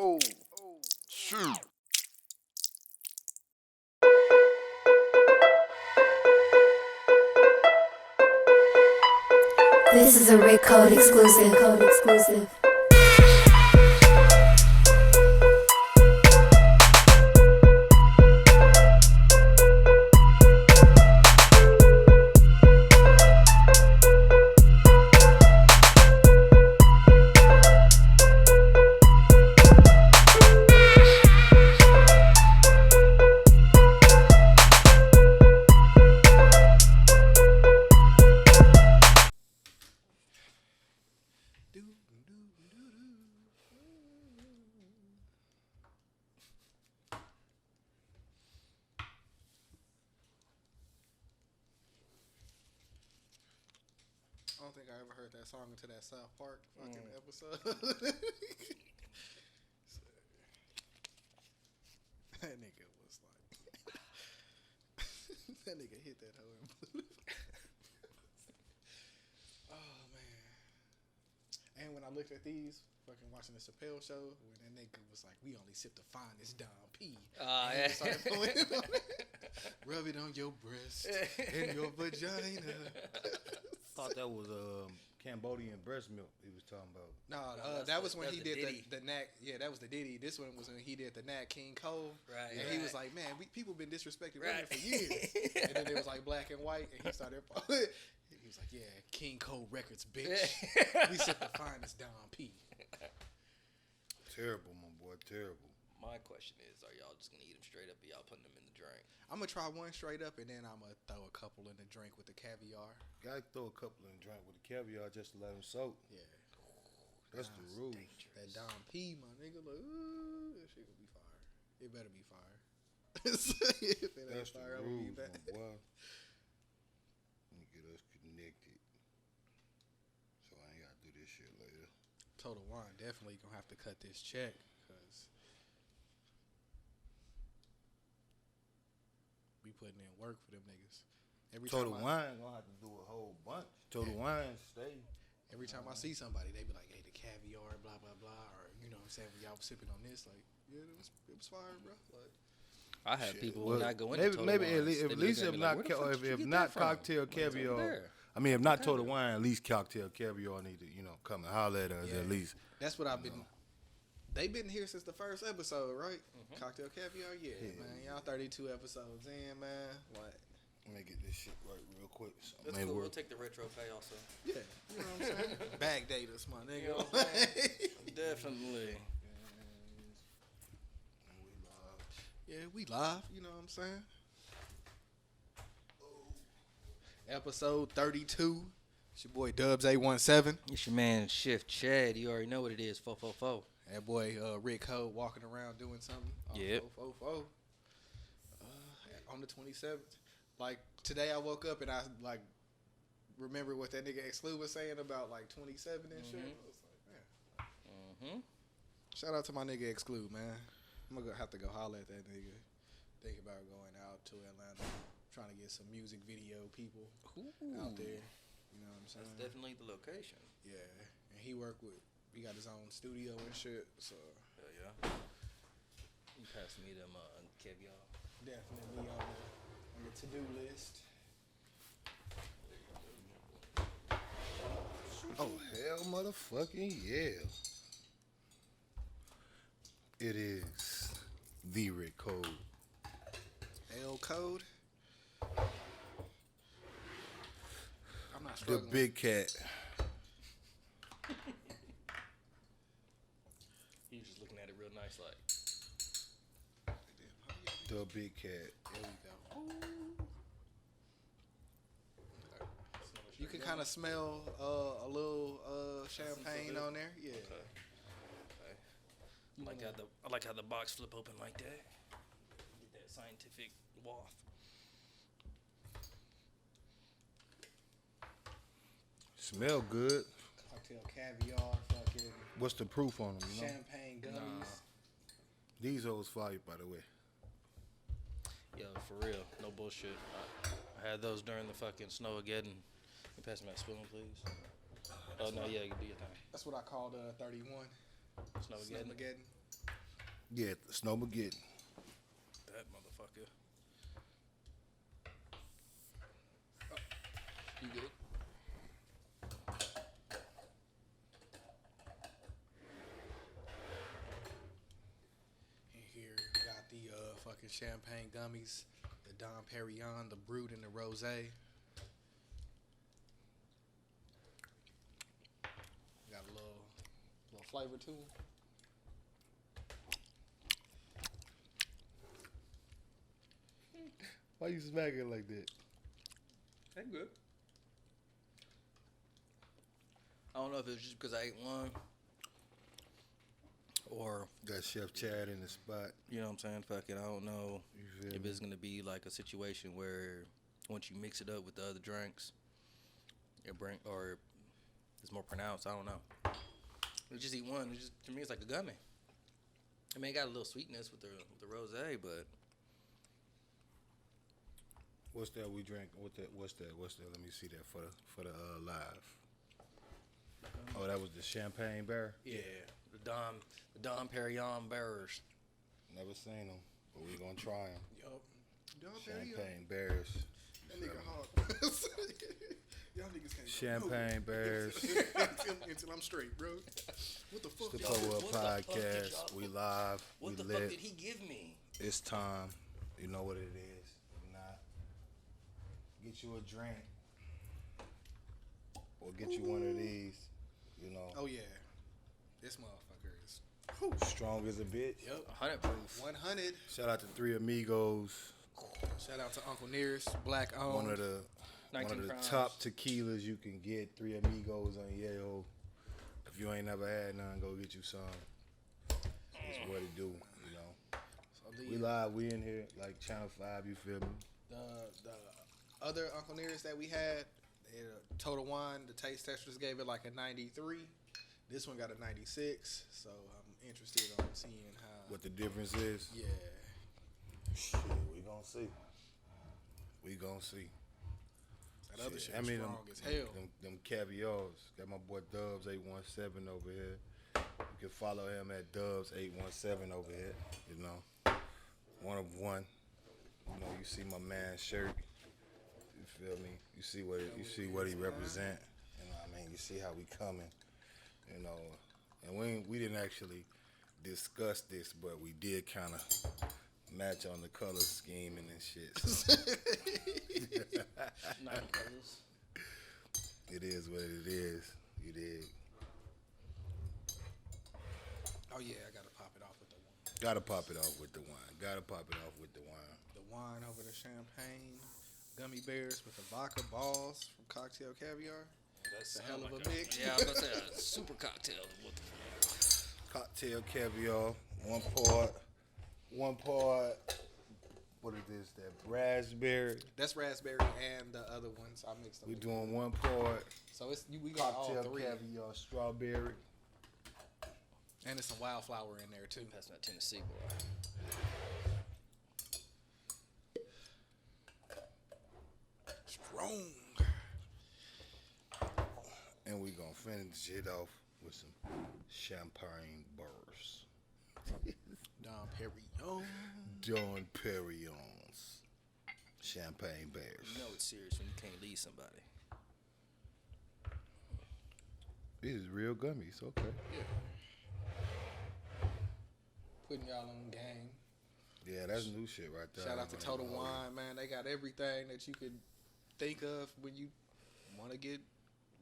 Oh, shoot. This is a Rick Code exclusive. I don't think I ever heard that song until that South Park fucking episode. That nigga was like, that nigga hit that hoe in blue. Oh man! And when I looked at these, fucking watching the Chappelle show, when that nigga was like, "We only sip the finest Dom P." Yeah. Started pulling it on it. Rub it on your breast and your vagina. Thought that was Cambodian breast milk he was talking about. No, that was when he did the Nat. Yeah, that was the Diddy. This one was when he did the Nat King Cole. Right. And he was like, man, people been disrespecting women for years. And then it was like black and white, and he started. He was like, yeah, King Cole Records, bitch. We said the finest Dom P. Terrible, my boy, terrible. My question is, are y'all just gonna eat them straight up, or y'all putting them in the drink? I'm gonna try one straight up, and then I'm gonna throw a couple in the drink with the caviar. Gotta throw a couple in the drink with the caviar just to let them soak. Yeah. That's the rules. Dangerous. That Dom P, my nigga, like, ooh, that shit gonna be fire. It better be fire. If it ain't That's fire, the I'm gonna be rules, back. my boy. Let me get us connected. So I ain't gotta do this shit later. Total Wine definitely gonna have to cut this check, cause we putting in work for them niggas. Total Wine gonna have to do a whole bunch. Total Wine stay. Every time I see somebody, they be like, "Hey, the caviar, blah blah blah," or you know what I'm saying? When y'all was sipping on this, like, yeah, it was fire, bro. Like, I have Shit, people well, when I go into Total maybe Wines, at least if not cocktail caviar. I mean, if not Total Wine, at least cocktail caviar need to come and holler at us at least. That's what I've been. They've been here since the first episode, right? Mm-hmm. Cocktail caviar, yeah, man. Y'all 32 episodes in, man. What? Let me get this shit right real quick. That's cool. We'll take the retro pay also. Yeah, you know what I'm saying? Bag daters, my nigga. You know what I'm saying? Definitely. Yeah, we live. You know what I'm saying? Episode 32. It's your boy Dubz 817. It's your man Shift Chad. You already know what it is. 444. That boy Rick Ho walking around doing something. Yep. 444. On the 27th. Like today, I woke up and I like remember what that nigga Exclu was saying about like 27 and shit. I was like, man. Shout out to my nigga Exclu, man. I'm gonna have to go holler at that nigga. Think about going out to Atlanta, trying to get some music video people out there. You know what I'm saying? That's definitely the location. Yeah, and he got his own studio and shit. So Hell yeah. You pass me them caviar. definitely on the to-do list. Oh hell, motherfucking yeah! It is the Rick Code. L code. I'm not struggling. The big cat. You just looking at it real nice, like. The big cat. There we go. You can kind of smell a little champagne on there. Yeah. Okay. I like how the box flip open like that. Get that scientific waft. Smell good. Cocktail caviar, fucking What's the proof on them? You know? champagne gummies. These hoes fire, by the way. Yo, for real, no bullshit. I had those during the fucking Snowmageddon. Can you pass me that spoon, please? Oh no, yeah, you do your thing. That's what I called 31. Snowmageddon. Snowmageddon. Yeah, Snowmageddon. That motherfucker. You get it? And here got the fucking champagne gummies, the Dom Perignon, the Brut, and the Rosé. Got a little flavor to them. Why you smacking like that? They good. I don't know if it's just because I ate one, or Got Chef Chad in the spot. you know what I'm saying. Fucking, I don't know You feel if me? it's gonna be like a situation where once you mix it up with the other drinks, or it's more pronounced. I don't know. You just eat one. It's just, to me, it's like a gummy. I mean, it got a little sweetness with the rosé, but What's that we drink? What's that? Let me see that for the live. Oh, that was the champagne bear. yeah, the Dom Perignon bearers. Never seen them, but we gonna try them. Yup. Champagne bears. That nigga hard. Y'all niggas can't Champagne bears. until I'm straight, bro. What the fuck? The y'all Power doing? Up Podcast. We live. What We the lit. fuck did he give me? It's time. You know what it is. If not, get you a drink or get you one of these. You know, Oh yeah, this motherfucker is strong as a bitch. 100 proof. 100. Shout out to Three Amigos. Shout out to Uncle Nearest, black owned. One of the 19 crimes. top tequilas you can get. Three Amigos on Yale. If you ain't never had none, go get you some. It's what it do, you know. So the, We live, we in here like Channel 5, you feel me? the other Uncle Nearest that we had, Total Wine, the taste testers gave it like a 93. This one got a 96. So I'm interested on seeing how. What the difference is? Yeah. Shit, we gonna see. We gonna see. That other shit I mean, strong as hell. them caviars. Got my boy Dubz 817 over here. You can follow him at Dubz 817 over here. You know, one of one. You know, you see my man's shirt. You feel me? You see what he represent. You know what I mean? You see how we coming. You know, and we didn't actually discuss this, but we did kind of match on the color scheming and shit. So. It is what it is. You dig? Oh yeah, I gotta pop it off with the one. Gotta pop it off with the wine. Gotta pop it off with the wine. The wine over the champagne, gummy bears with the vodka balls from Cocktail Caviar. That's a hell of a mix. Yeah, I was about to say a super cocktail. What the fuck? Cocktail caviar, one part. What is this? That raspberry. That's raspberry and the other ones. I mixed them. We doing one part. So we got all Cocktail three, caviar, strawberry. and there's some wildflower in there too. That's not Tennessee, boy. Strong. And we gonna finish it off with some champagne bursts. Dom Perignon. Don Perignon's champagne bears. You know it's serious when you can't leave somebody. These is real gummies. Okay. Putting y'all on game. Yeah, that's new shit right there. Shout out to Total Wine, man. They got everything that you could think of when you want to get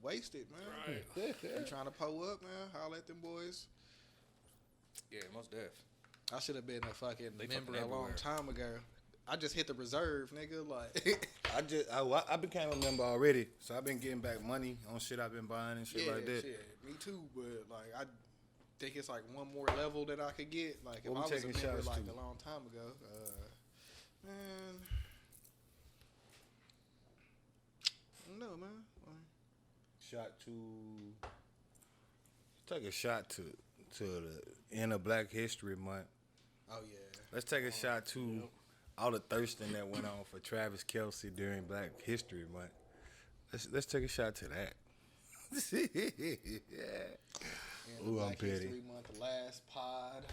wasted, man. Right. You trying to pull up, man? Holla at them boys. Yeah, most def. I should have been a fucking They member fucking a long everywhere. time ago. I just hit the reserve, nigga. Like, I became a member already, so I've been getting back money on shit I've been buying and shit yeah, like that. shit. Me too, but like I think it's like one more level that I could get. Like if What we I was a taking member shots like to? a long time ago, man, I don't know, man. Like, Shot to take a shot to the end of Black History Month. oh yeah, Let's take a shot to all the thirsting that went on for Travis Kelce during Black History Month. Let's take a shot to that. Yeah. and the Ooh, I'm Black petty. History Month, the last pod.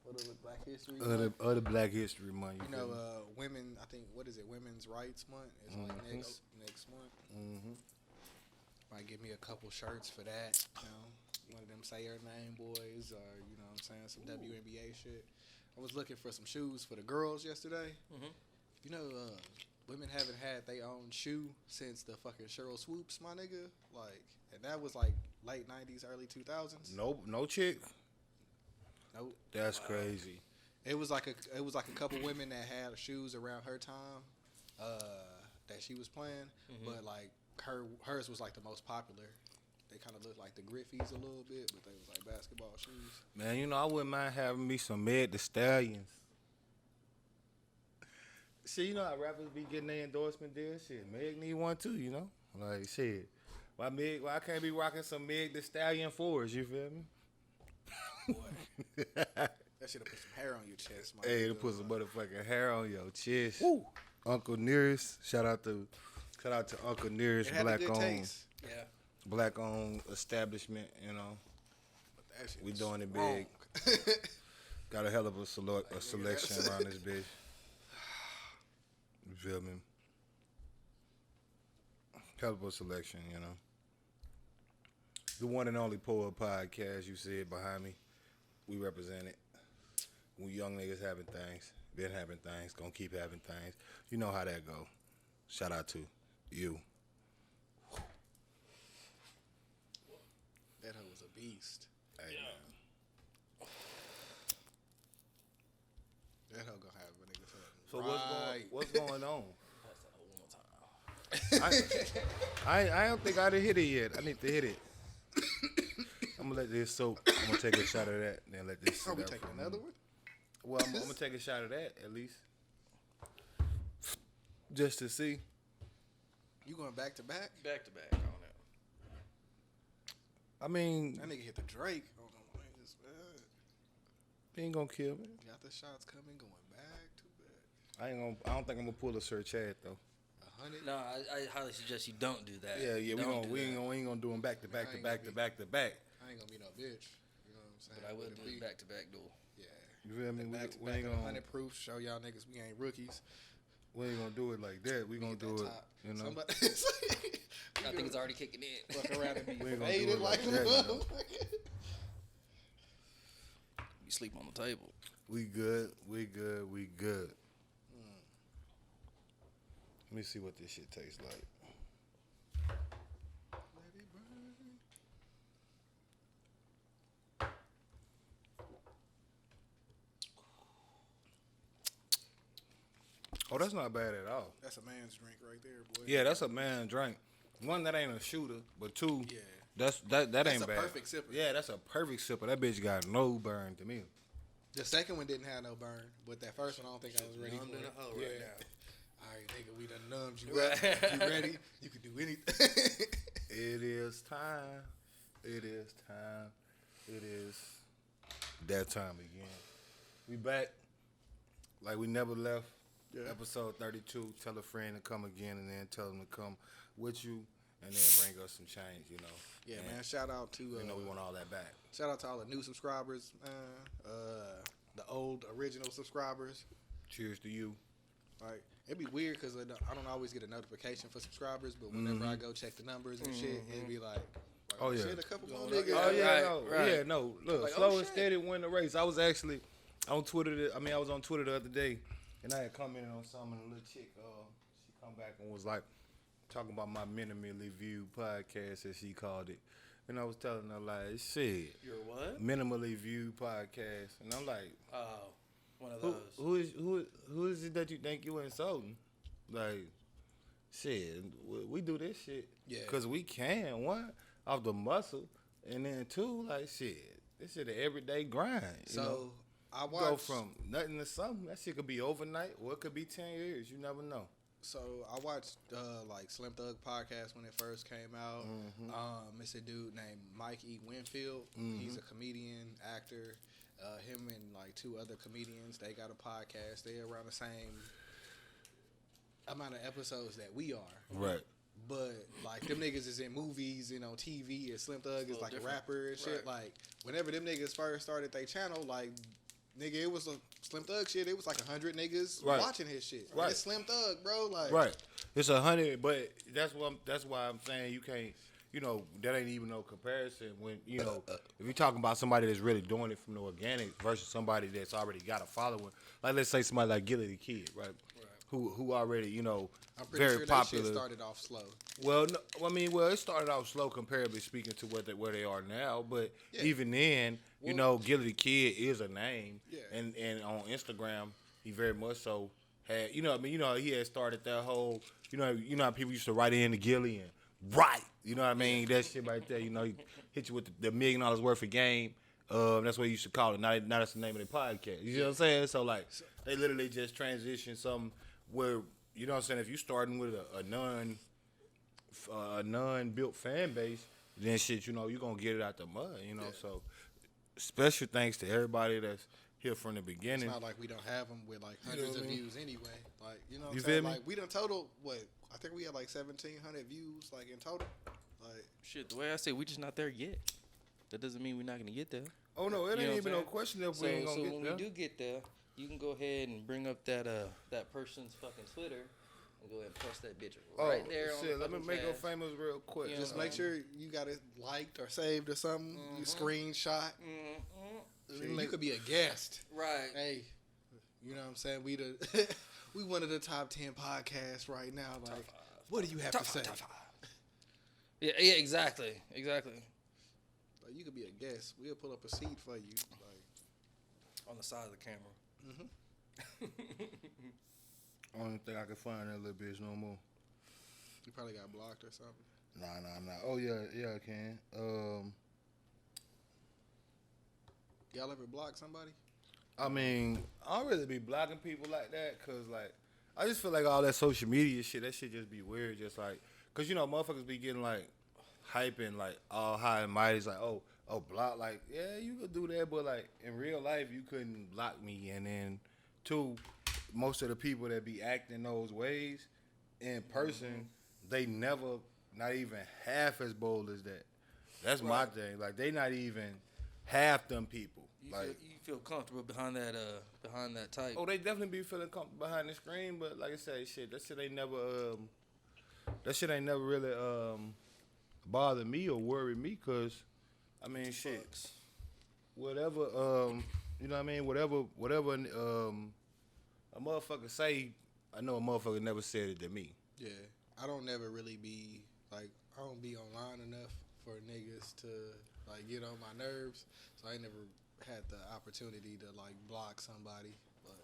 What Black History? Other Black History Month. You know, women. I think what is it? Women's Rights Month. It's like next month. Mm-hmm. Might give me a couple shirts for that. You know, one of them Say Her Name boys, or you know, what I'm saying some WNBA shit. I was looking for some shoes for the girls yesterday. Mm-hmm. You know, women haven't had their own shoe since the fucking Cheryl Swoops, my nigga. Like, and that was like late '90s, early 2000s. No chick. Nope. That's crazy. It was like a couple women that had shoes around her time that she was playing, but like hers was like the most popular. They kind of looked like the Griffies a little bit, but they was like basketball shoes. Man, you know, I wouldn't mind having me some Meg Thee Stallions. Shit, you know how rappers be getting their endorsement deals? Shit, Meg need one too, you know? Like, shit. Why I can't be rocking some Meg Thee Stallion 4s, you feel me? Boy, that should have put some hair on your chest, man. Hey, to put some motherfucking hair on your chest. Woo. Uncle Nearest, shout out to Uncle Nearest, black owned establishment, you know. But that shit We was doing it wrong. big. Got a hell of a selection around this bitch. You feel me? Hell of a selection, you know. The one and only Poet Podcast, you see it behind me. We represent it. We young niggas having things, been having things, gonna keep having things. You know how that go. Shout out to you. That hoe was a beast. Hey, man. That hoe gonna have a nigga feeling. So what's going on? Pass that one more time. I don't think I done hit it yet. I need to hit it. I'm gonna let this soak. I'm gonna take a shot of that, and then let this sit Are we out taking for a another minute. one? Well, I'm gonna take a shot of that at least, just to see. You going back to back? Back to back on that. I mean, That nigga hit the Drake. Oh no, man, it's bad. he ain't gonna kill me. Got the shots coming, going back to back. I don't think I'm gonna pull a Sir Chad though. 100. No, I highly suggest you don't do that. Yeah, we ain't do gonna do them back to back to back to back to back. I ain't gonna be no bitch. You know what I'm saying? But I will do it back to back duel. Yeah. You feel me? Back to We back ain't on gonna 100 proof. Show y'all niggas we ain't rookies. do it like that. We gonna Get do that it. top. You know. Somebody, I think it's already kicking in. fuck around and be We ain't gonna do faded it like like that, a you know. motherfucker. You sleep on the table. We good. Let me see what this shit tastes like. Let it burn. Oh, that's not bad at all. That's a man's drink right there, boy. Yeah, that's a man drink. One, that ain't a shooter, but two, Yeah. that That's ain't a bad. perfect sipper. Yeah, that's a perfect sipper. That bitch got no burn to me. The second one didn't have no burn, but that first one I don't think I was ready numbed for in it. a hole right now. All right, nigga, we done numbed you up. You ready? You can do anything. It is time. It is time. It is that time again. We back like we never left. Yeah. Episode 32. Tell a friend to come again, and then tell them to come with you, and then bring us some change. You know. Yeah, And, man. Shout out to You know we want all that back. shout out to all the new subscribers, the old original subscribers. Cheers to you. Like it'd be weird because I don't always get a notification for subscribers, but whenever I go check the numbers and shit, it'd be like Oh, yeah. shit, a couple more Going niggas. Oh yeah, Right, no, right. yeah, no. Look, Like, slow oh, and shit. steady win the race. I was actually on Twitter. I was on Twitter the other day, and I had commented on something. And a little chick, she come back and was like talking about my minimally viewed podcast, as she called it. And I was telling her like, shit, You're what? minimally viewed podcast, and I'm like, Oh, one of those. who is it that you think you insulting? Like, shit, we do this shit Yeah. because we can. One, off the muscle, and then two, like, shit, this shit an everyday grind. You know? So I Go watched. from nothing to something. That shit could be overnight, or it could be 10 years. You never know. So I watched like Slim Thug podcast when it first came out. It's a dude named Mike E. Winfield. He's a comedian, actor. Him and like two other comedians, they got a podcast. They're around the same amount of episodes that we are. Right. But like them niggas is in movies and on TV, and Slim Thug is little like different. a rapper and shit. Right. Like whenever them niggas first started their channel, like nigga, it was a Slim Thug shit. It was like 100 niggas Right. watching his shit. Right. It's Slim Thug, bro. Like, Right. It's 100, but that's why I'm saying you can't. You know, that ain't even no comparison when, you know, if you're talking about somebody that's really doing it from the organic versus somebody that's already got a following. Like, let's say somebody like Gilly the Kid, right? Who already, you know, I'm pretty very sure popular. that shit started off slow. Well, no, it started off slow comparatively speaking to where they are now. But even then, you know, Gilly the Kid is a name. Yeah. And on Instagram, he very much so had, you know, he had started that whole, you know how people used to write in to Gilly and right. You know what I mean? That shit right there. You know, he hit you with the $1 million worth of game. That's what you used to call it. Now that's the name of the podcast. You know what I'm saying? So, like, they literally just transitioned something where, you know what I'm saying, if you starting with a non-built fan base, then shit, you know, you're going to get it out the mud, you know? So, special thanks to everybody that's here from the beginning. It's not like we don't have them with, like, hundreds of views anyway. Like, you know what I'm You saying? feel me? Like, we done total, I think we had, like, 1,700 views, like, in total. Like, Shit, the way I say, we just not there yet. That doesn't mean we're not gonna get there. Oh, no, it You know ain't what even I'm no saying? question if we ain't going to get when there. we do get there, you can go ahead and bring up that person's fucking Twitter and go ahead and post that bitch right there. Shit, on let me fucking make her cast. famous real quick. You just know, make sure you got it liked or saved or something. You screenshot. Shit, you could be a guest. Right. Hey, you know what I'm saying? We we one of the top 10 podcasts right now. Like, what do you have to say? Yeah, exactly. Like, you could be a guest. We'll pull up a seat for you. Like, On the side of the camera. I don't think I can find that little bitch no more. you probably got blocked or something. Nah. Oh, yeah, I can. Y'all ever block somebody? I mean, I don't really be blocking people like that because, like, I just feel like all that social media shit, that shit just be weird. Just like, because, you know, motherfuckers be getting, like, hype and, like, all high and mighty. It's like, oh, block. Like, yeah, you could do that, but, like, in real life, you couldn't block me. And then, two, most of the people that be acting those ways in person, they never, not even half as bold as that. That's my thing. Like, they not even half them people. You feel comfortable behind that type. Oh, they definitely be feeling comfortable behind the screen, but like I say, that shit ain't never really bothered me or worried me, cause I mean, shit, whatever, you know what I mean, whatever, a motherfucker say, I know a motherfucker never said it to me. Yeah. I don't never really be, like, I don't be online enough for niggas to, like, get on my nerves. So I ain't never had the opportunity to, like, block somebody. But,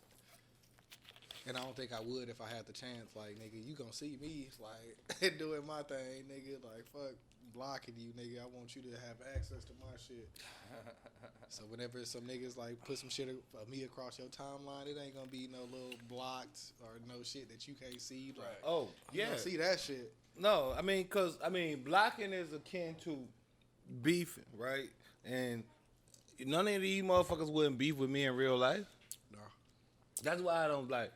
and I don't think I would if I had the chance. Like, nigga, you gonna see me, like, doing my thing, nigga. Like, fuck blocking you, nigga. I want you to have access to my shit. So whenever some niggas, like, put some shit of me across your timeline, it ain't gonna be no little blocked or no shit that you can't see. Like, Oh, you yeah. don't see that shit. No, I mean, cause blocking is akin to beefing, right? And none of these motherfuckers wouldn't beef with me in real life. No. That's why I don't like.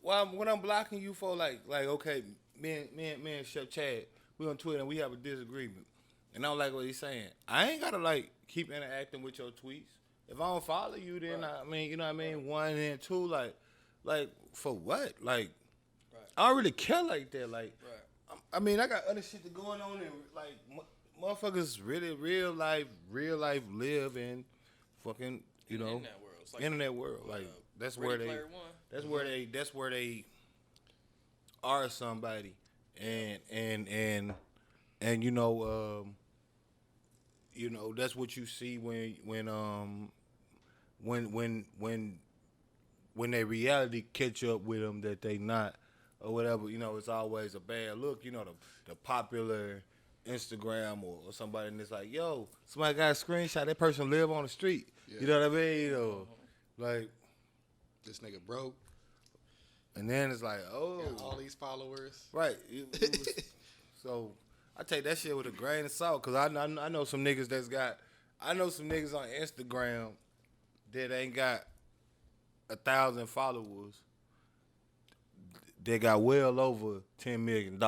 When I'm blocking you for like okay, me and Chef Chad, we on Twitter and we have a disagreement, and I don't like what he's saying. I ain't gotta like keep interacting with your tweets. If I don't follow you, then I mean, you know what I mean. One and two, like for what? Like, I don't really care like that. Like, I mean, I got other shit going on and like motherfuckers really real life live in fucking, you know, internet world. It's like, internet world. Like that's where Ready they Player One. that's where they are somebody, and you know that's what you see when they reality catch up with them that they not or whatever. You know, it's always a bad look. You know, the popular Instagram or somebody, and it's like, yo, somebody got a screenshot. That person live on the street. Yeah. You know what I mean? You know, like, This nigga broke. and then it's like, oh, Got all these followers. right. It was, so I take that shit with a grain of salt, cause I know some niggas I know some niggas on Instagram that ain't got 1,000 followers. They got well over $10 million.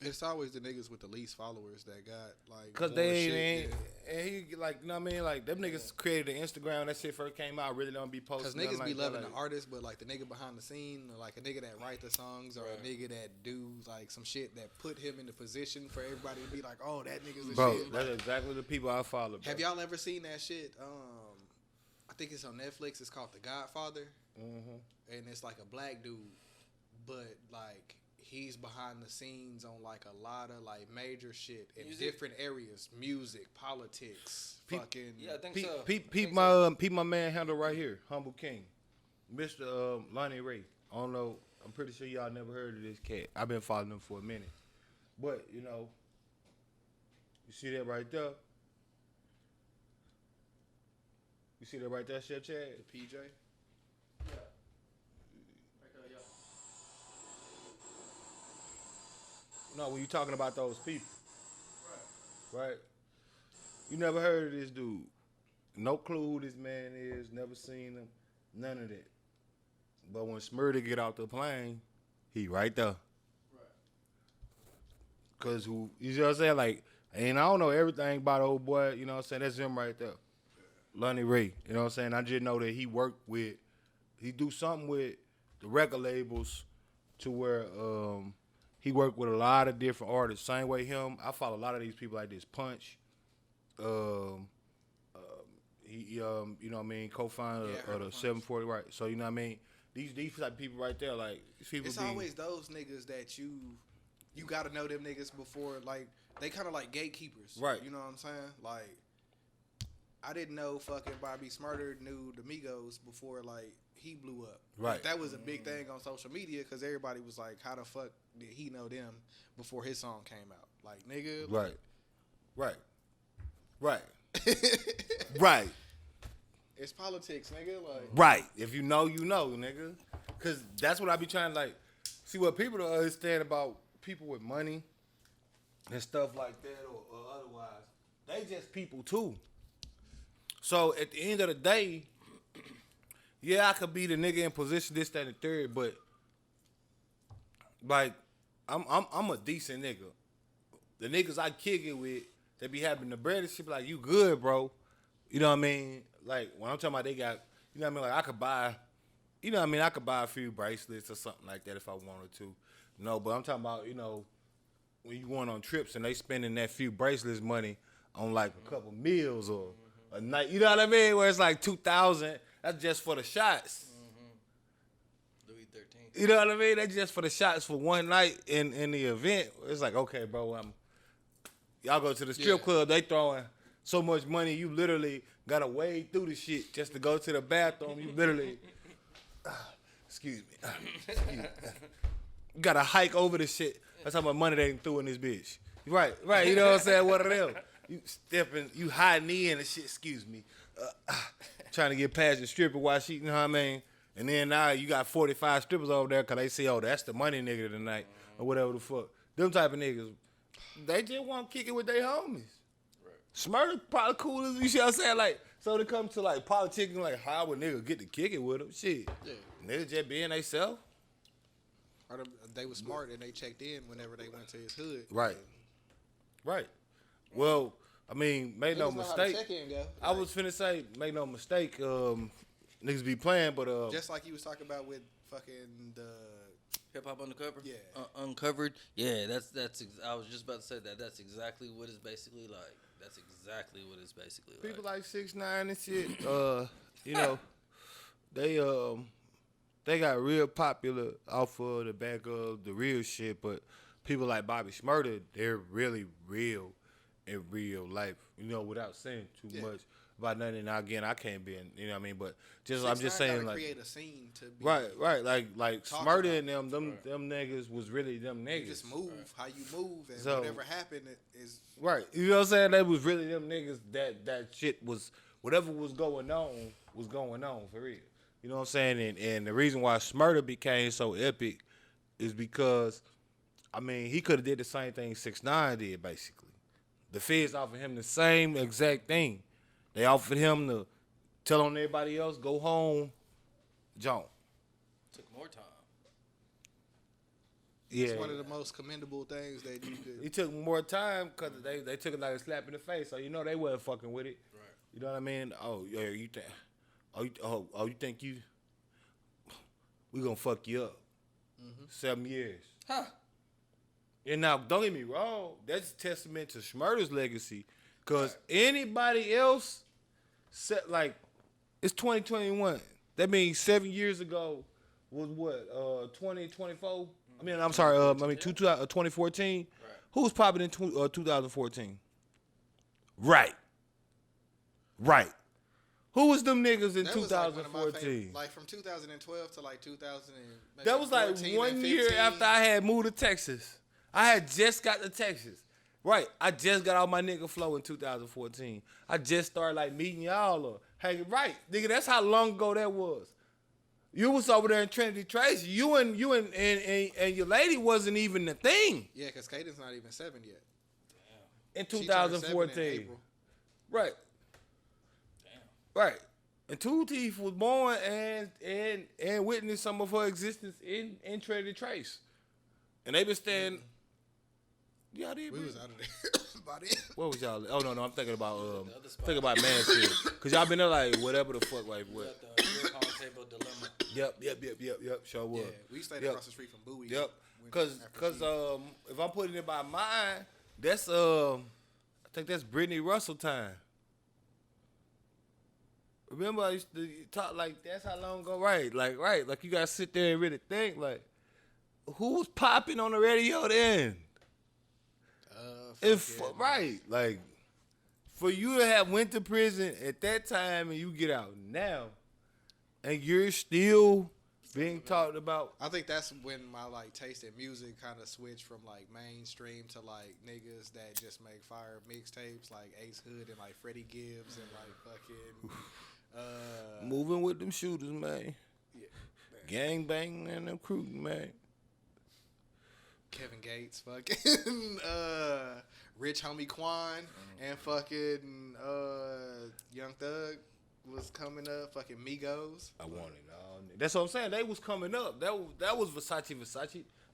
It's always the niggas with the least followers that got like. Cause more they shit, ain't, yeah. And he like, you know what I mean? Like them niggas created an Instagram. That shit first came out. Really don't be posting. Cause niggas like be loving that, the artist, but like the nigga behind the scene, or like a nigga that write the songs, or a nigga that do like some shit that put him in the position for everybody to be like, oh, that nigga's the bro. shit. That's Like, exactly the people I follow. Bro. have y'all ever seen that shit? I think it's on Netflix. It's called The Godfather, and it's like a black dude, but like he's behind the scenes on like a lot of like major shit in different areas, music, politics, fucking. Yeah, I think Peep, so. peep my man handle right here, Humble King, Mr. Lonnie Ray. I don't know. I'm pretty sure y'all never heard of this cat. I've been following him for a minute, but you know, you see that right there. You see that right there, Chef Chad? The PJ. No, when you talking about those people, right? You never heard of this dude. No clue who this man is. Never seen him. None of that. But when Shmurda get out the plane, he right there. Cause who, you know what I'm saying? Like, and I don't know everything about old boy. You know what I'm saying? That's him right there, Lonnie Ray. You know what I'm saying? I just know that he do something with the record labels to where he worked with a lot of different artists. Same way him, I follow a lot of these people like this. Punch, he you know what I mean, co-founder of the 740, right? So you know what I mean. These type of people right there, like these people. It's always those niggas that you gotta know them niggas before, like they kind of like gatekeepers, right? You know what I'm saying? Like I didn't know fucking Bobby Shmurda knew the Migos before like he blew up. Right. Like, that was a big thing on social media because everybody was like, how the fuck did he know them before his song came out? Like, nigga. Right. Right. Right. It's politics, nigga. Like. Right. If you know, you know, nigga. Because that's what I be trying to, like, see what people don't understand about people with money and stuff like that or otherwise. They just people, too. So, at the end of the day, yeah, I could be the nigga in position, this, that, and the third, but like, I'm a decent nigga. The niggas I kick it with, they be having the bread and shit, like, you good, bro. You know what I mean? Like, when I'm talking about they got, you know what I mean? Like, I could buy, you know what I mean? I could buy a few bracelets or something like that if I wanted to. No, but I'm talking about, you know, when you going on trips and they spending that few bracelets money on like a couple meals or a night, you know what I mean? Where it's like 2,000. That's just for the shots. Louis 13. You know what I mean? That's just for the shots for one night in the event. It's like, okay, bro, y'all go to the strip club, they throwing so much money, you literally gotta wade through the shit just to go to the bathroom. You literally, excuse me. You gotta hike over the shit. That's how much money they threw in this bitch. Right, you know what I'm saying? What of them? You stepping, you high knee and shit, excuse me. Trying to get past the stripper while she, you know what I mean? And then now you got 45 strippers over there because they say, oh, that's the money nigga tonight or whatever the fuck. Them type of niggas, they just want to kick it with their homies. Right. Shmurda probably cool as you see what I'm saying? Like, so when it comes to like politics, like how would nigga get to kick it with them? Shit. Yeah. Niggas just being they self. Or they was smart and they checked in whenever they went to his hood. Right. Right. Well, I mean, make no mistake. I was finna say, make no mistake, niggas be playing, but just like you was talking about with fucking the Hip Hop Undercover? Yeah. Uncovered? Yeah, I was just about to say that. That's exactly what it's basically like. That's exactly what it's basically like. People like 6ix9ine and shit, you know, they got real popular off of the back of the real shit, but people like Bobby Shmurda, they're really real in real life, you know, without saying too much about nothing. Now, again, I can't be in, you know what I mean, but just I'm just saying, like, create a scene to be right, like Shmurda and them niggas was really them niggas. You just move how you move, and so, whatever happened is right. You know what I'm saying? That was really them niggas. That shit was whatever was going on for real. You know what I'm saying? And the reason why Shmurda became so epic is because, I mean, he could have did the same thing 6ix9ine did, basically. The feds offered him the same exact thing. They offered him to tell on everybody else, go home, John. Took more time. Yeah. It's one of the most commendable things that you could. It took more time because they took it like a slap in the face, so you know they wasn't fucking with it. Right. You know what I mean? Oh yeah, you think? You think we gonna fuck you up? 7 years. Huh. And now, don't get me wrong, that's a testament to Shmurda's legacy. Because anybody else, like, it's 2021. That means 7 years ago was what, 2024? I mean, I'm sorry, 2014? Right. Who was popping in 2014? Right. Who was them niggas in 2014? Like from 2012 to like 2000. That was like 1 year after I had moved to Texas. I had just got to Texas. Right. I just got out my nigga flow in 2014. I just started like meeting y'all or hanging. Right. Nigga, that's how long ago that was. You was over there in Trinity Trace. You and your lady wasn't even the thing. Yeah, because Caden's not even 7 yet. In 2014. In April. Right. Right. And Two Teeth was born and witnessed some of her existence in Trinity Trace. And they been staying. Y'all did. We was out of there by then. What was y'all? Oh no, I'm thinking about Mansfield. Cause y'all been there like whatever the fuck, like what? The real pound table dilemma. Yep. Sure was. Yeah, we stayed across the street from Bowie. Yep. Cause if I'm putting it by mine, that's I think that's Brittany Russell time. Remember I used to talk like that's how long ago, right? Like you gotta sit there and really think like, who was popping on the radio then? Right, like for you to have went to prison at that time and you get out now, and you're still being talked about. I think that's when my like taste in music kind of switched from like mainstream to like niggas that just make fire mixtapes like Ace Hood and like Freddie Gibbs and like fucking moving with them shooters, man. Yeah, gang banging and them crew, man. Kevin Gates, fucking Rich Homie Quan, and fucking Young Thug was coming up. Fucking Migos. I want it all. That's what I'm saying. They was coming up. That was Versace.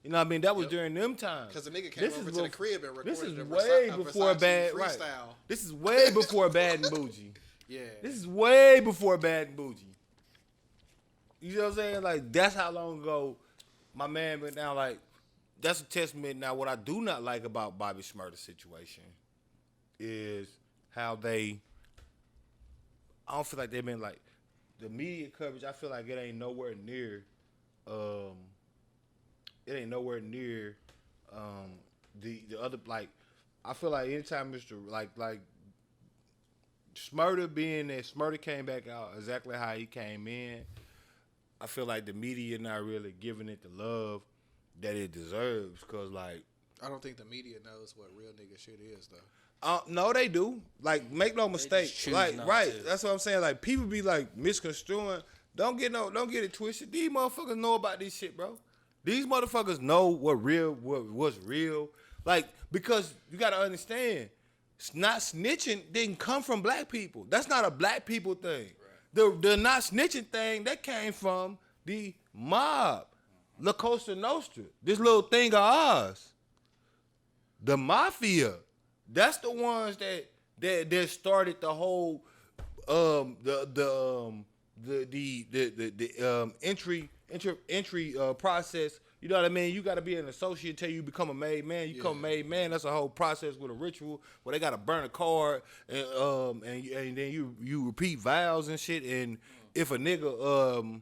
You know what I mean? That was during them times. Because the nigga came over to the crib and recorded this is a way before Versace Bad freestyle. Right. This is way before Bad and Bougie. Yeah. This is way before Bad and Bougie. You know what I'm saying? Like that's how long ago my man went down. Like that's a testament. Now, what I do not like about Bobby Shmurda's situation is how I don't feel like they've been like the media coverage. I feel like it ain't nowhere near. The other like. I feel like anytime Mr. like Shmurda being that Shmurda came back out exactly how he came in, I feel like the media not really giving it the love that it deserves, cause like I don't think the media knows what real nigga shit is though. No, they do. Like, make no mistake. Like, right? To. That's what I'm saying. Like, people be like misconstruing. Don't get it twisted. These motherfuckers know about this shit, bro. These motherfuckers know what's real. Like, because you gotta understand, not snitching didn't come from black people. That's not a black people thing. Right. The not snitching thing that came from the mob. La Costa Nostra, this little thing of ours, the mafia, that's the ones that started the whole entry process. You know what I mean? You got to be an associate till you become a made man. You become a made man. That's a whole process with a ritual where they got to burn a card and then you repeat vows and shit. And if a nigga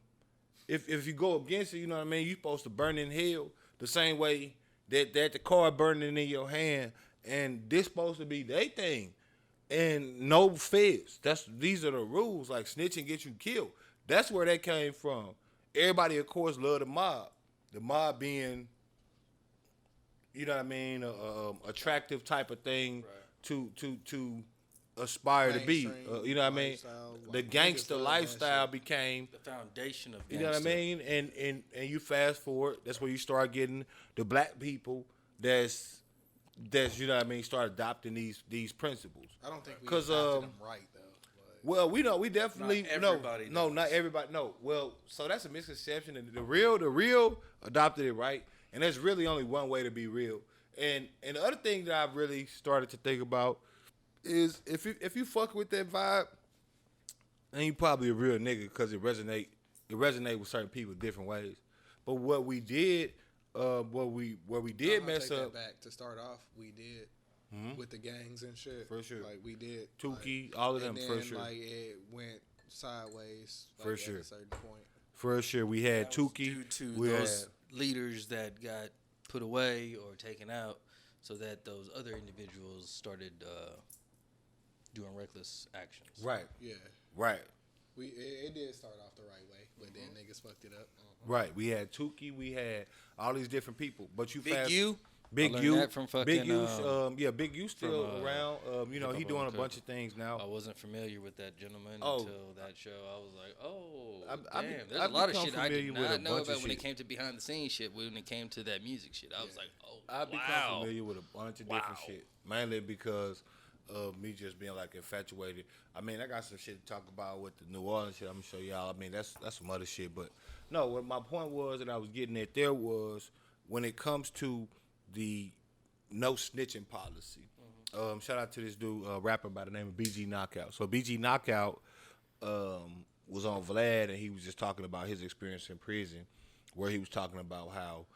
If you go against it, you know what I mean, you supposed to burn in hell the same way that the card burning in your hand, and this supposed to be their thing. And no feds. These are the rules. Like snitching gets you killed. That's where that came from. Everybody, of course, love the mob. The mob being, you know what I mean, attractive type of thing to aspire to be. You know what I mean? The gangster lifestyle became the foundation of gangster. You know what I mean? And you fast forward, that's where you start getting the black people that's you know what I mean, start adopting these principles. I don't think we adopted them right though. Well, we definitely not everybody not everybody. No. Well, so that's a misconception. And the real adopted it right, And there's really only one way to be real. And the other thing that I've really started to think about is if you fuck with that vibe, then you probably a real nigga because it resonate with certain people different ways. But what we did, where we did mess take up. That back to start off, we did with the gangs and shit. For sure. Like we did. Tukey, all of them, and then, for sure. Like it went sideways. Like, For at sure. a certain point. For sure, we had That was Tukey. due to We those had, leaders that got put away or taken out, so that those other individuals started doing reckless actions. right, Yeah. right, It did start off the right way, but then niggas fucked it up. right. We had Tukey. We had all these different people. But you Big U. Big I learned U, that from fucking, Big U, Big U still from, around. You know, Hip he Hop doing a Uncut. bunch of things now. I wasn't familiar with that gentleman Oh. until that show. I was like, oh, I damn. be- There's I've a lot of become shit I did familiar with a not know bunch of about when it shit. came to behind the scenes shit. When it came to that music shit, I was like, oh, I've become wow. familiar with a bunch of different shit, mainly because of me just being like infatuated. I mean, I got some shit to talk about with the New Orleans shit. I'm gonna show y'all. I mean, that's some other shit. But no, what my point was that I was getting at there was when it comes to the no snitching policy. Shout out to this dude, rapper by the name of BG Knockout. So BG Knockout was on Vlad, and he was just talking about his experience in prison, where he was talking about how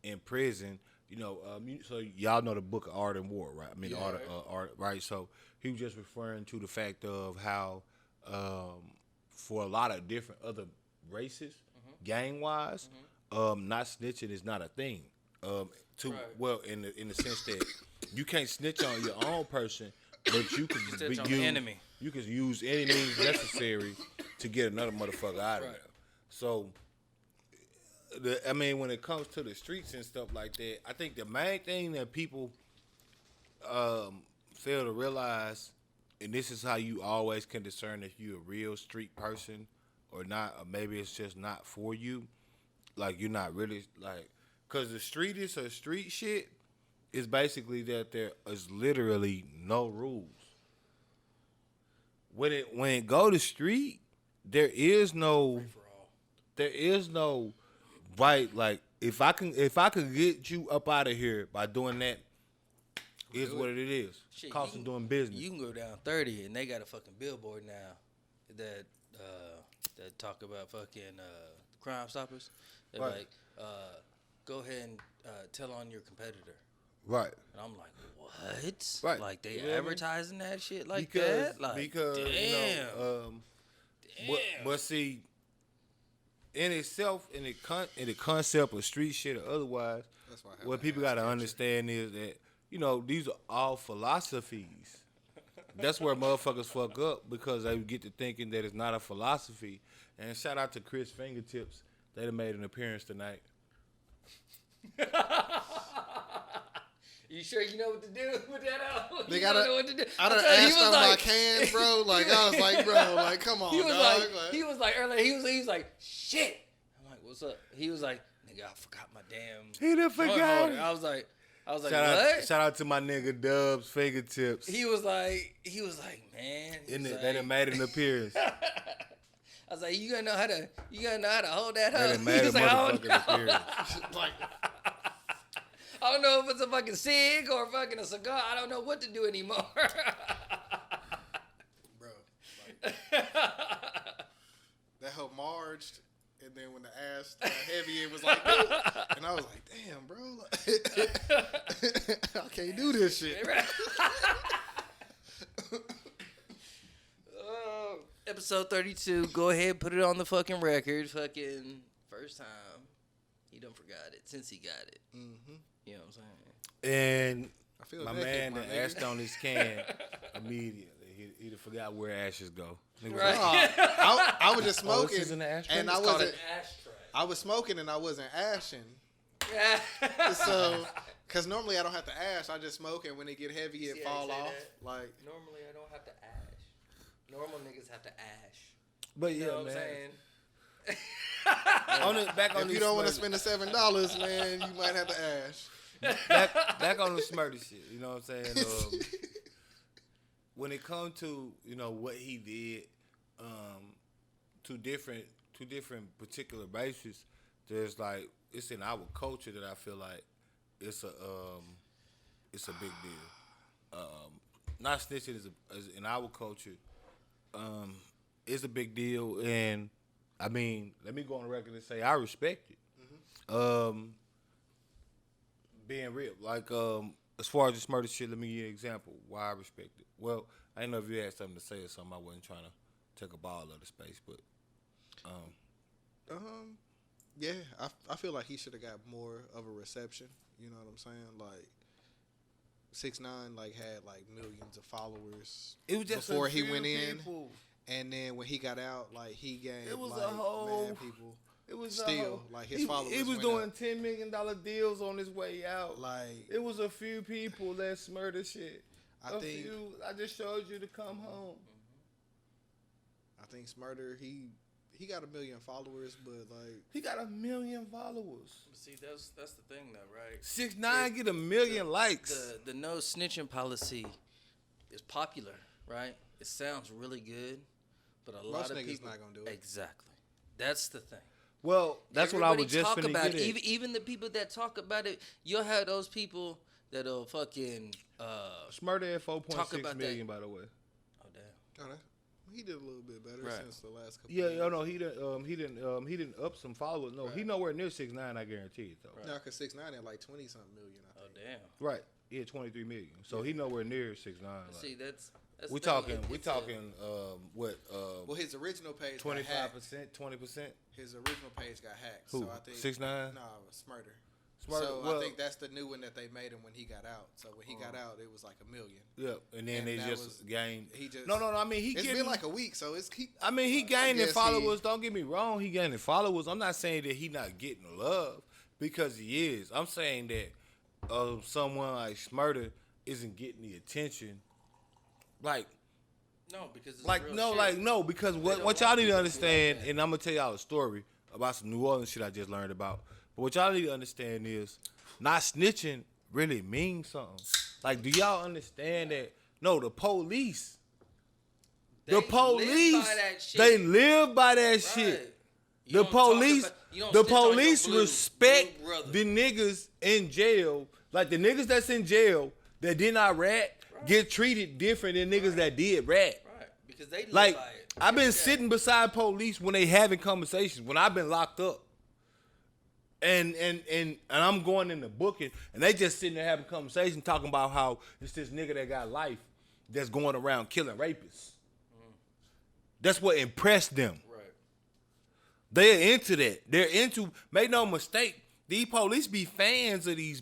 in prison, you know, so y'all know the book of Art and War, right? I mean, Yeah. Art, right? So he was just referring to the fact of how for a lot of different other races, gang-wise, not snitching is not a thing. Well, in the sense that you can't snitch on your own person, but you can Snitch on the enemy. You can use any means necessary to get another motherfucker out of Right. there. So, I mean, when it comes to the streets and stuff like that, I think the main thing that people fail to realize, and this is how you always can discern if you're a real street person or not, or maybe it's just not for you. Like, you're not really, like, because the streetest or street shit is basically that there is literally no rules. When it go to street, there is no right. Like if I could get you up out of here by doing that, is what it is. Shit, Cost of doing business. You can go down 30 and they got a fucking billboard now that talk about fucking Crime Stoppers. They're Right. like, go ahead and tell on your competitor. Right. And I'm like, what? Right. Like they You know what I mean? advertising that shit like because that? Like, because damn. you know, but see, in itself, in the concept of street shit or otherwise, That's why I have what that people ass got to catcher. understand is that, you know, these are all philosophies. That's where motherfuckers fuck up because they get to thinking that it's not a philosophy. And shout out to Chris Fingertips. They done made an appearance tonight. You sure you know what to do with that out? They You gotta. don't know what to do. I done tell you, he asked was them like- my cans, bro. Like I was like, bro, like come on, He was dog. he was like earlier. He was like, shit. I'm like, what's up? He was like, nigga, I forgot my damn. He done joint forgot. holder. I was like, what? Shout out to my nigga Dubz Fingertips. He was like, man. he was They done made an appearance. I was like, you gotta know how to hold that They hoe. done made He a was like, I don't motherfucking know. appearance. like, I don't know if it's a fucking cig or fucking a cigar. I don't know what to do anymore. bro, like, that hoe marged, and then when the ass got heavy, it was like, and I was like, damn, bro, like, I can't do this shit. Episode 32. Go ahead, put it on the fucking record. Fucking first time. He done forgot it since he got it. Mm-hmm. You know what I'm saying? And I feel my naked, man my that nigga. asked on his can immediately. He done forgot where ashes go. Nigga was Right. like, I was just Oh, this smoking, is in the ashtray? and It's I called wasn't. Ashtray. I was smoking, and I wasn't ashing. So, because normally I don't have to ash. I just smoke, and when it get heavy, it See how fall you say off. that? Like, Normally I don't have to ash. Normal niggas have to ash. but You yeah, know what I'm man. saying? if you don't want to spend the $7, man, you might have to ash. back on the Shmurda shit. You know what I'm saying? When it comes to, you know, what he did, two different particular bases, there's like it's in our culture that I feel like it's a big deal. Not snitching is in our culture. It's a big deal, and I mean, let me go on the record and say I respect it. Being real, like as far as this murder shit, let me give you an example why I respect it. Well, I didn't know if you had something to say or something. I wasn't trying to take a ball out of space, but yeah, I feel like he should have got more of a reception. You know what I'm saying? Like 6ix9ine like had like millions of followers. it was just before a he few went in, people. and then when he got out, like he gained It was like a whole- mad people. It was Still, like his followers. He was went doing up. $10 million deals on his way out. Like It was a few people that Shmurda shit. I think I just showed you to come home. I think Shmurda he got 1 million followers, but like He got 1 million followers. See, that's the thing, though, right? 6ix9ine get 1 million likes. The no snitching policy is popular, right? It sounds really good, but a lot most of niggas people not gonna do it. Exactly. That's the thing. Well, that's what I was just talk finna about get it. at. Even the people that talk about it, you'll have those people that'll fucking Shmurda at talk 4.6 about million, by the way. oh damn. Oh, he did a little bit better Right. since the last couple. Yeah, years. no, he didn't up some followers. No, he nowhere near 6ix9ine. I guarantee it though. No, because 6ix9ine had like 20-something million. I Oh think. damn. Right, he had 23 million. So he nowhere near 6ix9ine. Like, See, that's we the thing. talking, It- we it's a- talking, what, Well, his original page got hacked. 25%, 20%. His original page got hacked. Who? So I think 6ix9ine? No, it was Shmurda. Shmurda, So well- I think that's the new one that they made him when he got out. So when he got out, it was like 1 million. Yep, and then And they that just was- gained. he just- No. I mean, he It's getting. been like a week, so it's keep. I mean, he I gaining guess followers. Don't get me wrong. He gaining followers. I'm not saying that he not getting love because he is. I'm saying that someone like Shmurda isn't getting the attention. Like No, because it's Like real no, shit. like no, because They what don't y'all want need to people to be understand, like that. and I'm gonna tell y'all a story about some New Orleans shit I just learned about. But what y'all need to understand is, not snitching really means something. Like, do y'all understand that? No, the police, They live by that shit. they live by that Right. shit. You The don't talk police, about- you don't the snitch on your police blue respect brother. the niggas in jail. Like the niggas that's in jail that did not rat get treated different than niggas that did rat. Right, because they live Like by it. I've been Yeah. sitting beside police when they having conversations when I've been locked up, and I'm going in the booking and they just sitting there having conversations talking about how it's this nigga that got life that's going around killing rapists. That's what impressed them. Right. They're into that. They're into. Make no mistake, these police be fans of these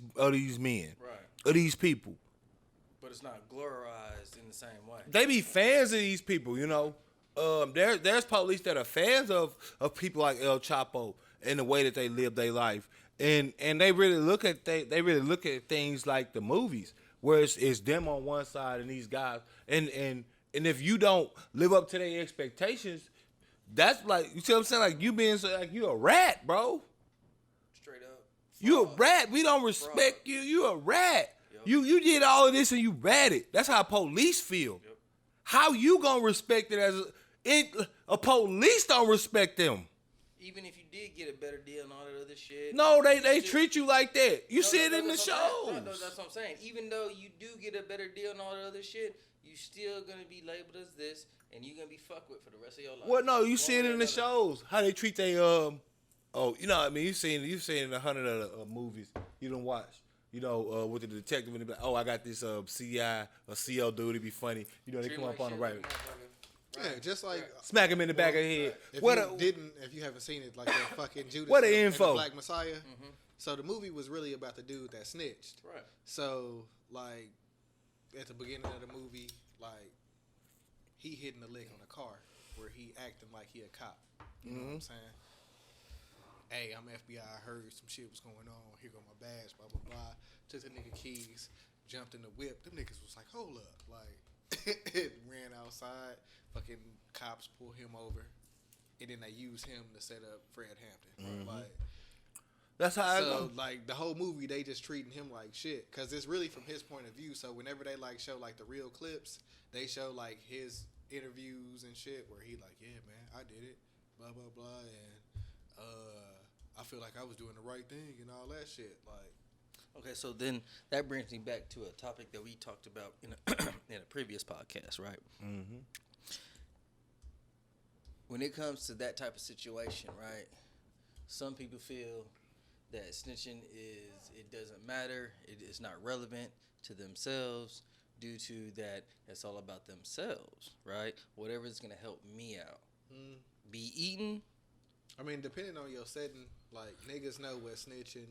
men, Right. of these people. But it's not glorified in the same way. They be fans of these people, you know. There's police that are fans of people like El Chapo and the way that they live their life, and they really look at things like the movies, where it's them on one side and these guys, and if you don't live up to their expectations, that's like, you see what I'm saying? Like you being like you a rat, bro. Straight up. You a Fraud. rat. We don't respect you. You a rat. Yep. You did all of this and you ratted. That's how police feel. Yep. How you gonna respect it as a police don't respect them? Even if you did get a better deal and all that other shit. No, they still- treat you like that. You No, see no, it no, in the that's what I'm saying. shows. No, that's what I'm saying. Even though you do get a better deal and all that other shit, you still gonna be labeled as this, and you're gonna be fucked with for the rest of your life. Well, no, you One see it way or in the another. shows. How they treat they you know what I mean? You've seen in 100 of the movies you don't watch. You know, with the detective and they be like, oh, I got this CI or CO dude. It'd be funny. You know, they Treat come him up like on the shit, right, Yeah, just like smack him in the back of the head. if What if you haven't seen it, like that fucking Judas What the and info? Black Messiah. So the movie was really about the dude that snitched. Right. So like at the beginning of the movie, like he hitting the lick on a car where he acting like he a cop. You know what I'm saying? Hey, I'm FBI. I heard some shit was going on. Here go my badge. Blah blah blah. Took the nigga keys. Jumped in the whip. Them niggas was like, hold up, like ran outside. Fucking cops pull him over, and then they use him to set up Fred Hampton. Like. That's how I So go. like the whole movie, they just treating him like shit because it's really from his point of view. So whenever they like show like the real clips, they show like his interviews and shit where he like, yeah, man, I did it, blah blah blah, and I feel like I was doing the right thing and all that shit. Like, Okay, so then that brings me back to a topic that we talked about in a, in a previous podcast, right? Mm-hmm. When it comes to that type of situation, right? Some people feel that snitching it doesn't matter. It is not relevant to themselves due to that it's all about themselves, right? Whatever is gonna help me out. Be eaten. I mean, depending on your setting, like niggas know what snitching.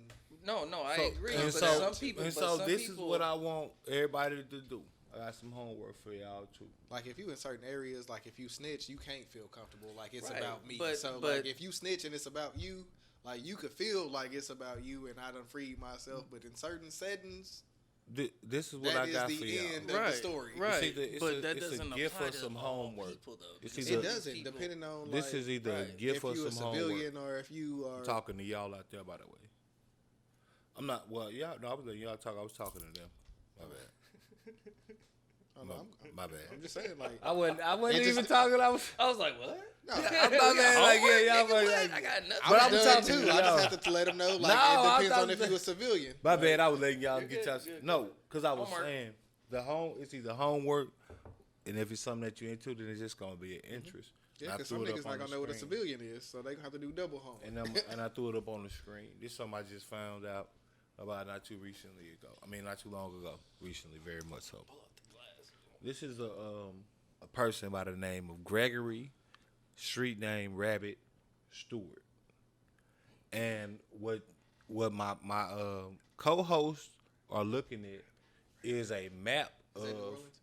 No, I agree. And But so, some people, and but so some this people, is what I want everybody to do. I got some homework for y'all too. Like if you in certain areas, like if you snitch, you can't feel comfortable. Like it's Right, about me. but- So but- like if you snitch and it's about you, like you could feel like it's about you and I done freed myself. But in certain settings, This is what that I got is for the y'all. end of the story. Right, It's but a- that it's a doesn't gift apply for to some all homework. people, though. It's because either- It some doesn't, people- depending on This like, is either a right. gift if or you a some homework. civilian or if you are I'm talking to y'all out there, by the way. I'm not. Well, y'all. No, I was letting y'all talk. I was talking to them. My bad. My bad. I'm just saying like I wasn't It even just- talking. I was. I was like, what? no, My bad. Like, yeah, y'all. Nigga, Like, I got nothing. I But was I'm done talking too. to I just y'all. have to let them know. Like No, it I depends on thought if you a civilian. my bad. I was letting y'all You're get good, y'all. good, No, good. because I was Homework. saying it's either homework, and if it's something that you're into, then it's just gonna be an interest. Yeah, And I because threw some it up niggas on not gonna the know what a screen. civilian is, so they gonna have to do double homework. And I threw it up on the screen. This is something I just found out about not too long ago. Recently, very much so. This is a person by the name of Gregory, street name Rabbit Stewart, and what my co-hosts are looking at is a map Is that New of Orleans?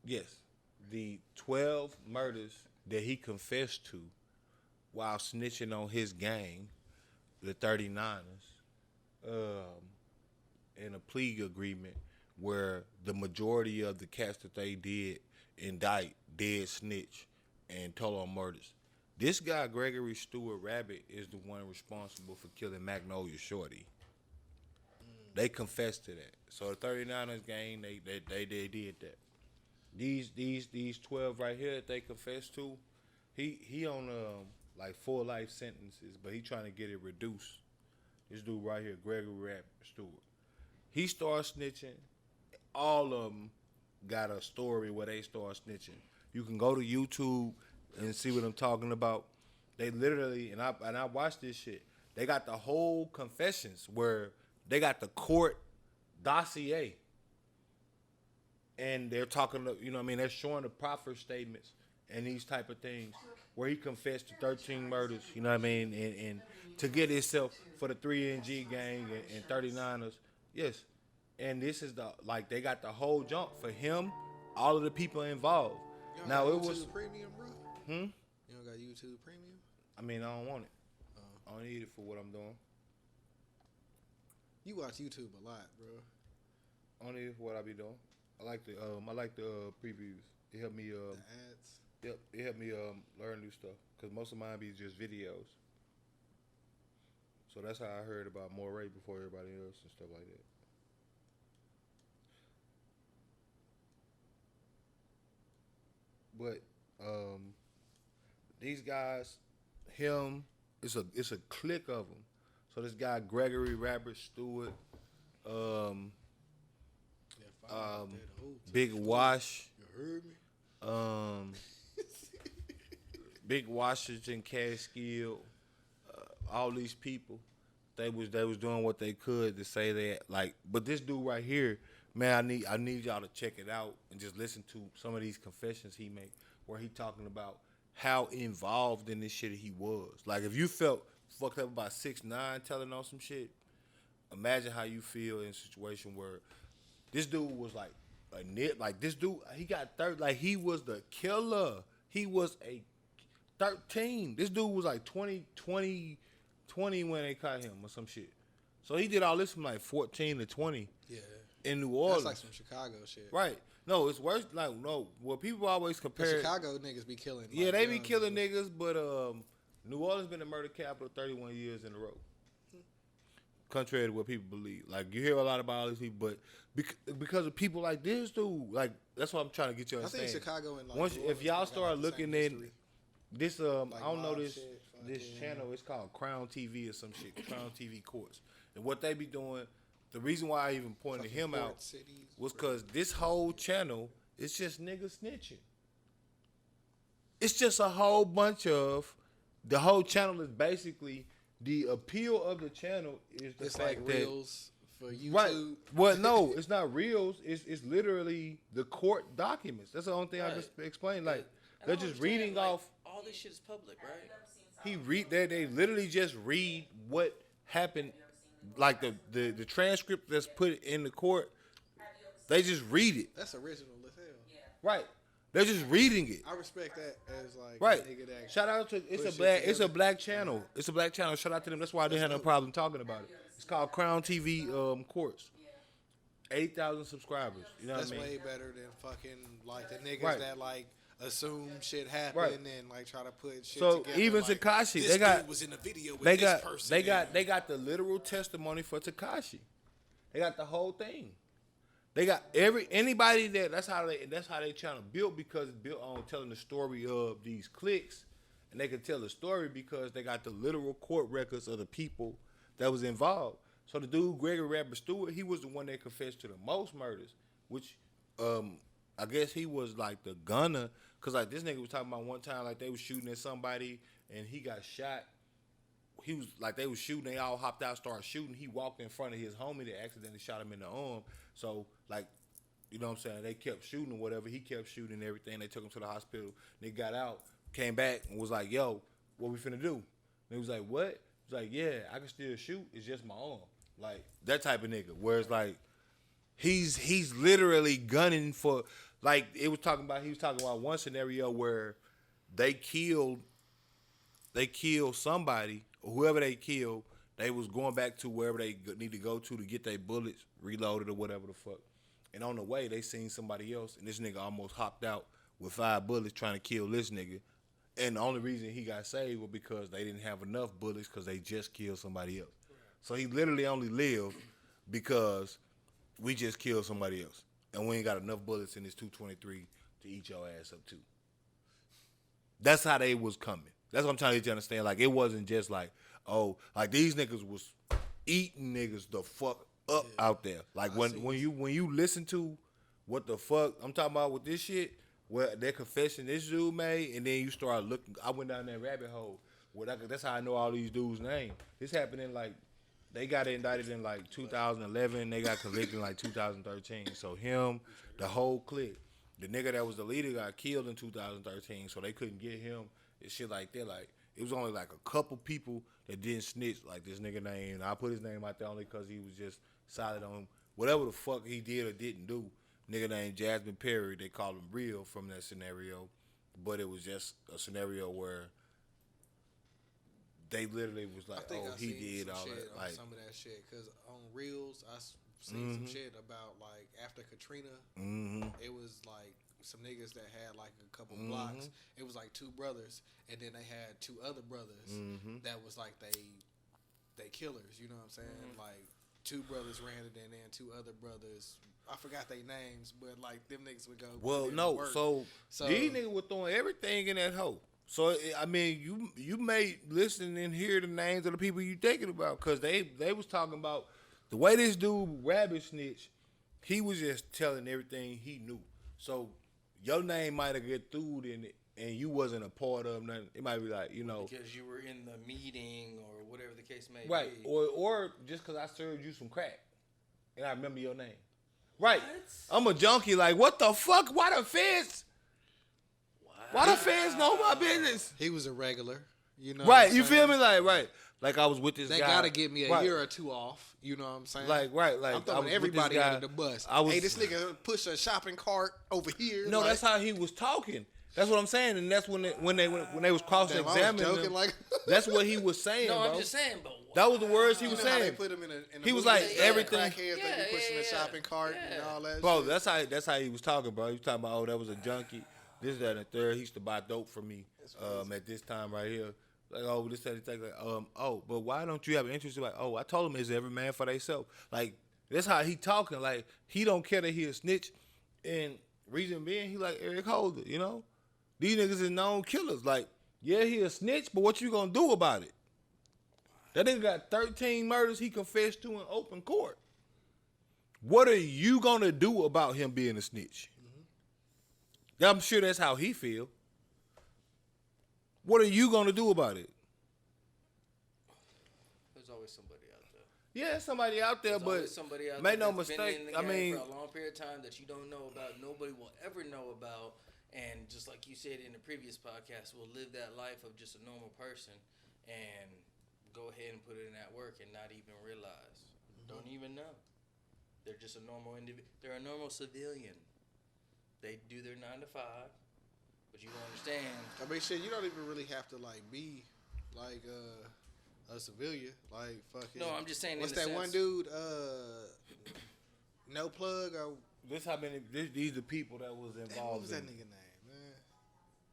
yes, the 12 murders that he confessed to while snitching on his gang, the 39ers, in a plea agreement where the majority of the cats that they did indict dead snitch and total on murders. This guy, Gregory Stewart Rabbit, is the one responsible for killing Magnolia Shorty. They confessed to that. So the 39ers gang, they did that. These 12 right here that they confessed to, he on like 4 life sentences, but he trying to get it reduced. This dude right here, Gregory Rabbit Stewart. He started snitching. All of them got a story where they start snitching. You can go to YouTube and see what I'm talking about. They literally, and I watched this shit. They got the whole confessions where they got the court dossier. And they're talking, you know what I mean? They're showing the proffer statements and these type of things where he confessed to 13 murders, you know what I mean? And to get himself for the 3NG gang and 39ers. Yes. And this is they got the whole jump for him, all of the people involved. You don't Now got it YouTube was, Premium, bro. hmm? You don't got YouTube Premium? I mean, I don't want it. I don't need it for what I'm doing. You watch YouTube a lot, bro. I don't need it for what I be doing. I like the previews. It helped me The ads. Yep, it helped me learn new stuff because most of mine be just videos. So that's how I heard about Moray before everybody else and stuff like that. But these guys, it's a clique of them. So this guy Gregory Rabbit Stewart, Yeah, fine. Big Wash, You heard me? Big Washington Catskill, all these people, they was doing what they could to say that but this dude right here, man, I need y'all to check it out and just listen to some of these confessions he made where he talking about how involved in this shit he was. Like if you felt fucked up about 6ix9ine telling on some shit, imagine how you feel in a situation where this dude was like this dude, he got he was the killer. He was a 13. This dude was like 20 when they caught him or some shit. So he did all this from like 14 to 20 Yeah. in New Orleans. That's like some Chicago shit. Right. No, it's worse. Well, people always The compare. Chicago niggas be killing. Yeah, like, they be young killing niggas. niggas, but New Orleans been the murder capital 31 years in a row. Contrary to what people believe. Like, you hear a lot about all these people, but because of people like this dude, like, that's what I'm trying to get you to I think understand. Chicago and like Once, New if Orleans y'all got, start like, the looking same in, history. This Like I don't know live this shit, this fucking- channel. It's called Crown TV or some shit. Crown TV Courts. And what they be doing, the reason why I even pointed fucking him court out cities, was bro. because this whole channel is just niggas snitching. It's just a whole bunch of. The whole channel is basically the appeal of the channel is the It's fact like that reels for YouTube. right. Well, no, it's not reels. It's literally the court documents. That's the only thing I Right. just explained. Like And they're I just understand, reading like, off. all this shit is public, right? They literally just read what happened, like the transcript that's put in the court. They just read it. That's original as hell. Right. They're just reading it. I respect that as like Right. a nigga that Shout out to push shit it's a together. black channel. It's a black channel. Shout out to them. That's why I didn't have no problem talking about it. It's called Crown TV Courts. 80,000 subscribers. You know what That's I mean? way better than fucking like the niggas Right. that like assume shit happened Right. and like try to put shit So together. even like, Tekashi, this they got dude was in the video with they this got person. they got the literal testimony for Tekashi. They got the whole thing. They got anybody that's how they channel built, because it's built on telling the story of these cliques, and they can tell the story because they got the literal court records of the people that was involved. So the dude Gregory Rapper Stewart, he was the one that confessed to the most murders, which I guess he was like the gunner, cause like this nigga was talking about one time like they was shooting at somebody and he got shot. He was like they was shooting, they all hopped out, started shooting. He walked in front of his homie that accidentally shot him in the arm. So like, you know what I'm saying? They kept shooting or whatever. He kept shooting and everything. They took him to the hospital. They got out, came back and was like, "Yo, what we finna do?" And he was like, "What?" He was like, "Yeah, I can still shoot. It's just my arm." Like that type of nigga. Whereas like he's literally gunning for, like he was talking about one scenario where they killed somebody, or whoever they killed, they was going back to wherever they need to go to get their bullets reloaded or whatever the fuck. And on the way, they seen somebody else, and this nigga almost hopped out with 5 bullets trying to kill this nigga. And the only reason he got saved was because they didn't have enough bullets because they just killed somebody else. So he literally only lived because we just killed somebody else. And we ain't got enough bullets in this 223 to eat your ass up too. That's how they was coming. That's what I'm trying to get you to understand. Like, it wasn't just like, oh, like these niggas was eating niggas the fuck up out there. Like when you listen to what the fuck I'm talking about with this shit, where that confession this dude made, and then you start looking. I went down that rabbit hole. That's how I know all these dudes' names. This happened in like, they got indicted in like 2011. They got convicted in like 2013. So him, the whole clique, the nigga that was the leader got killed in 2013. So they couldn't get him and shit like that. Like, it was only like a couple people that didn't snitch, like this nigga name. And I put his name out there only because he was just solid on whatever the fuck he did or didn't do. Nigga named Jasmine Perry, they called him Real from that scenario. But it was just a scenario where they literally was like, I he seen did some all shit that. on Like, some of that shit, because on Reels I seen some shit about like after Katrina, it was like some niggas that had like a couple blocks. It was like 2 brothers, and then they had 2 other brothers that was like they killers. You know what I'm saying? Like 2 brothers ran it, and then 2 other brothers, I forgot their names, but like them niggas would go. well, put in no. work. So these niggas were throwing everything in that hole. So I mean, you may listen and hear the names of the people you thinking about, because they was talking about the way this dude Rabbit snitched. He was just telling everything he knew. So your name might have get through in it, and you wasn't a part of nothing. It might be like, you know, Because you were in the meeting or whatever the case may right, be. or just because I served you some crack and I remember your name. Right, I'm a junkie. Like, what the fuck? Why the feds? Why the feds know my business? he was a regular. You know, Right, what I'm you feel saying? me? Like I was with this They guy. gotta get me a Right. year or 2 off. You know what I'm saying? Like, I'm I throwing was everybody with this guy. under the bus. I was, hey, this nigga push a shopping cart over here. No, like, that's how he was talking. That's what I'm saying, and that's when they was cross damn, I was examining joking. him. Like, That's what he was saying, No, bro. I'm just saying, but That was the words he you was know how they saying. put him in a He was movie, like, they everything- crackheads, they be pushing the shopping cart and all that. Bro, shit. that's how he was talking, bro. He was talking about, oh, that was a junkie. This, that, and the third. He used to buy dope from me at this time right here. Like, oh, this, that, and that. Like, oh, but why don't you have an interest? Like, oh, I told him it's every man for themselves. Like, that's how he talking. Like, he don't care that he a snitch. And reason being, he like Eric Holder, you know? These niggas is known killers. Like, Yeah, he a snitch, but what you gonna do about it? That nigga got 13 murders he confessed to in open court. What are you gonna do about him being a snitch? I'm sure that's how he feel. What are you gonna do about it? There's always somebody out there. Yeah, somebody out there, There's but always somebody out make there no that's been mistake. in the I game mean, for a long period of time that you don't know about. Nobody will ever know about. And just like you said in the previous podcast, will live that life of just a normal person and go ahead and put in that work and not even realize. Don't even know. They're just a normal individual. They're a normal civilian. They do their 9 to 5, but you don't understand. I mean, shit, you don't even really have to like be like a civilian. Like fucking. No, I'm just saying. What's in the that one sense- dude? No plug or this how many? These are people that was damn, involved. what was that in nigga it. name,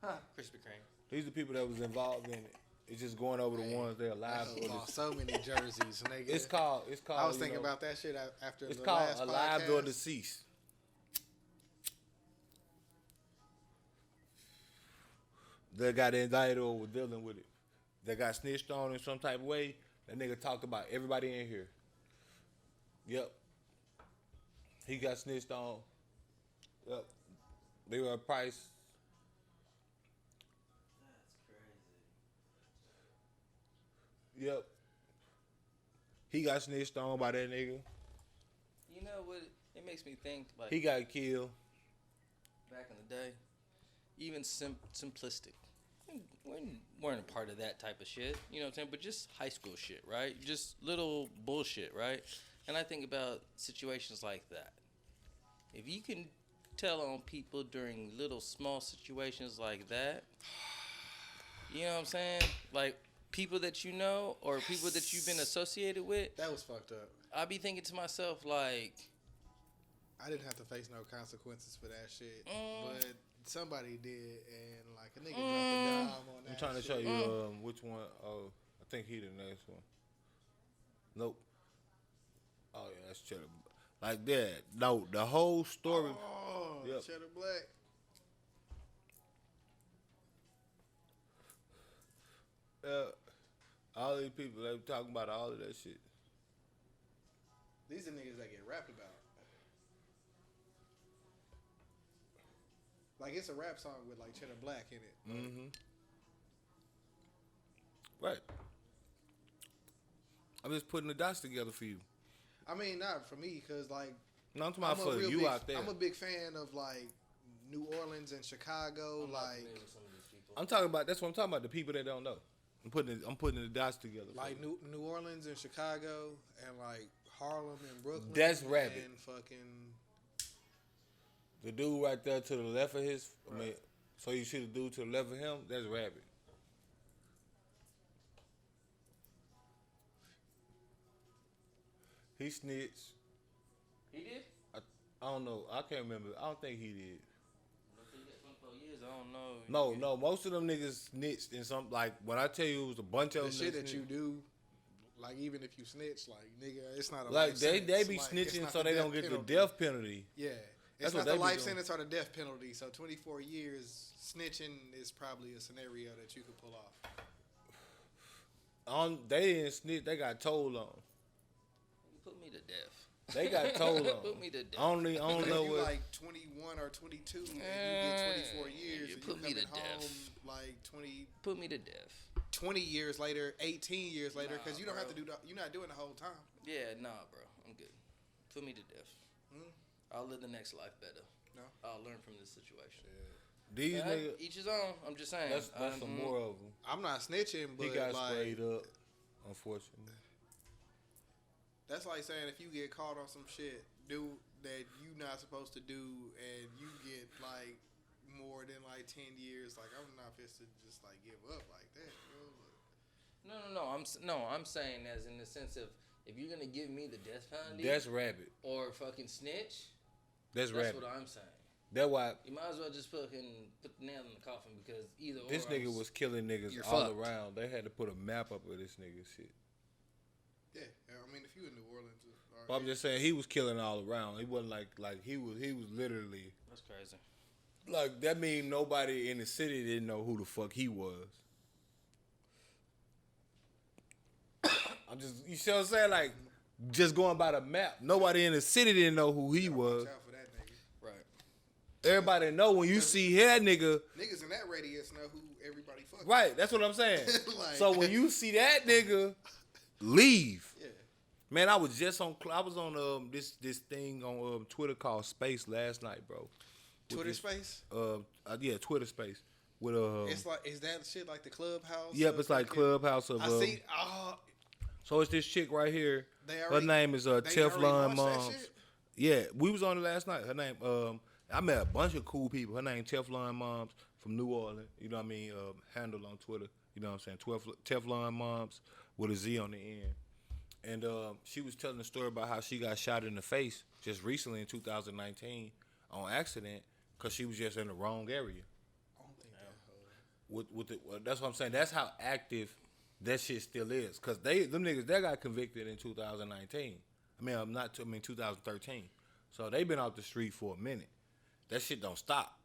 man? Krispy Kreme. These are people that was involved in it. It's just going over the ones they're alive I for. lost so many jerseys, nigga. It's called. I was you thinking know, about that shit after It's the called last alive podcast. or deceased. They got indicted or were dealing with it. They got snitched on in some type of way. That nigga talked about everybody in here. Yep. He got snitched on. Yep. They were a price. Yep. He got snitched on by that nigga. You know what? It makes me think like He got killed. back in the day, even simplistic. We weren't a part of that type of shit, you know what I'm saying? But just high school shit, right? Just little bullshit, right? And I think about situations like that. If you can tell on people during little small situations like that, you know what I'm saying? Like people that you know or people that you've been associated with, That was fucked up. I be thinking to myself like, I didn't have to face no consequences for that shit, but somebody did, and like a nigga dropped a dime on that. I'm trying to shit. show you which one. Oh, I think he the next one. Nope. Oh yeah, that's Cheddar. Like that. No, the whole story. Oh, Yep. Cheddar Black. All these people they talking about all of that shit. These are niggas that get rapped about. Like it's a rap song with like Cheddar Black in it. Mm-hmm. Right. I'm just putting the dots together for you. I mean, not for me, cause like No, I'm talking about for real you big, out there. I'm a big fan of like New Orleans and Chicago. Like I'm talking about. That's what I'm talking about. The people that don't know. I'm putting the dots together. For like you. New Orleans and Chicago and like Harlem and Brooklyn. That's rapping. And fucking The dude right there to the left of his. I mean, Right. so you see the dude to the left of him. That's Rabbit. He snitched. he did? I don't know. I can't remember. I don't think he did. He got 24 years, I don't know. No. Most of them niggas snitched in some. Like when I tell you it was a bunch of the them. shit that that you snitched. do. Like even if you snitch, like nigga, it's not a Like life they sentence. be Like, it's snitching not so the they death don't get penalty. the death penalty. Yeah, That's it's what not they the be life doing. sentence or the death penalty. So 24 years snitching is probably a scenario that you could pull off. They didn't snitch. They got told on. Put me to death. They got told on. Put me to death. I don't But know if you what. like 21 or 22 and you get 24 years you and put you me coming to home death. like Put me to death. 20 years later, 18 years later, because Nah, you don't have bro. to do you're not doing the whole time. Yeah, nah, bro. I'm good. Put me to death. Mm. I'll live the next life better. No? I'll learn from this situation. These niggas. Each his own. I'm just saying. That's some more of them. I'm not snitching, but He got like sprayed up. Unfortunately. that's like saying if you get caught on some shit that you not supposed to do and you get like more than like 10 years, like I'm not supposed to just like give up like that, bro. No. I'm saying as in the sense of if you're gonna give me the death penalty That's Rabbit. or fucking snitch, That's that's Rabbit. what I'm saying. That's why You might as well just fucking put the nail in the coffin because either this or nigga was killing niggas you're all fucked. around. They had to put a map up of this nigga shit. Yeah, I mean if you in New Orleans, But I'm just saying he was killing all around. He wasn't like he was literally That's crazy. like that mean nobody in the city didn't know who the fuck he was. I'm just, you see what I'm saying? Like, just going by the map. Nobody in the city didn't know who he was. Watch out for that nigga. Right. Everybody know when you see that nigga. Niggas in that radius know who everybody fucking. Right, that's what I'm saying. Like- So when you see that nigga, leave. Yeah. Man, I was on this thing on Twitter called Space last night, bro. Twitter Space? Yeah, Twitter Space. With It's like, is that shit like the Clubhouse? Yep, it's like fucking- Clubhouse of. I see. So it's this chick right here. They Her already- name is they already Teflon launched that Moms. shit? Yeah, we was on it last night. Her name, I met a bunch of cool people. Her name Teflon Moms from New Orleans. You know what I mean? Handle on Twitter. You know what I'm saying? Teflon Moms with a Z on the end. And she was telling the story about how she got shot in the face just recently in 2019 on accident because she was just in the wrong area. That's what I'm saying. That's how active that shit still is. Because them niggas, they got convicted in 2019. 2013. So they been out the street for a minute. That shit don't stop.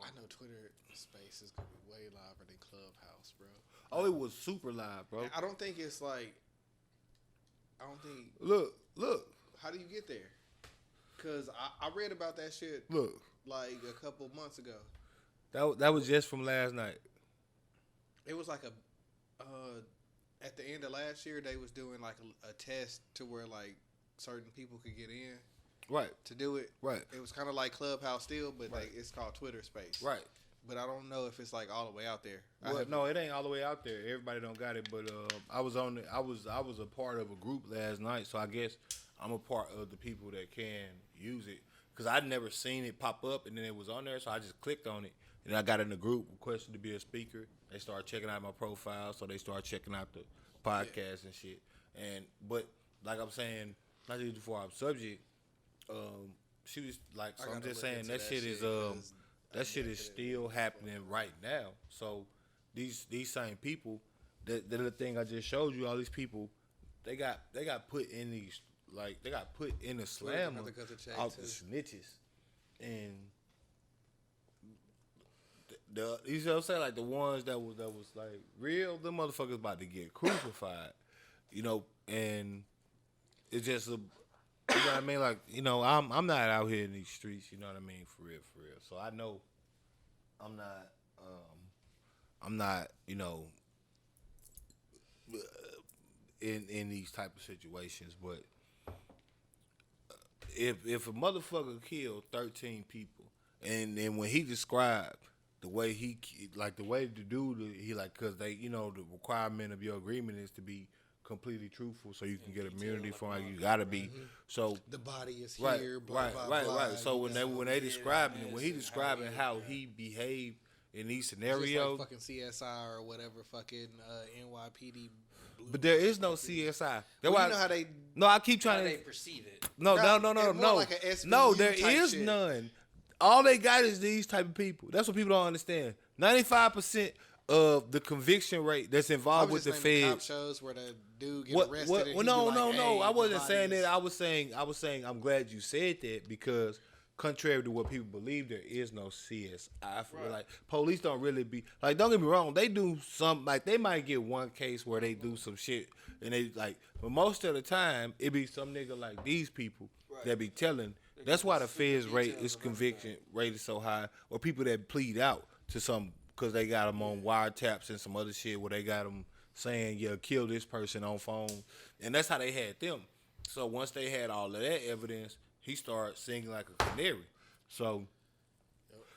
I know Twitter Space is gonna be way liver than Clubhouse, bro. Oh, it was super live, bro. I don't think it's like. I don't think. Look. How do you get there? Cause I read about that shit. Look. Like a couple months ago. That was just from last night. It was like at the end of last year they was doing like a test to where like certain people could get in. Right. To do it. Right. It was kind of like Clubhouse still, but Right. like it's called Twitter Space. Right. But I don't know if it's like all the way out there. Well, no, it ain't all the way out there. Everybody don't got it, but I was a part of a group last night, so I guess I'm a part of the people that can use it because I'd never seen it pop up, and then it was on there, so I just clicked on it, and I got in the group, requested to be a speaker. They started checking out my profile, so they started checking out the podcast and shit. But like I'm saying, not to get too far off subject. She was like, so I'm just saying that shit is that shit is still happening right now. So these same people, the thing I just showed you, all these people, they got put in these they got put in the slammer out the snitches, and you know what I'm saying, like the ones that was like real, the motherfuckers about to get crucified, you know, and it's just a. You know what I mean? Like, you know, I'm not out here in these streets, you know what I mean, for real. So I know I'm not, you know, in these type of situations, but if a motherfucker killed 13 people, and then when he described the way the way to do he like, cause they, you know, the requirement of your agreement is to be completely truthful, so you can get immunity from it. You gotta be. So the body is right, here. Blah, right, blah, right, blah. right. So when they describing it, when he describing how he behaved in these Just scenarios, like fucking CSI or whatever, fucking NYPD. but there is no CSI. That's Well, why you know how they. no, I keep How trying they to. perceive it. No, it's more like a SVU no. There type is shit. none. All they got is these type of people. That's what people don't understand. 95% of the conviction rate that's I involved was with just the naming feds. cop shows where the dude get arrested. And Well, he be no. like, hey, I wasn't the saying body that. is- I was saying I'm glad you said that because contrary to what people believe, there is no CSI. Like police don't really be like. Don't get me wrong. They do some like they might get one case where they do some shit and they like. But most of the time, it be some nigga like these people that be telling. That's why the feds rate is conviction rate is so high, or people that plead out to some. Because they got them on wiretaps and some other shit where they got them saying, yeah, kill this person on phone. And that's how they had them. So once they had all of that evidence, he started singing like a canary. So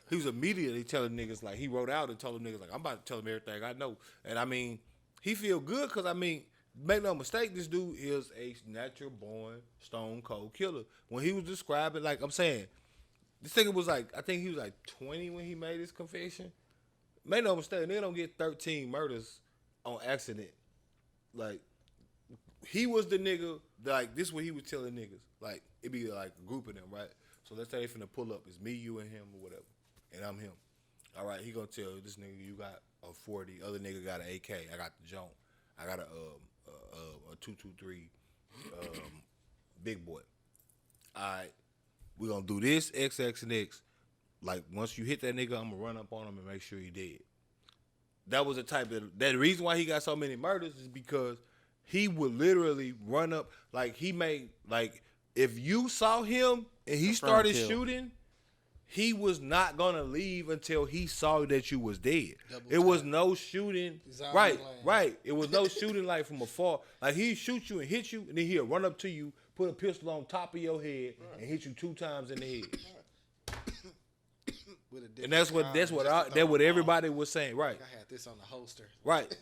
he was immediately telling niggas, like, he wrote out and told them niggas, like, I'm about to tell them everything I know. And, I mean, he feel good because, I mean, make no mistake, this dude is a natural-born stone cold killer. When he was describing, like I'm saying, this nigga was like, I think he was like 20 when he made his confession. Make no mistake, nigga don't get 13 murders on accident. Like, he was the nigga, like, this is what he was telling niggas. Like, it be like a group of them, right? So let's say they finna pull up. It's me, you, and him, or whatever. And I'm him. All right, he gonna tell this nigga, you got a 40. Other nigga got an AK. I got the joint. I got a 223 big boy. All right, we gonna do this, X, X, and X. Like, once you hit that nigga, I'm gonna run up on him and make sure he dead. That was the type of, that reason why he got so many murders is because he would literally run up like he made like if you saw him and he started shooting, he was not gonna leave until he saw that you was dead. It was no shooting. Right. It was no shooting like from afar. Like he'd shoot you and hit you, and then he'll run up to you, put a pistol on top of your head, and hit you 2 times in the head. And that's what everybody was saying. Right. I had this on the holster. Right.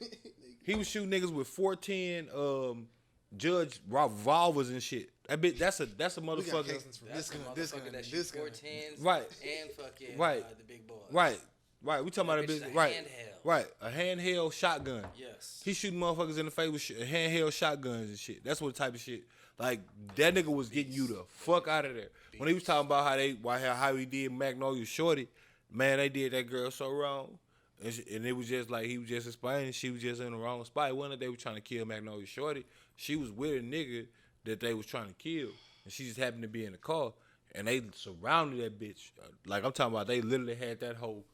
He was shooting niggas with 410 Judge revolvers and shit. That bitch, that's a motherfucker. This gun, this 410s, right, and fucking the big boy. Right. We talking about a bitch. Right. Handheld. Right. A handheld shotgun. Yes. He shooting motherfuckers in the face with handheld shotguns and shit. That's what type of shit. Like that nigga was getting you the fuck out of there. When he was talking about how he did Magnolia Shorty, man, they did that girl so wrong. And it was just like he was just explaining she was just in the wrong spot. It wasn't that they were trying to kill Magnolia Shorty. She was with a nigga that they was trying to kill. And she just happened to be in the car. And they surrounded that bitch. Like I'm talking about, they literally had that whole,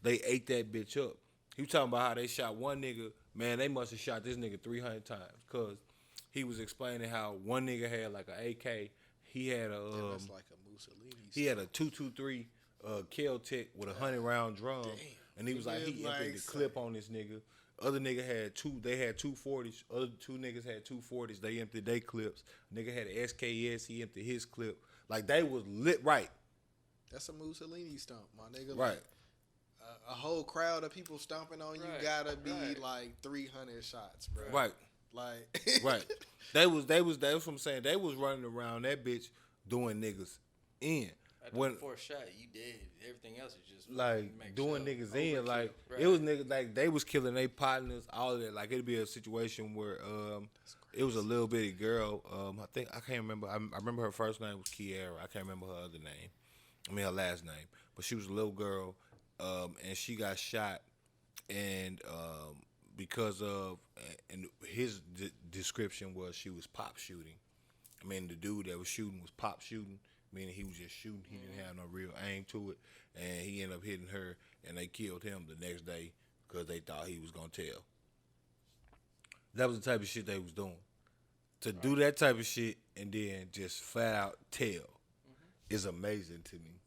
they ate that bitch up. He was talking about how they shot one nigga. Man, they must have shot this nigga 300 times. Because he was explaining how one nigga had like an AK. He had a, that's like a Mussolini. He had a 223 Kel-Tec with a 100-round drum. Damn. And he was like, he emptied the clip on this nigga. Other nigga had they had 240s. Other 2 niggas had 240s. They emptied their clips. Nigga had an SKS. He emptied his clip. Like, they was lit right. That's a Mussolini stomp, my nigga. Right. Like, a whole crowd of people stomping on you gotta be like 300 shots, bro. Right. Like. Right. That was what I'm saying. They was running around that bitch doing niggas in. When the 4th shot, you dead. Everything else is just like doing niggas in. Like it was niggas like they was killing their partners. All of that. Like it'd be a situation where it was a little bitty girl. I can't remember. I remember her first name was Kiara. I can't remember her other name. I mean her last name. But she was a little girl, and she got shot, and because of and his description was she was pop shooting. I mean the dude that was shooting was pop shooting. Meaning he was just shooting. He didn't have no real aim to it. And he ended up hitting her, and they killed him the next day because they thought he was going to tell. That was the type of shit they was doing. To do that type of shit and then just flat out tell is amazing to me.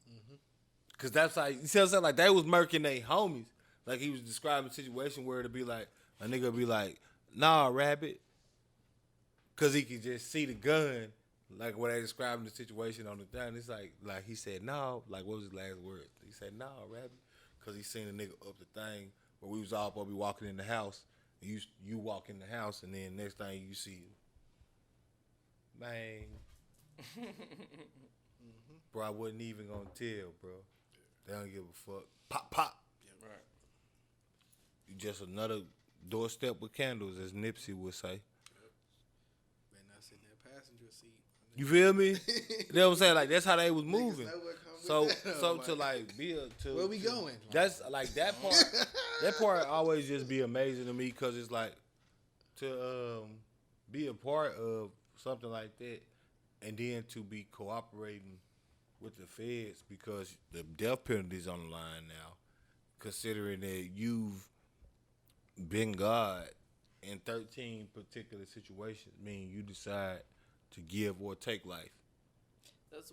Because that's like, you see what I'm saying? Like, they was murking their homies. Like, he was describing a situation where it'd be like, a nigga would be like, nah, rabbit. Because he could just see the gun. Like when they describing the situation on the thing, it's like he said no. Like what was his last words? He said no, rabbit, because he seen a nigga up the thing where we was all probably walking in the house. And you walk in the house, and then next thing you see, bang. Bro, I wasn't even gonna tell, bro. They don't give a fuck. Pop, pop. Yeah, right. You just another doorstep with candles, as Nipsey would say. You feel me? You know what I'm saying? Like that's how they was moving. So to like be a to where we going? That's like that part. That part always just be amazing to me because it's like to be a part of something like that, and then to be cooperating with the feds because the death penalty is on the line now. Considering that you've been God in 13 particular situations, meaning you decide to give or take life. That's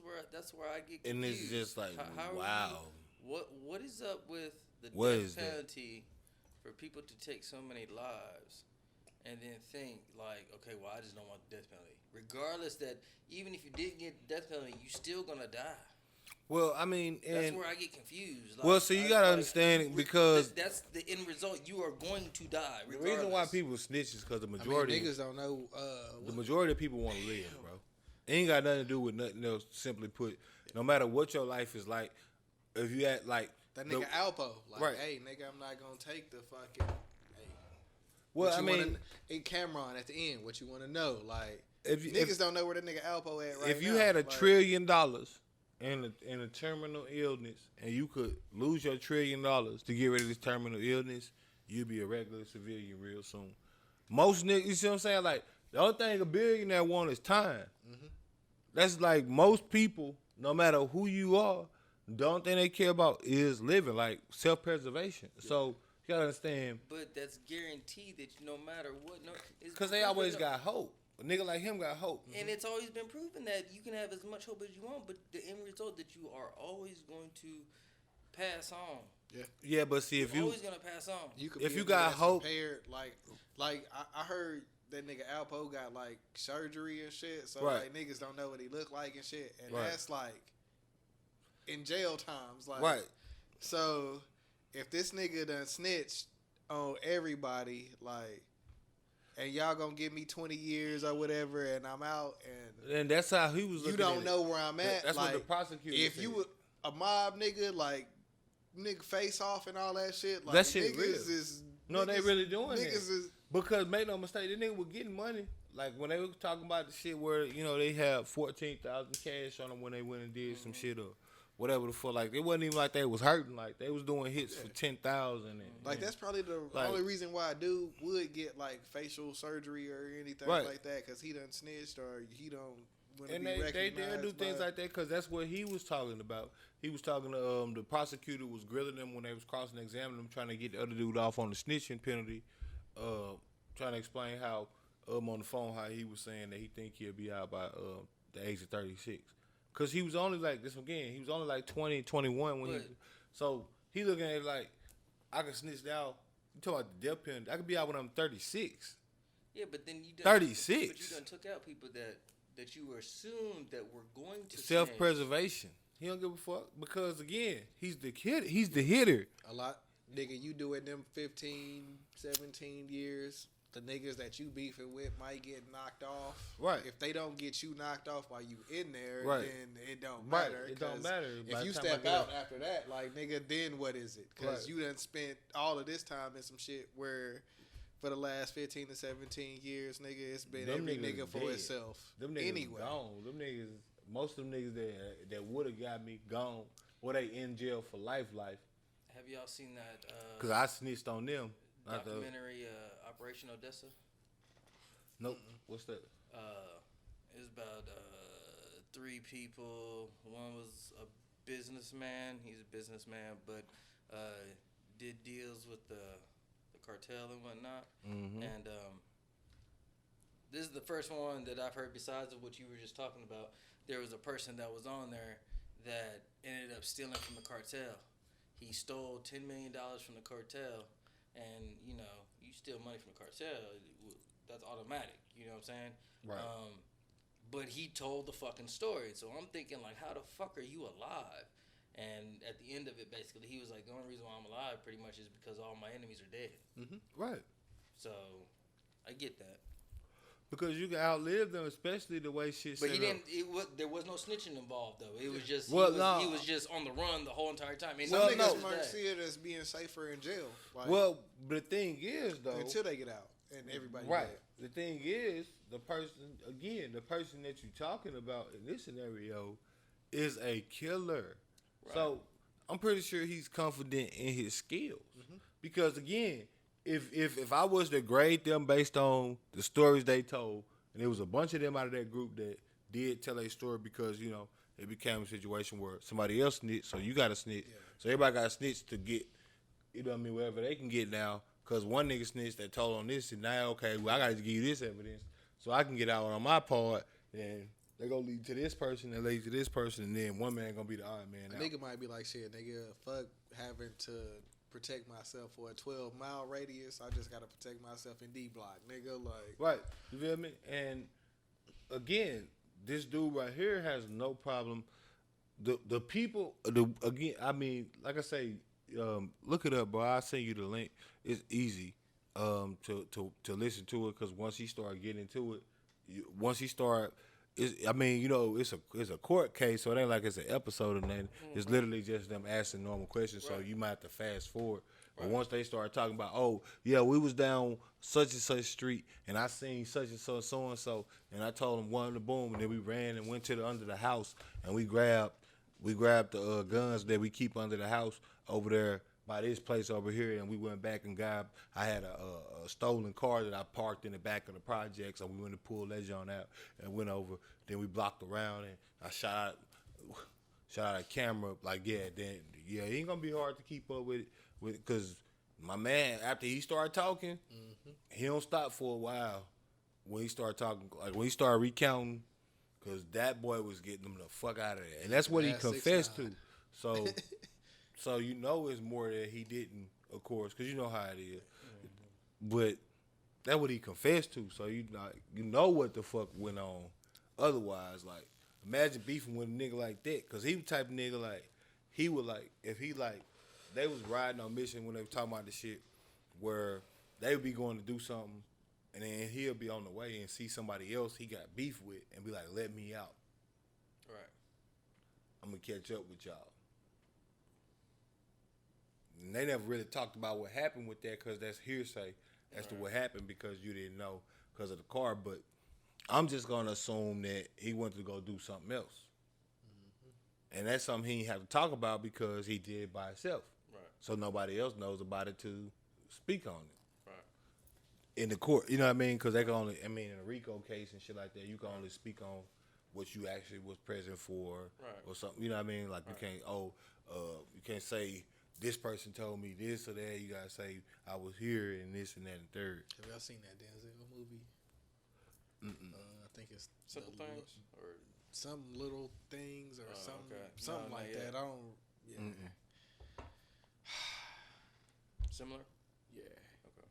where I get confused. And it's just like, wow. What is up with the death penalty for people to take so many lives and then think like, okay, well, I just don't want the death penalty. Regardless that even if you didn't get the death penalty, you still gonna die. Well, I mean, that's where I get confused. Like, well, so you gotta understand it because that's the end result. You are going to die. Regardless. The reason why people snitch is because the majority niggas don't know. The majority of people want to live, bro. It ain't got nothing to do with nothing else. Simply put, no matter what your life is like, if you act like that nigga Alpo, like, right. Hey, nigga, I'm not gonna take the fucking. Hey, well, I mean, in Cameron at the end, what you want to know, like, niggas don't know where the nigga Alpo at right now. If you had $1 trillion in a terminal illness, and you could lose your $1 trillion to get rid of this terminal illness, you'd be a regular civilian real soon. Most niggas, you see what I'm saying? Like, the only thing a billionaire want is time. That's like most people, no matter who you are, the only thing they care about is living, like self-preservation. Yeah. So You gotta understand. But that's guaranteed that no matter what, Because they always got hope. A nigga like him got hope. And it's always been proven that you can have as much hope as you want, but the end result that you are always going to pass on. Yeah, but see, if You're you always gonna pass on. if you got hope, prepared, like I heard that nigga Alpo got like surgery and shit, so Right. like niggas don't know what he look like and shit, and Right. that's like in jail times, like right? So if this nigga done snitched on everybody, like, and y'all gonna give me 20 years or whatever, and I'm out, And that's how he was. you Looking don't at know it. where I'm at. That's like, what the prosecutor if said. you were a mob nigga, like nigga face off and all that shit, like That shit niggas real. is No, they really doing niggas that. is Because make no mistake, the nigga was getting money. Like when they were talking about the shit where they had 14,000 cash on them when they went and did some shit or whatever the fuck. Like it wasn't even like they was hurting. Like they was doing hits for 10,000. like that's probably the Like- only reason why a dude would get like facial surgery or anything Right. like that, because he done snitched or he don't want to And be they recognized. do things by- like that because that's what he was talking about. He was talking to the prosecutor was grilling them when they was crossing examining them, trying to get the other dude off on the snitching penalty. Trying to explain how on the phone how he was saying that he think he'll be out by the age of 36. Cause he was only like this again. He was only like 20, 21 when so he looking at it like I can snitch out. You talking about the death penalty? I could be out when I'm 36. Yeah, but then you done, 36. But you done took out people that you assumed that were going to Self-preservation. He don't give a fuck because again, he's the kid. He's the hitter. a lot, nigga. You do it them 15, 17 years. The niggas that you beefing with might get knocked off. Right. If they don't get you knocked off while you in there, Right. then it don't Right. matter. It don't 'cause matter. By If the you time step I get out up- after that, like nigga, then what is it? Because Right. you done spent all of this time in some shit where, for the last 15 to 17 years, nigga, it's been Them every niggas nigga for dead. itself. Them niggas anyway. gone. Them niggas, most of them niggas that would have got me gone, or they in jail for life. Have y'all seen that Cause I snitched on them. Not the, documentary Operation Odessa? nope. What's that? It's about 3 people. One was a businessman. He's a businessman, but did deals with the cartel and whatnot. Mm-hmm. And this is the first one that I've heard besides of what you were just talking about. There was a person that was on there that ended up stealing from the cartel. He stole $10 million from the cartel, and you steal money from the cartel, that's automatic. You know what I'm saying? Right. But he told the fucking story, so I'm thinking like, how the fuck are you alive? And at the end of it, basically, he was like, the only reason why I'm alive, pretty much, is because all my enemies are dead. Mm-hmm. Right. So, I get that. Because you can outlive them, especially the way shit. But set he didn't. up. There was no snitching involved though. It was just Well, he was just on the run the whole entire time. And Some Well, niggas no. might see it as being safer in jail. Like, Well, the thing is though. until they get out and everybody Right. dead. The thing is, the person that you're talking about in this scenario is a killer. Right. So I'm pretty sure he's confident in his skills. Because again, if I was to grade them based on the stories they told, and there was a bunch of them out of that group that did tell a story because, it became a situation where somebody else snitched, so you got to snitch. Yeah. So everybody got to snitch to get, whatever they can get now. Because one nigga snitched that told on this, and now, okay, well, I got to give you this evidence so I can get out on my part. Then they going to lead to this person and lead to this person, and then one man going to be the odd man A out. nigga might be like, shit, nigga, fuck having to protect myself for a 12-mile radius. I just got to protect myself in D block, nigga. Like, Right. You feel me? And again, this dude right here has no problem. The people, like I say, look it up, bro. I'll send you the link. It's easy to listen to it because once he start getting into it, it's a court case, so it ain't like it's an episode or nothing. It's literally just them asking normal questions, so you might have to fast forward. But once they start talking about, oh, yeah, we was down such and such street, and I seen such and so, and I told them one to boom, and then we ran and went to the under the house, and we grabbed the guns that we keep under the house over there by this place over here, and we went back and I had a stolen car that I parked in the back of the projects, and we went to pull that joint out and went over. Then we blocked around, and I shot out a camera. Like, he ain't gonna be hard to keep up with it, because My man, after he started talking, he don't stop for a while. When he started talking, like when he started recounting, because that boy was getting them the fuck out of there, and that's what he confessed to. So, so you know, it's more that he didn't, of course, because you know how it is. But that's what he confessed to. So you know what the fuck went on. Otherwise, like, imagine beefing with a nigga like that, because he was the type of nigga like he would like if he like they was riding on mission when they were talking about the shit where they would be going to do something. And then he'll be on the way and see somebody else he got beef with and be like, let me out. Right. I'm going to catch up with y'all. And they never really talked about what happened with that because that's hearsay as to what happened because you didn't know because of the car. But I'm just going to assume that he went to go do something else. Mm-hmm. And that's something he didn't have to talk about because he did it by himself. Right. So nobody else knows about it to speak on it. In the court, you know what I mean? Because they can only, in a RICO case and shit like that, you can only speak on what you actually was present for or something. You know what I mean? Like you can't, you can't say this person told me this or that. You gotta say I was here and this and that and third. Have y'all seen that Denzel movie? I think it's Simple Things or some little things or something no, like yet. that. I don't. Yeah. Similar? Yeah. Okay.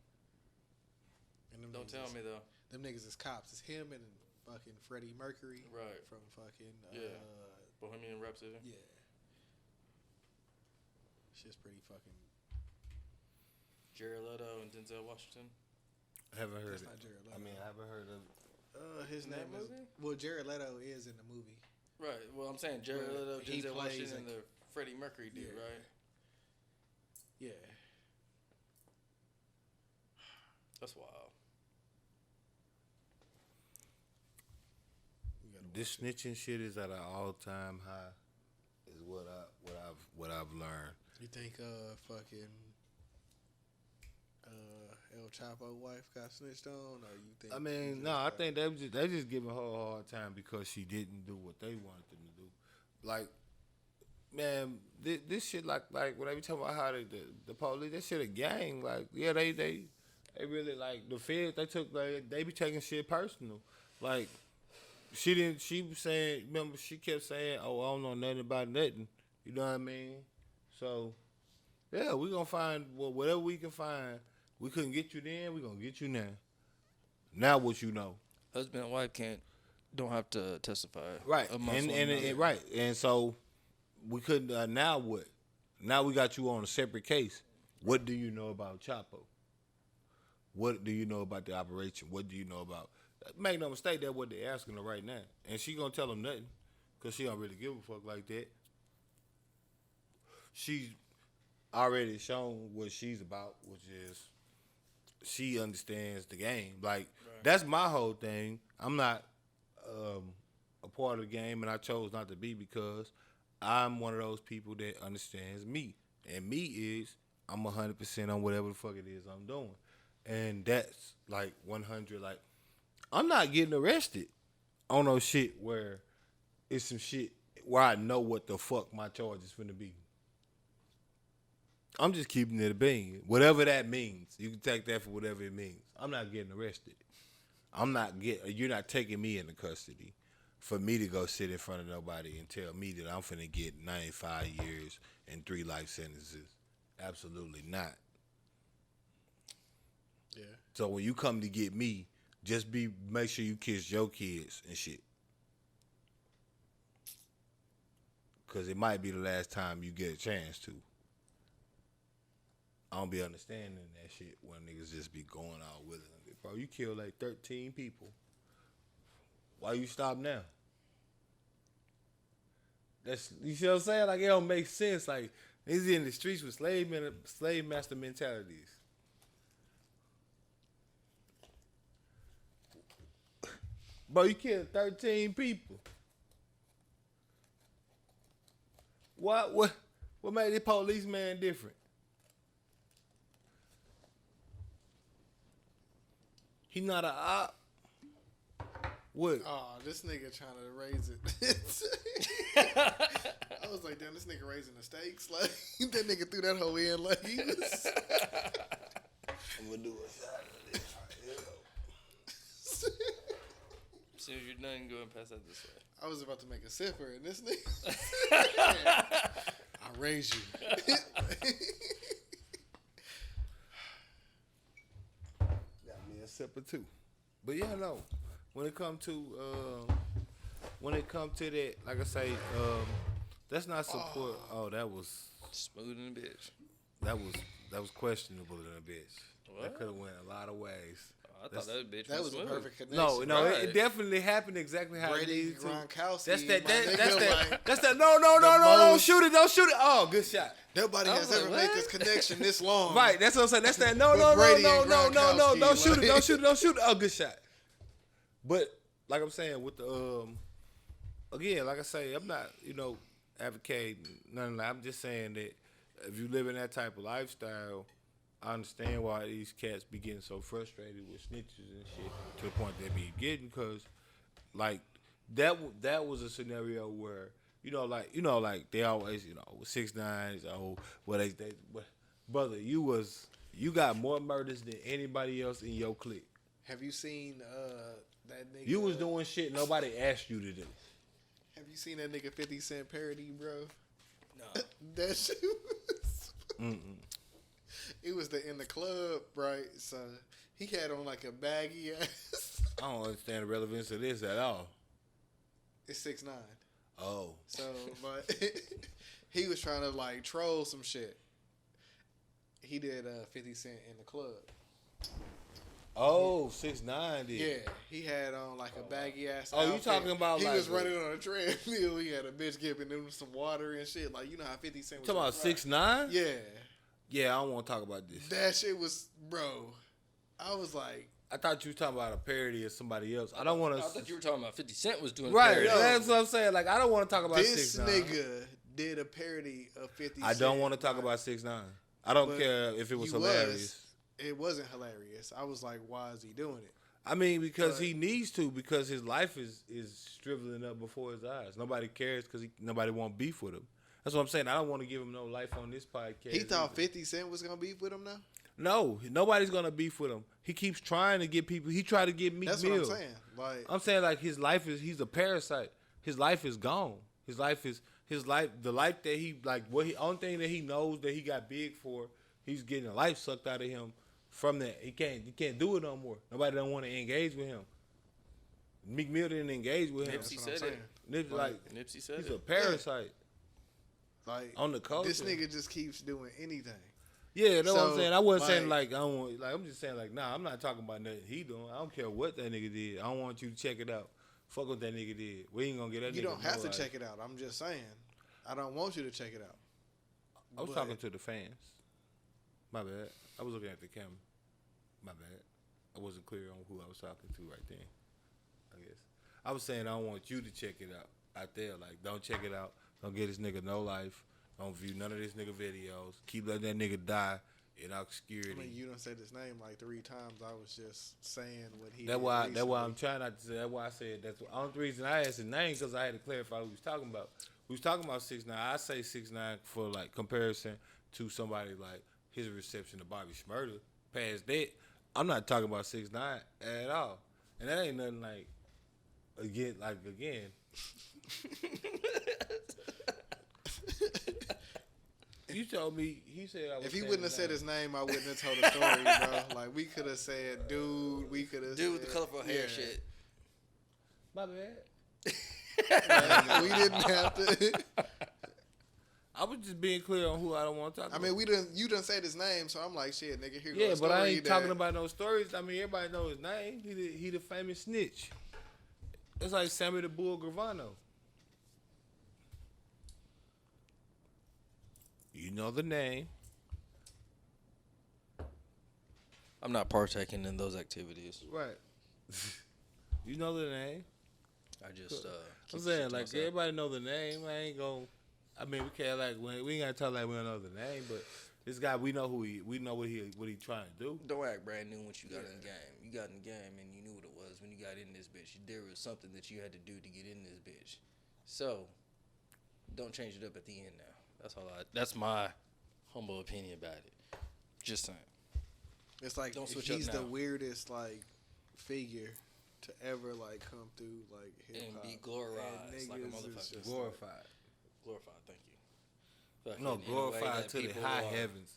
And them Don't niggas tell me though. Them niggas is cops. It's him and fucking Freddie Mercury. Right. From fucking. Bohemian Rhapsody. Yeah. Shit's pretty fucking. Jared Leto and Denzel Washington. I haven't heard That's it. not Jared Leto. I mean, I haven't heard of it. His In name that is. movie? Well, Jared Leto is in the movie. Right. Well, I'm saying Jared Leto, He Denzel plays Washington, and like- the Freddie Mercury dude, Yeah. right? Yeah. That's wild. This snitching shit is at an all-time high. Is what I've learned. You think fucking El Chapo wife got snitched on, or you think? I mean, no, I think they just giving her a hard time because she didn't do what they wanted them to do. Like, man, this shit like when they be talking about how the police, that shit a gang. Like, yeah, they really like the feds. They be taking shit personal. Like, she was saying. Remember, she kept saying, "Oh, I don't know nothing about nothing." You know what I mean? So, yeah, we gonna find whatever we can find. We couldn't get you then. We gonna get you now. Now what you know? Husband and wife don't have to testify. Right. amongst And one another. right. And so we couldn't. Now what? Now we got you on a separate case. What do you know about Chapo? What do you know about the operation? What do you know about? Make no mistake, that's what they're asking her right now, and she gonna tell them nothing, cause she don't really give a fuck like that. She's already shown what she's about, which is she understands the game. Like that's my whole thing. I'm not a part of the game, and I chose not to be because I'm one of those people that understands me, and me is I'm 100% on whatever the fuck it is I'm doing, and that's like 100. Like I'm not getting arrested on no shit where it's some shit where I know what the fuck my charge is finna be. I'm just keeping it a bean. Whatever that means. You can take that for whatever it means. I'm not getting arrested. You're not taking me into custody for me to go sit in front of nobody and tell me that I'm finna get 95 years and 3 life sentences. Absolutely not. Yeah. So when you come to get me, just make sure you kiss your kids and shit. Cause it might be the last time you get a chance to. I don't be understanding that shit when niggas just be going out with it. Bro, you killed like 13 people. Why you stop now? That's, you see what I'm saying? Like, it don't make sense. Like, niggas in the streets with slave master mentalities. Bro, you killed 13 people. What made the policeman different? He not a op. What? Oh, this nigga trying to raise it. I was like, damn, this nigga raising the stakes. Like, that nigga threw that hoe in like he was. I'm gonna do a shot of this. As soon as you're done, go and pass that this way. I was about to make a sipper, and this nigga. I'll raise you. Got me a sipper too. But yeah, no. When it come to that, like I say, that's not support. Oh, that was Smooth in the bitch. that was questionable in a bitch. What? That could have went a lot of ways. I thought that bitch That was was a smooth. perfect connection. No, Right. it definitely happened exactly how it Brady needed to. Gronkowski. That's that. my nigga, like, That's that. No, most- shoot it, don't shoot it. Oh, good shot. nobody I has was ever like, made what? this connection this long. Right, that's what I'm saying. That's that. No, With Brady and don't Gronkowski, shoot it, like- don't shoot it. Oh, good shot. But like I'm saying, with the again, like I say, I'm not advocating none of that. I'm just saying that if you live in that type of lifestyle, I understand why these cats be getting so frustrated with snitches and shit to the point they be getting, because like that was a scenario where like they always 6ix9ine is brother, you got more murders than anybody else in your clique. Have you seen that nigga? You was doing shit nobody asked you to do. Have you seen that nigga 50 Cent parody, bro? No. That shit was. It was in the club, right? So he had on like a baggy ass. I don't understand the relevance of this at all. It's 6ix9ine. Oh. So, but he was trying to like troll some shit. He did 50 Cent in the club. Oh, 6ix9ine did. Yeah, he had on like a baggy ass. Oh, you outfit. talking about he like was running on a treadmill. He had a bitch giving him some water and shit. Like, you know how 50 Cent was. Talking about on fire. 6ix9ine? Yeah, Yeah, I don't want to talk about this. that shit was, bro. I was like, I thought you were talking about a parody of somebody else. I don't want I to. thought you were talking about 50 Cent was doing Right, parody. that's what I'm saying. Like, I don't want to talk about this 6ix9ine. nigga did a parody of 50 I Cent. don't want to talk about 6ix9ine. I don't But care if it was you hilarious. It wasn't hilarious. I was like, why is he doing it? I mean, because But- he needs to, because his life is shriveling up before his eyes. Nobody cares because nobody want beef with him. That's what I'm saying. I don't want to give him no life on this podcast. He thought either. 50 Cent was going to beef with him now? No, nobody's gonna beef with him. He keeps trying to get people. He tried to get Meek That's Mill. what I'm saying. Like, I'm saying like he's a parasite. His life is gone. The life that he only thing that he knows that he got big for, he's getting the life sucked out of him from that. He can't do it no more. Nobody don't want to engage with him. Meek Mill didn't engage with him. Nipsey what I'm said it. Nipsey Nipsey said he's it. a parasite like on the culture. this nigga just keeps doing anything. Yeah, that's what I'm So, saying. I wasn't saying like- like I don't want, like I'm just saying like nah, I'm not talking about nothing he doing. I don't care what that nigga did. I don't want you to check it out. Fuck what that nigga did. We ain't gonna get that nigga. You don't have to no check it out. I'm just saying. I don't want you to check it out. I was But- talking to the fans. My bad. I was looking at the camera. My bad. I wasn't clear on who I was talking to right then. I guess. I was saying I don't want you to check it out there. Like, don't check it out. Don't get this nigga no life. Don't view none of this nigga videos. Keep letting that nigga die in obscurity. I mean, you done said his name like 3 times. I was just saying what he That's did why recently. I'm trying not to say. That's why I said that's the only reason I asked his name, because I had to clarify who he was talking about. We was talking about 6ix9ine. I say 6ix9ine for like comparison to somebody like his reception of Bobby Shmurda. Past that, I'm not talking about 6ix9ine at all, and that ain't nothing like again. You told me, he said I was If he saying wouldn't have said his name, I wouldn't have told the story, bro. Like, we could have said, dude. We could have Dude with the said- colorful hair yeah. shit. My bad. Like, we didn't have to. I was just being clear on who I don't want to talk I about. mean, you done said his name, so I'm like, shit, nigga, here Yeah, goes but I story ain't that- talking about no stories. I mean, everybody know his name. He the famous snitch. It's like Sammy the Bull Gravano. You know the name. I'm not partaking in those activities. Right. You know the name. I just I'm keep saying, shit to like, myself. everybody know the name. I ain't gonna. I mean, we can't like we ain't gotta tell like we don't know the name, but this guy, we know we know what he trying to do. Don't act brand new once you got in the game. You got in the game and you knew what it was when you got in this bitch. There was something that you had to do to get in this bitch. So, don't change it up at the end now. That's my humble opinion about it. Just saying. It's like Don't switch he's up the now. weirdest like figure to ever like come through like hip And hop be glorified And like a niggas is motherfucker. just Glorified. Glorified, thank you. Fucking No, in a way glorified that to the people high are- heavens.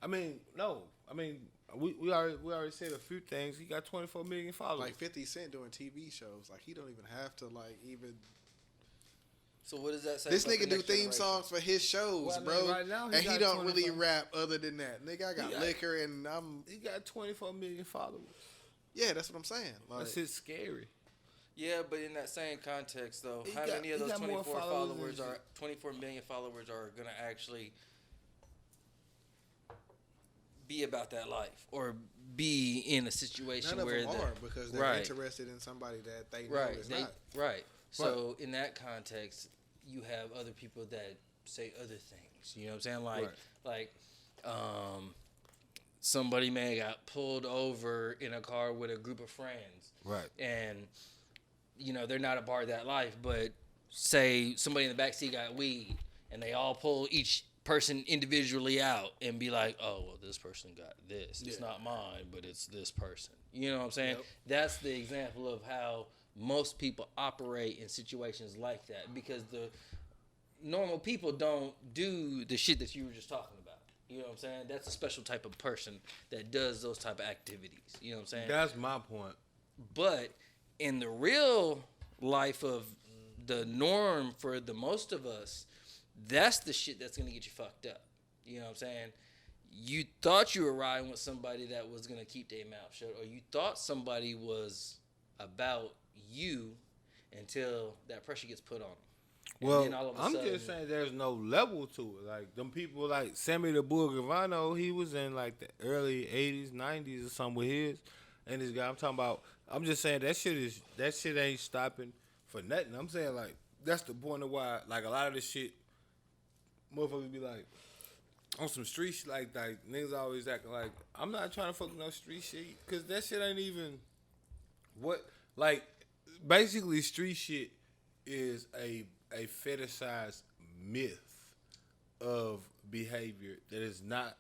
I mean, no. I mean, we already said a few things. He got 24 million followers. like 50 Cent doing TV shows. Like he don't even have to like even. So what does that say? This about the nigga do next theme generation? songs for his shows, Well, I mean, bro. right now he and he got don't really 25. rap other than that. Nigga, I got He got- liquor and I'm. He got 24 million followers. Yeah, that's what I'm saying. Like, That shit's scary. Yeah, but in that same context, though, He how got- many of he those got more 24 followers than 24 million followers are gonna actually be about that life or be in a situation none of where them are because they're Right. interested in somebody that they know right, is they, not. right. So in that context, you have other people that say other things. You know what I'm saying? Somebody may got pulled over in a car with a group of friends. Right. And, you know, they're not a part of that life, but say somebody in the backseat got weed and they all pull each person individually out and be like, oh, well, this person got this. It's not mine, but it's this person. You know what I'm saying? Yep. That's the example of how most people operate in situations like that because the normal people don't do the shit that you were just talking about. You know what I'm saying? That's a special type of person that does those type of activities. You know what I'm saying? That's my point. But in the real life of the norm for the most of us, that's the shit that's going to get you fucked up. You know what I'm saying? You thought you were riding with somebody that was going to keep their mouth shut, or you thought somebody was about you until that pressure gets put on them. And Well, then all of a I'm sudden- just saying there's no level to it. Like, them people like Sammy the Bull Gravano, he was in like the early 80s, 90s or something with his. And this guy, I'm just saying that shit ain't stopping for nothing. I'm saying, like, that's the point of why, like, a lot of this shit, motherfuckers be like, on some street shit, like niggas always acting like, I'm not trying to fuck with no street shit, because that shit ain't even what, like, basically street shit is a fetishized myth of behavior that is not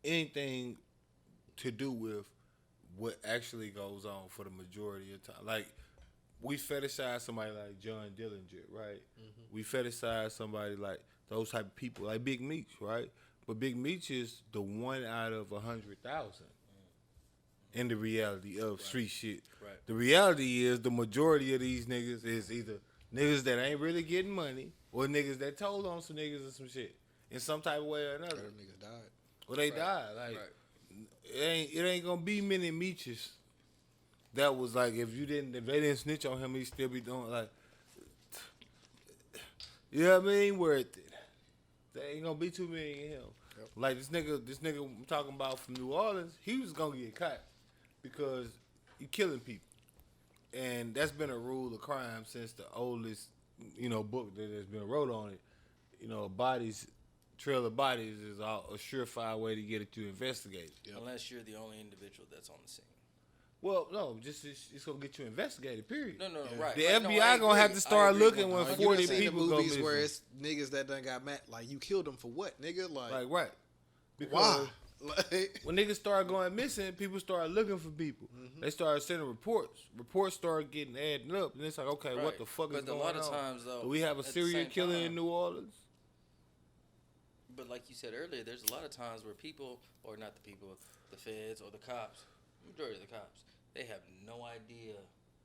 anything to do with what actually goes on for the majority of the time. Like, we fetishize somebody like John Dillinger, right? Mm-hmm. We fetishize somebody like those type of people, like Big Meech, right? But Big Meech is the one out of 100,000 in the reality of street shit. Right. The reality is the majority of these niggas is either niggas that ain't really getting money or niggas that told on some niggas or some shit in some type of way or another. Them niggas died. Well, they died. Like, it ain't gonna be many Meeches that was like, if they didn't snitch on him, he'd still be doing like, you know what I mean? Worth it. There ain't gonna be too many in him. Yep. Like this nigga I'm talking about from New Orleans, he was gonna get caught because he killing people, and that's been a rule of crime since the oldest, book that has been wrote on it. Trail of bodies is a surefire way to get it to investigate. Yep. Unless you're the only individual that's on the scene. Well, no, it's gonna get you investigated. Period. No, Yeah. right. The right. No, FBI I gonna agree. have to I start agree looking when 100%. 40 you seen people the go movies where missing. it's niggas that done got mad. Like, you killed them for what, nigga? Like Like, right. why? Like, When niggas start going missing, people start looking for people. Mm-hmm. They start sending reports. Reports start getting added up, and it's like, okay, what Right. the fuck is But going a lot on? of times, though, Do we have a at the serial same killer in time- New Orleans? But like you said earlier, there's a lot of times where people, or not the people, the feds or the cops, majority of the cops, they have no idea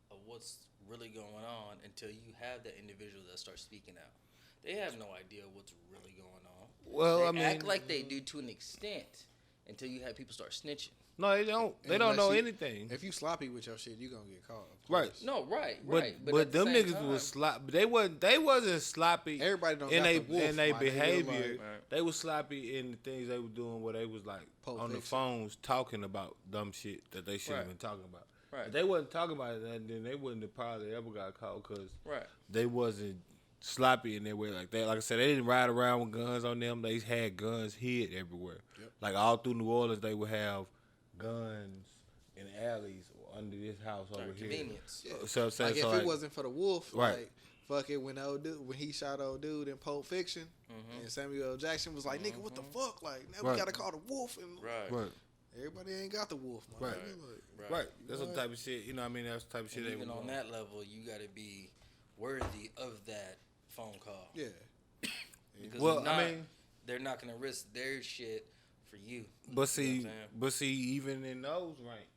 of what's really going on until you have that individual that starts speaking out. They have no idea what's really going on. Well, They I mean, act like they do to an extent until you have people start snitching. no, they don't. They don't unless know you- anything. if you sloppy with your shit, you gonna get caught. of Right. course. No, right, But right. but at the them same niggas time, was sloppy. They wasn't sloppy. Everybody don't in got they the wolf, in their my nigga, behavior. like- They was sloppy in the things they were doing where they was like Pulp on the Fiction. phones talking about dumb shit that they shouldn't have Right. been talking about. Right. If they wasn't talking about it, then they wouldn't have probably ever got caught because right. they wasn't sloppy in their way like that. Like I said, they didn't ride around with guns on them. They had guns hid everywhere. Yep. Like all through New Orleans, they would have guns in alleys or under this house over Right, here. convenience. Yeah. So, Like, if so it wasn't for the wolf, Right. like fucking when he shot old dude in Pulp Fiction, and Samuel L. Jackson was like, "Nigga, what the fuck? Like now we gotta call the wolf." And Right. everybody ain't got the wolf, my Right. nigga. Right. That's the type of shit. You know what I mean? That's the type of shit. And They even was on that level, you got to be worthy of that phone call. Yeah. Because Well, if not, I mean, they're not gonna risk their shit for you. but You know see, what I'm saying? even in those ranks,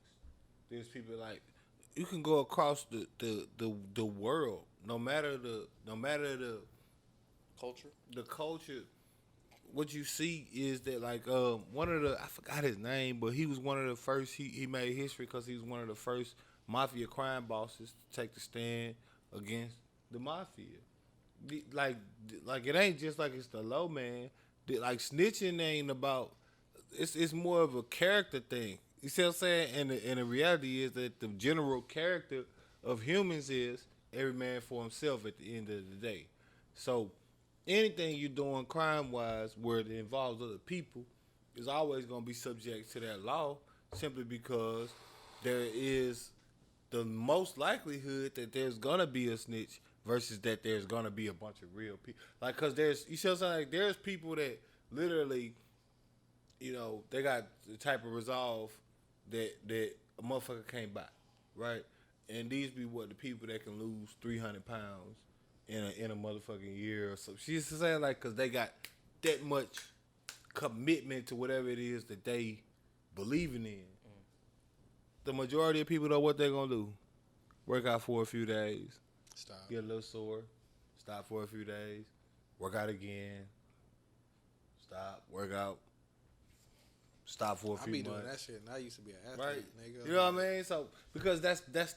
there's people like you can go across the world, no matter the Culture. What you see is that like one of the, I forgot his name, but he was one of the first. He made history because he was one of the first mafia crime bosses to take the stand against the mafia. Like it ain't just like it's the low man. Like snitching ain't about. It's more of a character thing. You see what I'm saying? And the reality is that the general character of humans is every man for himself at the end of the day. So anything you're doing crime-wise where it involves other people is always going to be subject to that law simply because there is the most likelihood that there's going to be a snitch versus that there's going to be a bunch of real people. Like, because there's, you see what I'm saying? Like, there's people that literally, you know, they got the type of resolve that a motherfucker can't buy, right? And these be what the people that can lose 300 pounds in a motherfucking year or so. She's saying like, cause they got that much commitment to whatever it is that they believing in. The majority of people know what they're gonna do. Work out for a few days, Stop. get a little sore, stop for a few days, work out again, stop, work out, stop for a I few be months. doing that shit, and I used to be an athlete, Right. nigga. You know what I mean? So because that's that's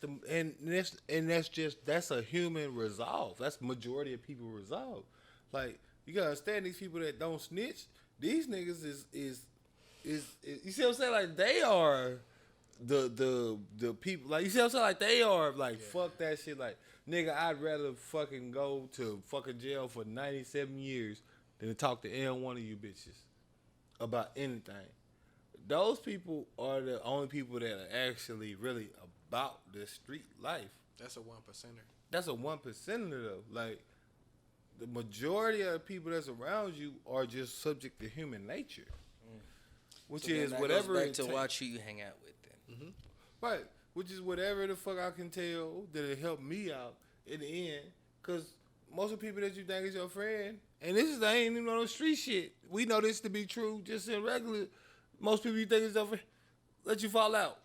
a human resolve. That's the majority of people resolve. Like you gotta understand these people that don't snitch. These niggas is you see what I'm saying? Like they are the people. Like you see what I'm saying? Like they are like fuck that shit. Like nigga, I'd rather fucking go to fucking jail for 97 years than to talk to any one of you bitches about anything. Those people are the only people that are actually really about the street life. That's a 1%er. That's a 1%er though. Like the majority of the people that's around you are just subject to human nature, which So then is that whatever goes back it to takes. watch who you hang out with. Then Right, which is whatever the fuck I can tell that'll help me out in the end. Cause most of the people that you think is your friend, and this is I ain't even on the street shit. We know this to be true just in regular. Most people you think is your friend, let you fall out.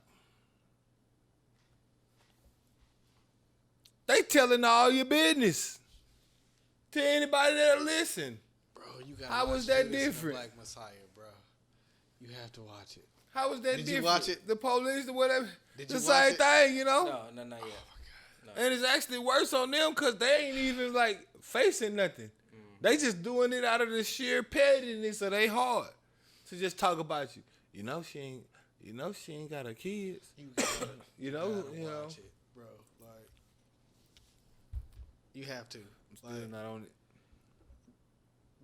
They telling all your business to anybody that'll listen. Bro, you gotta How watch was that Judas and the different? Black Messiah, bro. You have to watch it. How was that Did different? you watch it? The police or whatever. Did The you same watch it? thing, you know. no, not yet. And it's actually worse on them because they ain't even like facing nothing. They just doing it out of the sheer pettiness of they heart to just talk about you. You know she ain't got her kids. You gotta, You know, watch it, bro. Like, you have to. Still Like, not on it.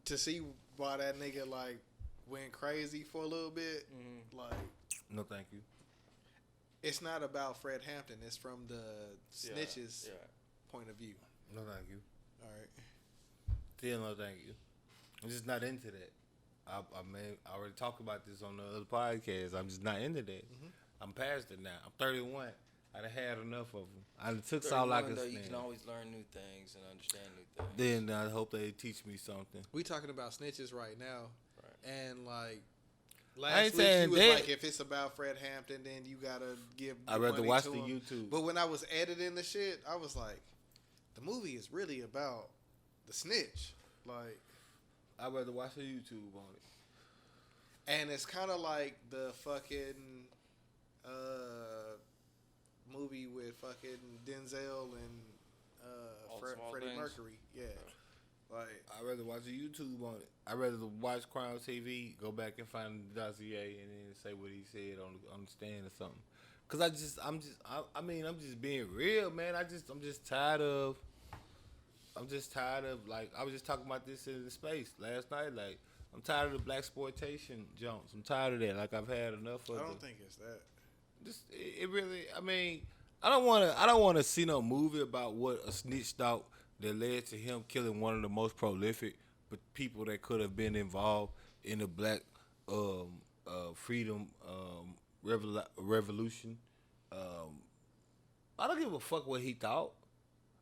to see why that nigga like went crazy for a little bit. Like, No, thank you. it's not about Fred Hampton. It's from the snitches' point of view. No, thank you. All right. Still no, thank you. I'm just not into that. I already talked about this on the other podcast. I'm just not into that. I'm past it now. I'm 31. I done had enough of them. I done took all I could You stand. can always learn new things and understand new things. Then I hope they teach me something. We talking about snitches right now, and like I last ain't week saying you was that. like, if it's about Fred Hampton, then you gotta give. I'd rather money watch to the him. YouTube. But when I was editing the shit, I was like, the movie is really about the snitch, like, I'd rather watch the YouTube on it. and it's kind of like the fucking movie with fucking Denzel and All the Small Freddie Things? Mercury, yeah. Like, I'd rather watch the YouTube on it. I'd rather watch Crime TV, go back and find the dossier, and then say what he said on the stand or something. Cause I'm just being real, man. I'm just tired of like I was just talking about this in the space last night. Like I'm tired of the black exploitation jumps. I'm tired of that. Like I've had enough of I it. don't think it's that. Just it really. I mean, I don't want to see no movie about what a snitch thought that led to him killing one of the most prolific people that could have been involved in the black freedom revolution. I don't give a fuck what he thought.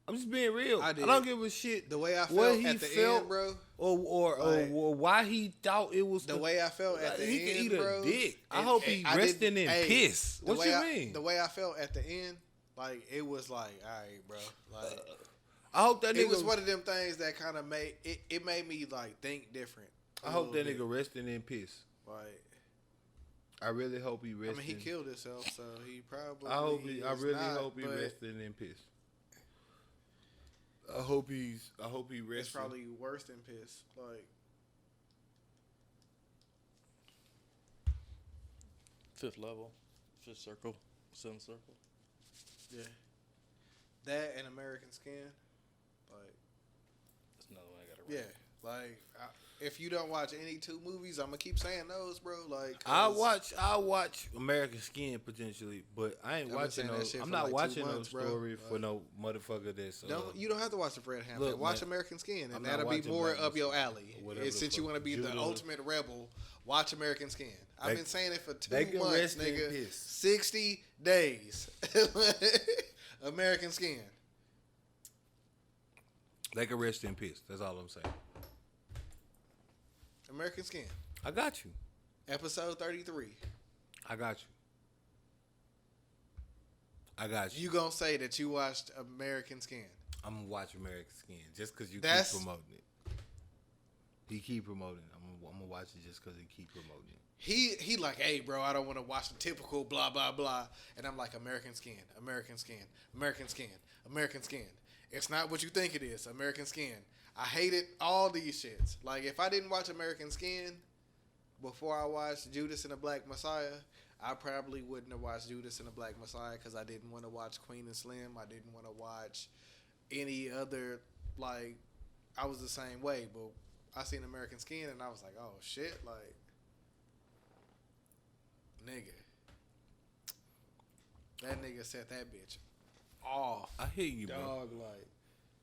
I'm just being real. I don't give a shit the way I felt what he at the felt, end, bro, or why he thought it was the way I felt at the he end, can eat bro. a dick. I hope he resting in piss. What you mean? The way I felt at the end, like it was like, all right, bro. Like I hope that nigga. It was one of them things that kind of made it. It made me like think different. I hope that nigga resting in piss. Like. I really hope he resting. I mean, he killed himself, so he probably. I really hope he resting in piss. I hope he resting. It's probably worse than piss. Like fifth level, fifth circle, seventh circle. Yeah, that and American Skin. Like that's another one I gotta. Yeah, like if you don't watch any two movies, I'm gonna keep saying those, bro. Like I watch American Skin potentially, but I ain't watching those. I'm not watching no story for no motherfucker that's. You don't have to watch the Fred Hampton. Watch American Skin, and that'll be more up your alley. Since you want to be the ultimate rebel, watch American Skin. I've been saying it for 2 months, nigga. 60 days. American Skin. They can rest in peace. That's all I'm saying. American Skin. I got you. Episode 33. I got you. You gonna say that you watched American Skin? I'm gonna watch American Skin just because you keep promoting it. He keep promoting it. I'm gonna watch it just because he keep promoting it. He like, hey, bro, I don't want to watch the typical blah, blah, blah. And I'm like, American Skin, American Skin, American Skin, American Skin. It's not what you think it is, American Skin. I hated all these shits. Like, if I didn't watch American Skin before I watched Judas and the Black Messiah, I probably wouldn't have watched Judas and the Black Messiah because I didn't want to watch Queen and Slim. I didn't want to watch any other, like, I was the same way. But I seen American Skin and I was like, oh, shit, like, nigga. That nigga set that bitch off. I hear you, bro. Dog, like.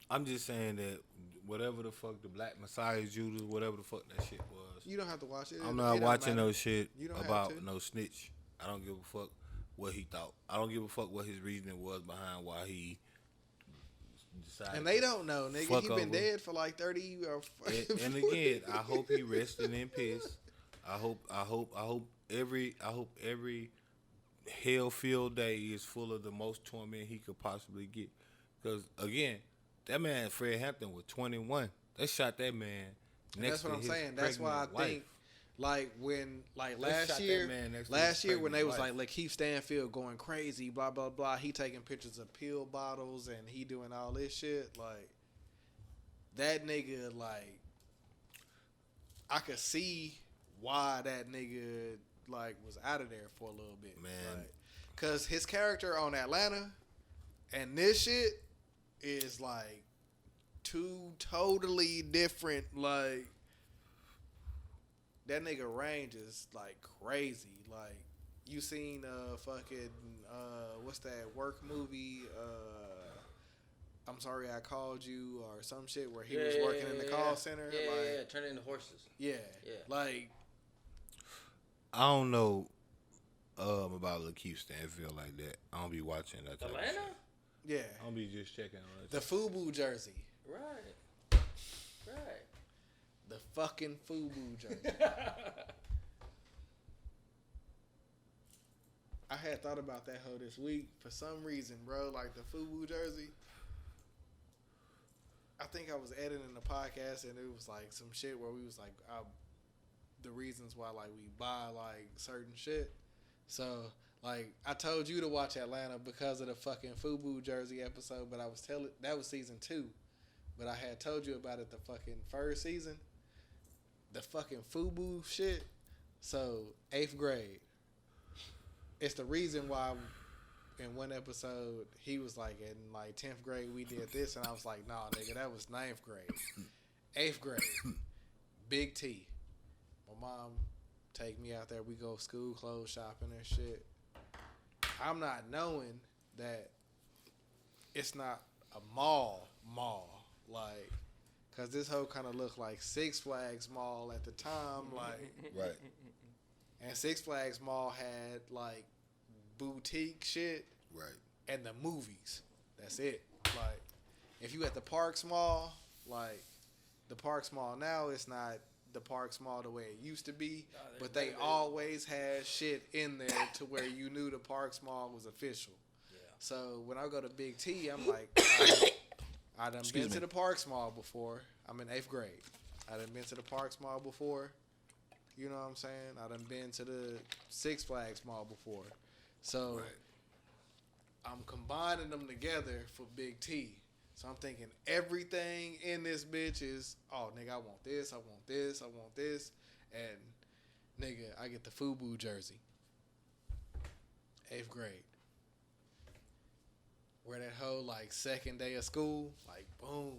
I'm just saying that whatever the fuck the Black Messiah, Judas, whatever the fuck that shit was. You don't have to watch it. I'm not watching no shit about no snitch. I don't give a fuck what he thought. I don't give a fuck what his reasoning was behind why he decided. And they don't know, nigga. He been dead for like 30 or. And again, I hope he resting in peace. I hope every hell-filled day is full of the most torment he could possibly get. Because again, that man Fred Hampton was 21. They shot that man next to his pregnant wife. That's what I'm saying. That's why I think, like when, like last year when they was like Lakeith Stanfield going crazy, blah blah blah. He taking pictures of pill bottles and he doing all this shit. Like that nigga, like I could see why that nigga like was out of there for a little bit, man. Like, cause his character on Atlanta and this shit is like two totally different. Like that nigga range is like crazy. Like you seen fucking what's that work movie? I'm sorry I called you or some shit where he was working in the call center. Yeah, turning into horses. Yeah, like I don't know about Lakeith Stanfield like that. I don't be watching that type of shit. Yeah. I don't be just checking on it. The FUBU jersey. Right. The fucking FUBU jersey. I had thought about that hoe this week for some reason, bro. Like the FUBU jersey. I think I was editing the podcast and it was like some shit where we was like the reasons why like we buy like certain shit. So like I told you to watch Atlanta because of the fucking FUBU jersey episode, but I was that was season 2, but I had told you about it the fucking first season, the fucking FUBU shit. So 8th grade, it's the reason why in one episode he was like in like 10th grade we did this, and I was like, nah, nigga, that was 9th grade, 8th grade, Big T. My mom take me out there. We go school clothes shopping and shit. I'm not knowing that it's not a mall. like, cause this hoe kind of looked like Six Flags Mall at the time, like, Right. and Six Flags Mall had like boutique shit Right. and the movies. That's it. Like, if you at the Parks Mall, like, the Parks Mall now, it's not the Parks Mall the way it used to be, but they always had shit in there to where you knew the Parks Mall was official. Yeah. So when I go to Big T, I'm like, I done been to the Parks Mall before. I'm in 8th grade. I done been to the Parks Mall before. You know what I'm saying? I done been to the Six Flags Mall before. So I'm combining them together for Big T. So I'm thinking everything in this bitch is, oh, nigga, I want this, I want this, I want this. And, nigga, I get the FUBU jersey. 8th grade. Wear that hoe, like, second day of school. Like, boom.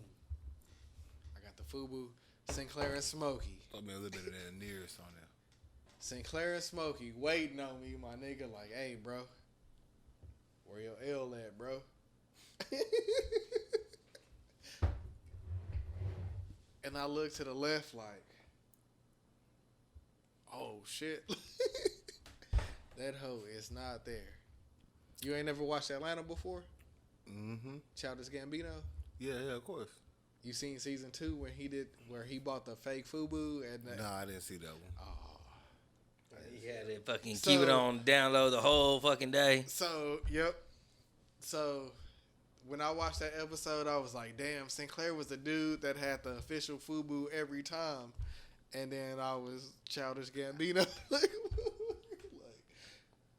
I got the FUBU. Sinclair and Smokey. Put me a little bit of that nearest on there. Sinclair and Smokey waiting on me, my nigga. Like, hey, bro. Where your L at, bro? And I look to the left like, oh, shit. That hoe is not there. You ain't never watched Atlanta before? Mm-hmm. Childish Gambino? Yeah, of course. You seen season 2 where he bought the fake FUBU? And No, I didn't see that one. Oh. He had to fucking keep it on download the whole fucking day. So, yep. So, when I watched that episode, I was like, damn, Sinclair was the dude that had the official FUBU every time. And then I was Childish Gambino. like,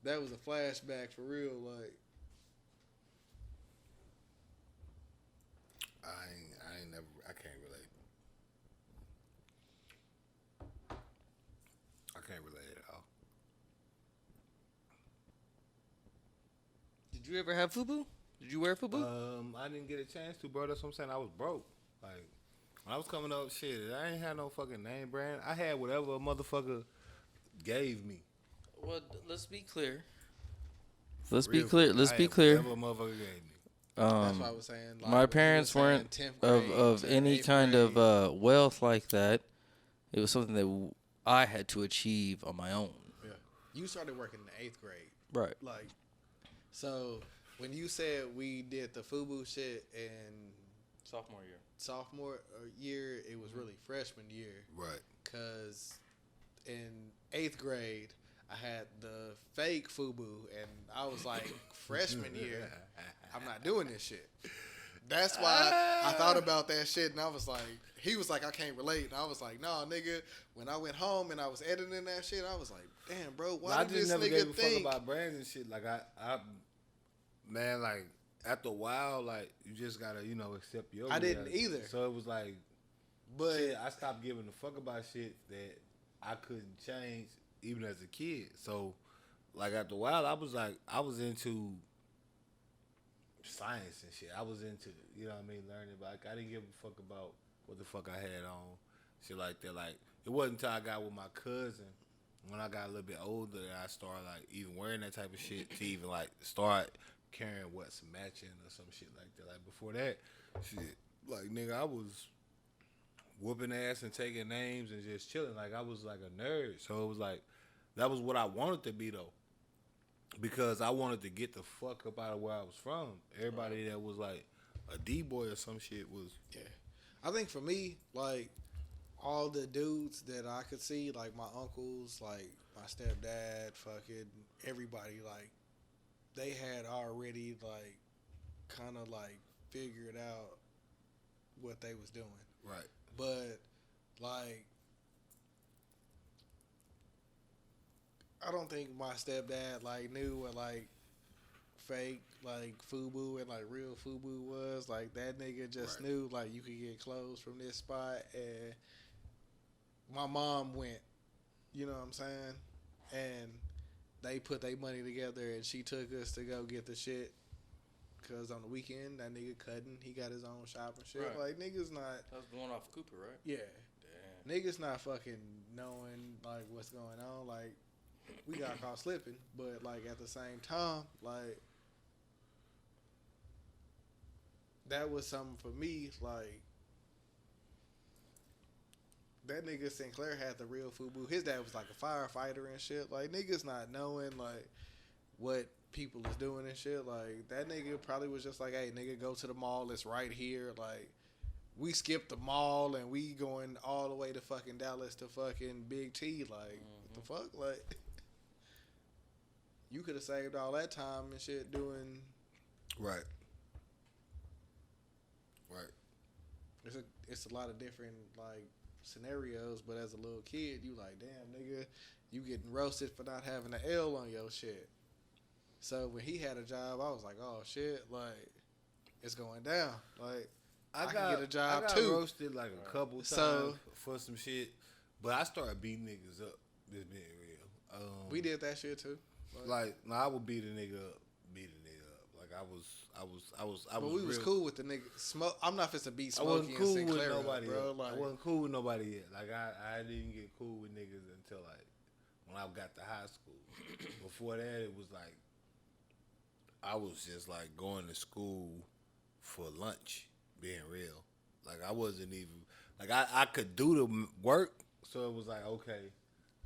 that was a flashback for real. Like, I ain't never, I can't relate. I can't relate at all. Did you ever have FUBU? Did you wear FUBU? I didn't get a chance to, bro. That's what I'm saying. I was broke. Like, when I was coming up, shit, I ain't had no fucking name brand. I had whatever a motherfucker gave me. Well, let's be clear. Let's be clear. Whatever a motherfucker gave me. that's what I was saying. Like, My parents weren't 10th grade of to any 8th kind grade. of wealth like that. It was something that I had to achieve on my own. Yeah. You started working in the 8th grade. Right. Like, so when you said we did the FUBU shit in sophomore year, it was really freshman year. Right. Because in 8th grade, I had the fake FUBU, and I was like, freshman year, I'm not doing this shit. That's why I thought about that shit, and I was like, he was like, I can't relate. And I was like, nah, nigga. When I went home and I was editing that shit, I was like, damn, bro, why did this never nigga gave a think? fuck about brands and shit. Like, man, like, after a while, like, you just gotta, accept your I didn't reality. either. So it was like, But shit, I stopped giving a fuck about shit that I couldn't change even as a kid. So, like, after a while, I was into science and shit. I was into, learning. But like, I didn't give a fuck about what the fuck I had on, shit like that. Like, it wasn't until I got with my cousin, when I got a little bit older, that I started, like, even wearing that type of shit to even, like, start carrying what's matching or some shit like that. Like, before that, shit, like, nigga, I was whooping ass and taking names and just chilling. Like, I was like a nerd. So it was like, that was what I wanted to be, though. Because I wanted to get the fuck up out of where I was from. Everybody that was like a D-boy or some shit was... yeah, I think for me, like, all the dudes that I could see, like my uncles, like my stepdad, fucking everybody, like, they had already, like, kind of, like, figured out what they was doing. Right. But, like, I don't think my stepdad, like, knew what, like, fake, like, FUBU and, like, real FUBU was. Like, that nigga just knew, like, you could get clothes from this spot. And my mom went, you know what I'm saying? And they put their money together, and she took us to go get the shit. Because on the weekend, that nigga cutting, he got his own shop and shit. Right. Like, niggas not... That was the one off Cooper, right? Yeah. Damn. Niggas not fucking knowing, like, what's going on. Like, we got caught slipping. But, like, at the same time, like, that was something for me, like, that nigga Sinclair had the real FUBU. His dad was like a firefighter and shit. Like niggas not knowing like what people is doing and shit. Like that nigga probably was just like, hey nigga, go to the mall. It's right here. Like we skipped the mall and we going all the way to fucking Dallas to fucking Big T. Like what the fuck? Like you could have saved all that time and shit doing. Right. It's a lot of different like scenarios, but as a little kid, you like, damn nigga, you getting roasted for not having an L on your shit. So when he had a job, I was like, oh shit, like it's going down. Like I can get a job I got too. roasted like a couple times for some shit, but I started beating niggas up. Just being real. We did that shit too. Like no, I would beat a nigga up. Like I was. But we was cool with the nigga. I'm not finna beat I wasn't Smokey cool and Sinclair with nobody, up, bro. yet. Like, I wasn't cool with nobody yet. Like I didn't get cool with niggas until like when I got to high school. Before that, it was like I was just like going to school for lunch. Being real, like I wasn't even like I could do the work, so it was like okay,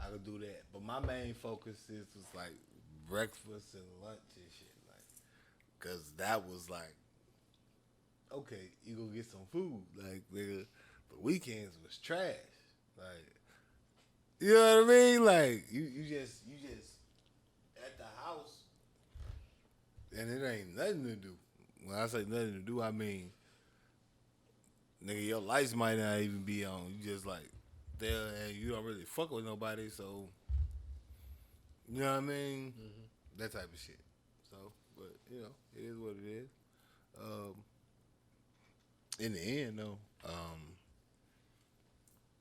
I could do that. But my main focus was like breakfast and lunch and shit. Cause that was like, okay, you gonna get some food, like nigga. But weekends was trash, like, you know what I mean? Like you just at the house, and it ain't nothing to do. When I say nothing to do, I mean, nigga, your lights might not even be on. You just like there, and you don't really fuck with nobody, so you know what I mean? Mm-hmm. That type of shit. So. But, you know, it is what it is. In the end, though,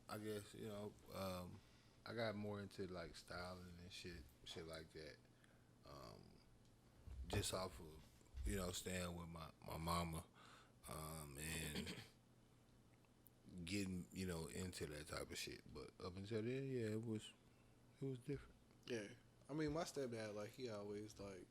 I guess, you know, I got more into, like, styling and shit like that. Just off of, you know, staying with my mama and getting, you know, into that type of shit. But up until then, yeah, it was different. yeah. I mean, my stepdad, like, he always, like,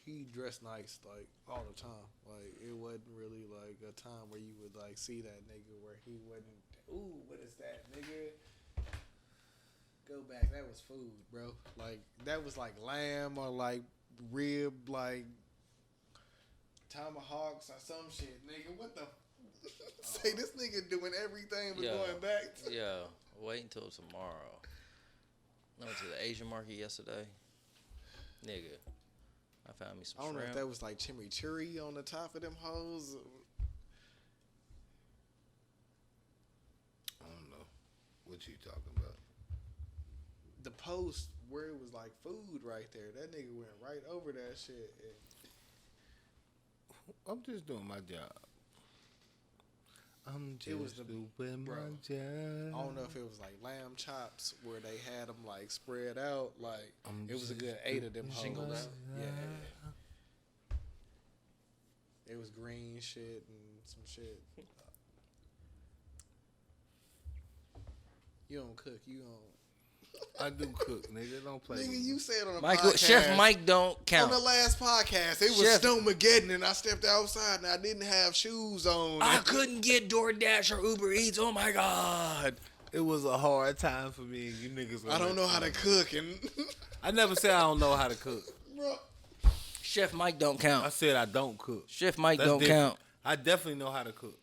he dressed nice like all the time. Like it wasn't really like a time where you would like see that nigga where he wasn't. Ooh, what is that, nigga? Go back. That was food, bro. Like that was like lamb or like rib, like tomahawks or some shit, nigga. What the? Say this nigga doing everything but going back. Yeah, wait until tomorrow. I went to the Asian market yesterday, nigga. I found me some shrimp. I don't know if that was like chimichurri on the top of them hoes. I don't know what you talking about. The post where it was like food right there. That nigga went right over that shit. I'm just doing my job. I'm just doing my job. I don't know if it was like lamb chops where they had them like spread out. Like it was a good 8 of them hoes. Yeah. It was green shit and some shit. You don't cook. You don't. I do cook, nigga. Don't play with me. Nigga, you said on the Michael, podcast. Chef Mike don't count. On the last podcast, it was Snowmageddon, and I stepped outside, and I didn't have shoes on. I couldn't get DoorDash or Uber Eats. Oh, my God. It was a hard time for me. You niggas. I don't know how to cook, and I never said I don't know how to cook. Bro. Chef Mike don't count. I said I don't cook. Chef Mike That's don't different. count. I definitely know how to cook.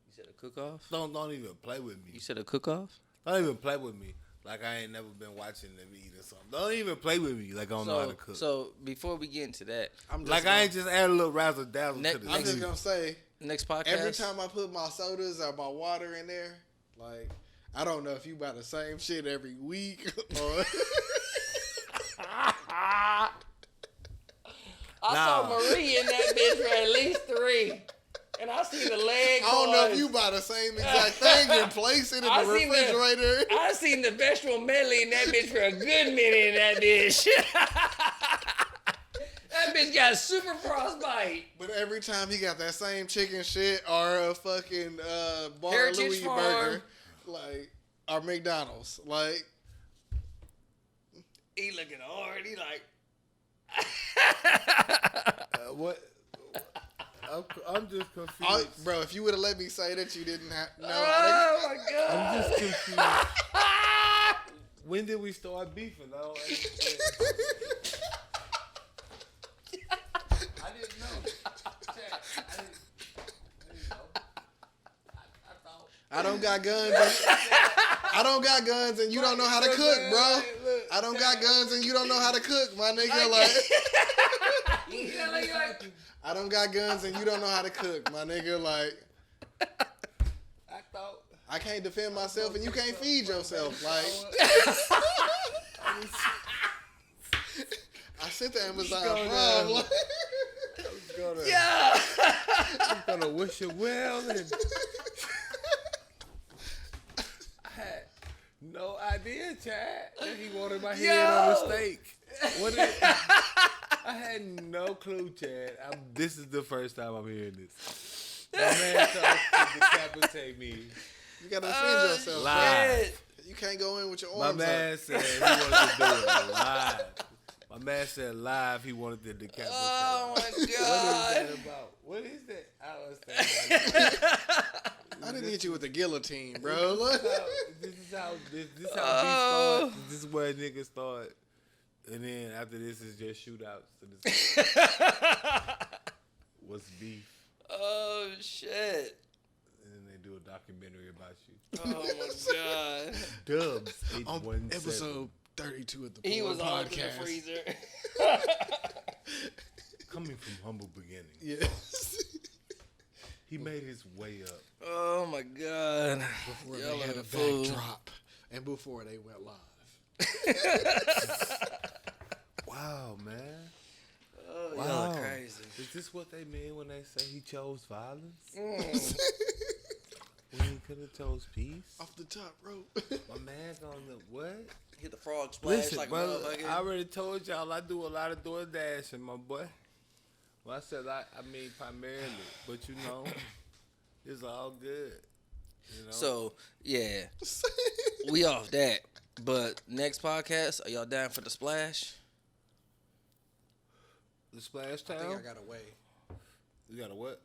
You said a cook-off? Don't even play with me. You said a cook-off? Don't even play with me. Like I ain't never been watching them eat or something. Don't even play with me like I don't know how to cook. So before we get into that, I ain't just add a little razzle dazzle to the I'm just gonna say next podcast. every time I put my sodas or my water in there, like I don't know if you buy the same shit every week or I saw Marie in that bitch for at least 3. And I seen the leg. I don't know if you buy the same exact thing and place it in the refrigerator. I seen the vegetable medley in that bitch for a good minute in that bitch. That bitch got super frostbite. But every time he got that same chicken shit or a fucking Bar Heritage Louis Farm. burger, like or McDonald's, like He looking hard. He like. What? I'm just confused. Bro, if you would have let me say that you didn't have... No, Oh, my God. I'm just confused. When did we start beefing? I don't understand. I didn't know. I didn't know. I thought. I don't got guns. I don't got guns and you don't know how to cook, bro. I don't got guns and you don't know how to cook, my nigga. I don't got guns and you don't know how to cook, my nigga. Like, I thought. I can't defend myself and you can't feed yourself. Like, I sent the Amazon Prime. Like, I'm gonna wish you well and I had no idea, Chad, that he wanted my head on the steak. I had no clue, Chad. This is the first time I'm hearing this. My man tried to decapitate me. you gotta defend yourself. Live. You can't go in with your My arms man up. said he wanted to do it live. My man said live he wanted to decapitate. Oh, my What is God. that about? What is that? I don't understand. I didn't hit you with the guillotine, bro. Look. This is how beef starts. This is where niggas start. And then after this is just shootouts. So this what's beef? Oh, shit. And then they do a documentary about you. Oh, my God. Dubz On 817. episode 32 of the He was all in the podcast. freezer. Coming from humble beginnings. Yes. He made his way up. Oh, my God. Before Y'all they had are a fool. backdrop and before they went live. Wow, man. Oh, Wow. y'all are crazy. Is this what they mean when they say he chose violence? Mm. When he could have chose peace? Off the top rope. My man's on the what? Hit the frog splash Listen, like a brother, motherfucker. I already told y'all I do a lot of DoorDashing, my boy. Well, I said I mean primarily, but you know, it's all good. You know? So, yeah. We off that. But next podcast, are y'all down for the splash? the Splash I Town. think I got away. You got a what?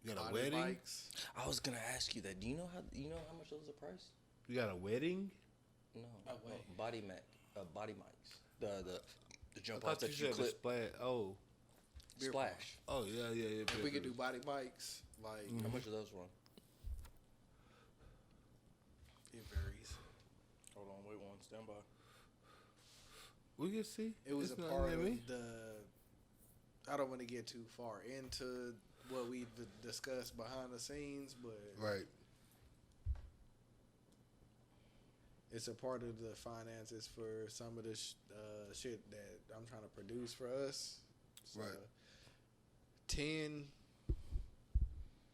You got a Body wedding? bikes. I was gonna ask you that. Do you know how much those are price? You got a wedding? No. Oh, wait. Body mics. The jump I off thought you that you said the clip. Splash. Oh, Splash. oh yeah. If we could do body bikes, like How much are those run? it varies. Hold on, wait one. Stand by. We can see. It was It's a not part near of me. I don't want to get too far into what we discussed behind the scenes, but Right. it's a part of the finances for some of the shit that I'm trying to produce for us. So Right. 10,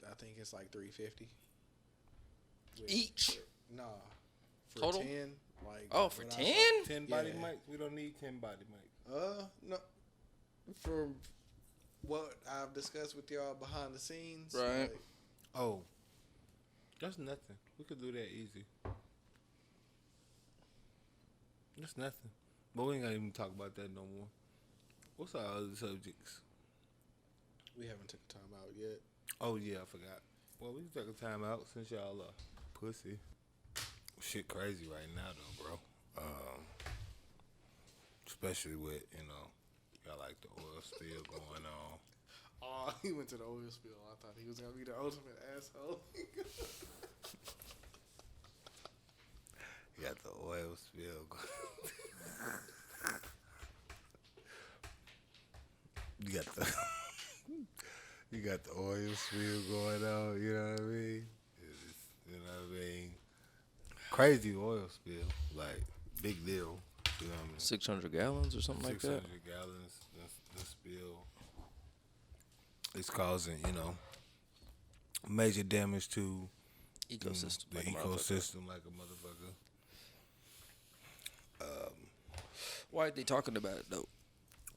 I think it's like $350 Each? Nah, for Total? 10. Like Oh, for when I 10? 10 body Yeah. mics? We don't need 10 body mics. No. For what I've discussed with y'all behind the scenes, Right. like, Oh, that's nothing. We could do that easy. That's nothing. But we ain't gonna even talk about that no more. What's our other subjects? we haven't took time out yet. Oh yeah, I forgot. Well, we can take a time out since y'all are pussy. Shit crazy right now though, bro. Especially with, got like the oil spill going on. Oh, he went to the oil spill. I thought he was gonna be the ultimate asshole. You got the oil spill going. You got the oil spill going on, you know what I mean? You know what I mean? Crazy oil spill, like big deal. You know what I mean? 600 gallons or something like 600 that. gallons, the spill. It's causing, major damage to Ecosystem. the like a motherfucker. ecosystem like a motherfucker. Why are they talking about it though?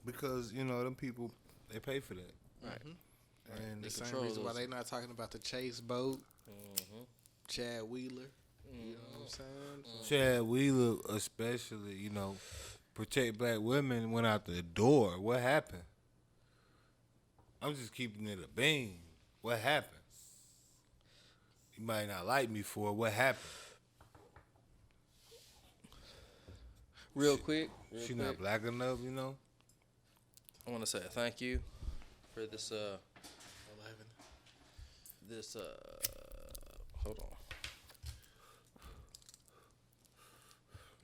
Because, them people, they pay for that. Right. And The it's same control reason why those. they not talking about the Chase boat, Mm-hmm. Chad Wheeler. You know what I'm saying? Chad Wheeler, especially, protect black women, went out the door. What happened? I'm just keeping it a bean. What happened? You might not like me for it. What happened? Real quick. She not black enough, you know? I want to say thank you for this, 11. Hold on.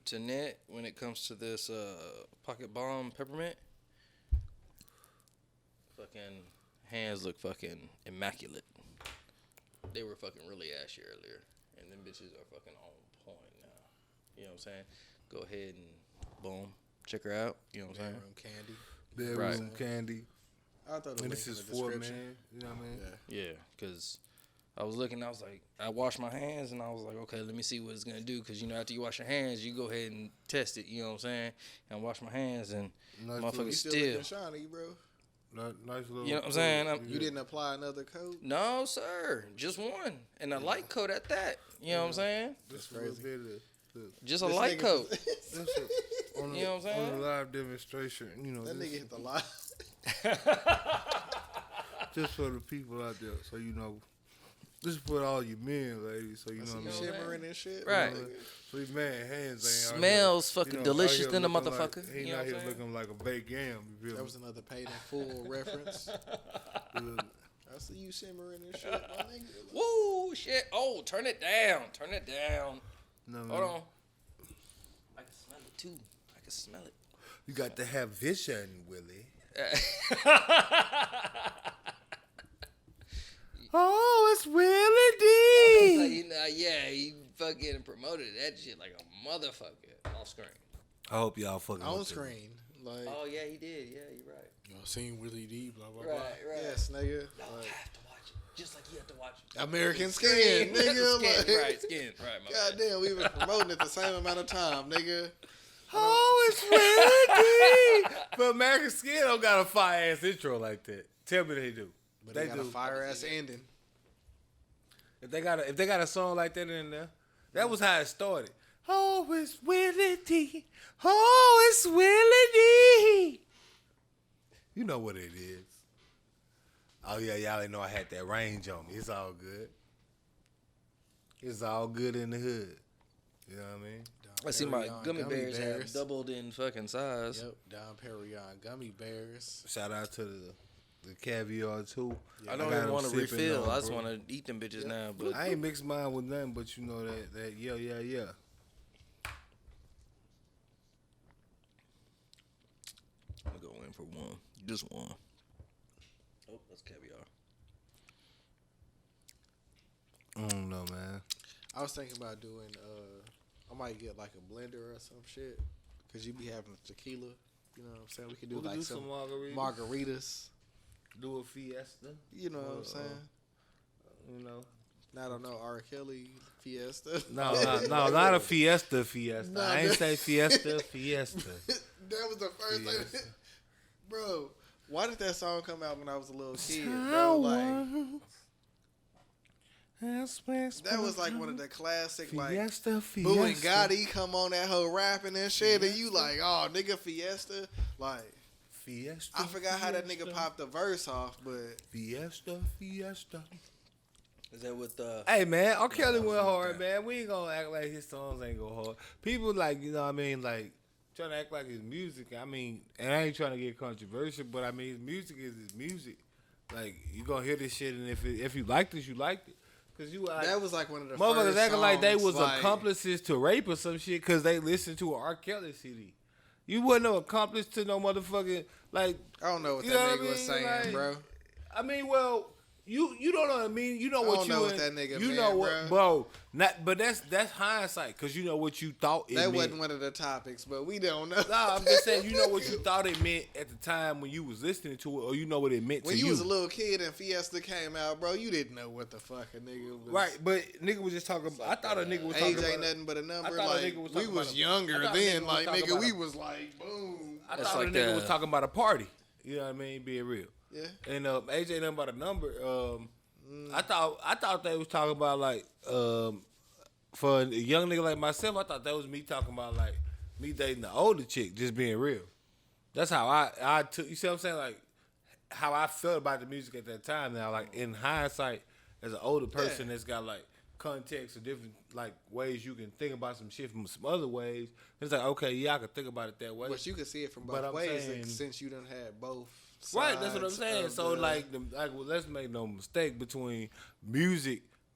Jeanette, when it comes to this pocket bomb peppermint, fucking hands look fucking immaculate. They were fucking really ashy earlier, and them bitches are fucking on point now. You know what I'm saying? Go ahead and boom, check her out. You know what I'm saying? Bedroom candy. Bedroom candy. I'll throw the And link this in is the for description. man. You know what I mean? Yeah. Yeah, because I was looking, I was like, I washed my hands, and I was like, okay, let me see what it's going to do. Because, you know, after you wash your hands, you go ahead and test it, you know what I'm saying? And I wash my hands, and Nice You motherfuckers still still. looking shiny, bro. Nice little. You know what I'm saying? You didn't apply another coat? No, sir. Just one. And a light coat at that. You know what I'm saying? That's crazy. crazy. Bit of, Just a This light nigga- coat. that's on You know what I'm saying? On the live demonstration, you know. That this- nigga hit the line. just for the people out there, so you know. This is for all you men, ladies, so you know what I mean. Shimmering and shit. Right. nigga. So these man hands ain't Smells out here, fucking out delicious here than a looking motherfucker. Like, he You know not what I'm here saying? looking like a baked yam. You feel That me? was another paid in full reference. I see you simmering and shit, my nigga. Woo, shit. Oh, turn it down. Turn it down. No, Hold man. on. I can smell it, too. I can smell it. You got to have vision, Willie. Oh, it's Willie D. Yeah, he fucking promoted that shit like a motherfucker off screen. I hope y'all fucking On with screen. Like, Oh, yeah, he did. Yeah, you're right. you know, seen Willie D, blah, blah, Right, blah. right. Yes, nigga. Y'all Like, have to watch it. Just like you have to watch American Skin, nigga. Skin, Like, right, skin. Right, my bad. goddamn, we've been promoting it the same amount of time, nigga. Oh, it's Willie D. But American Skin don't got a fire ass intro like that. Tell me they do. But They they got do. a fire ass ending. If they got a song like that in there, that was how it started. Oh, it's Willie D. Oh, it's Willie D. You know what it is. Oh yeah, y'all didn't know I had that range on me. It's all good. It's all good in the hood. You know what I mean? I see my Perignon gummy bears have doubled in fucking size. Yep, Don Perignon gummy bears. Shout out to the caviar too. I don't got even them want to sipping refill. on, I just bro. want to eat them bitches now. But I ain't mixed mine with nothing, but you know that yeah. I'm gonna go in for one. Just one. Oh, that's caviar. I don't know, man. I was thinking about doing, I might get like a blender or some shit. Cause you be having tequila. You know what I'm saying? We could do We could like do some some margaritas. Do a fiesta. You know what I'm saying? You know. I don't know, R. Kelly Fiesta. No, not a fiesta. No, I ain't that- say fiesta. That was the first thing. Fiesta. Bro, why did that song come out when I was a little kid, bro? Like, that was like one of the classic, like, Fiesta. Boo and Gotti come on that whole rapping and shit, and you like, oh, nigga, Fiesta. Like, Fiesta. I forgot how that nigga popped the verse off, but Fiesta. Is that with Hey man, R. Kelly went hard, man. We ain't gonna act like his songs ain't go hard. People like, you know what I mean, like trying to act like his music. I mean, and I ain't trying to get controversial, but I mean, his music is his music. Like you gonna hear this shit, and if you liked it, you liked it. Cause you like, that was like one of the motherfuckers first acting like they songs, was like, accomplices to rape or some shit because they listened to an R. Kelly CD. You wasn't no accomplice to no motherfucking like. I don't know what You that know what nigga I was mean? saying, Like, bro. I mean, well, you don't know what I mean. You know I what don't you know what in- that nigga you meant, know what, bruh. bro. Not, but that's hindsight because you know what you thought it That meant. wasn't one of the topics, but we don't know. Nah, I'm just saying you know what you thought it meant at the time when you was listening to it, or you know what it meant When to you you. was a little kid and Fiesta came out, bro, you didn't know what the fuck a nigga was. Right, but nigga was just talking. I thought a nigga was talking Age ain't about. nothing but a number. I thought a Like, nigga was we talking was about a- younger I thought a then. nigga was Like, talking nigga, about we a- was like, boom. I That's thought like a nigga the- was talking about a party. You know what I mean? Being real. Yeah. And age ain't nothing but a number. I thought they was talking about like for a young nigga like myself. I thought that was me talking about like me dating the older chick, just being real. That's how I took. You see what I'm saying? Like how I felt about the music at that time. Now, like in hindsight, as an older person that's got like context or different like ways you can think about some shit from some other ways. It's like, okay, yeah, I could think about it that way. But you can see it from But both I'm ways saying- since you done had both. Right, that's what I'm saying. sides So of the- well, let's make no mistake between the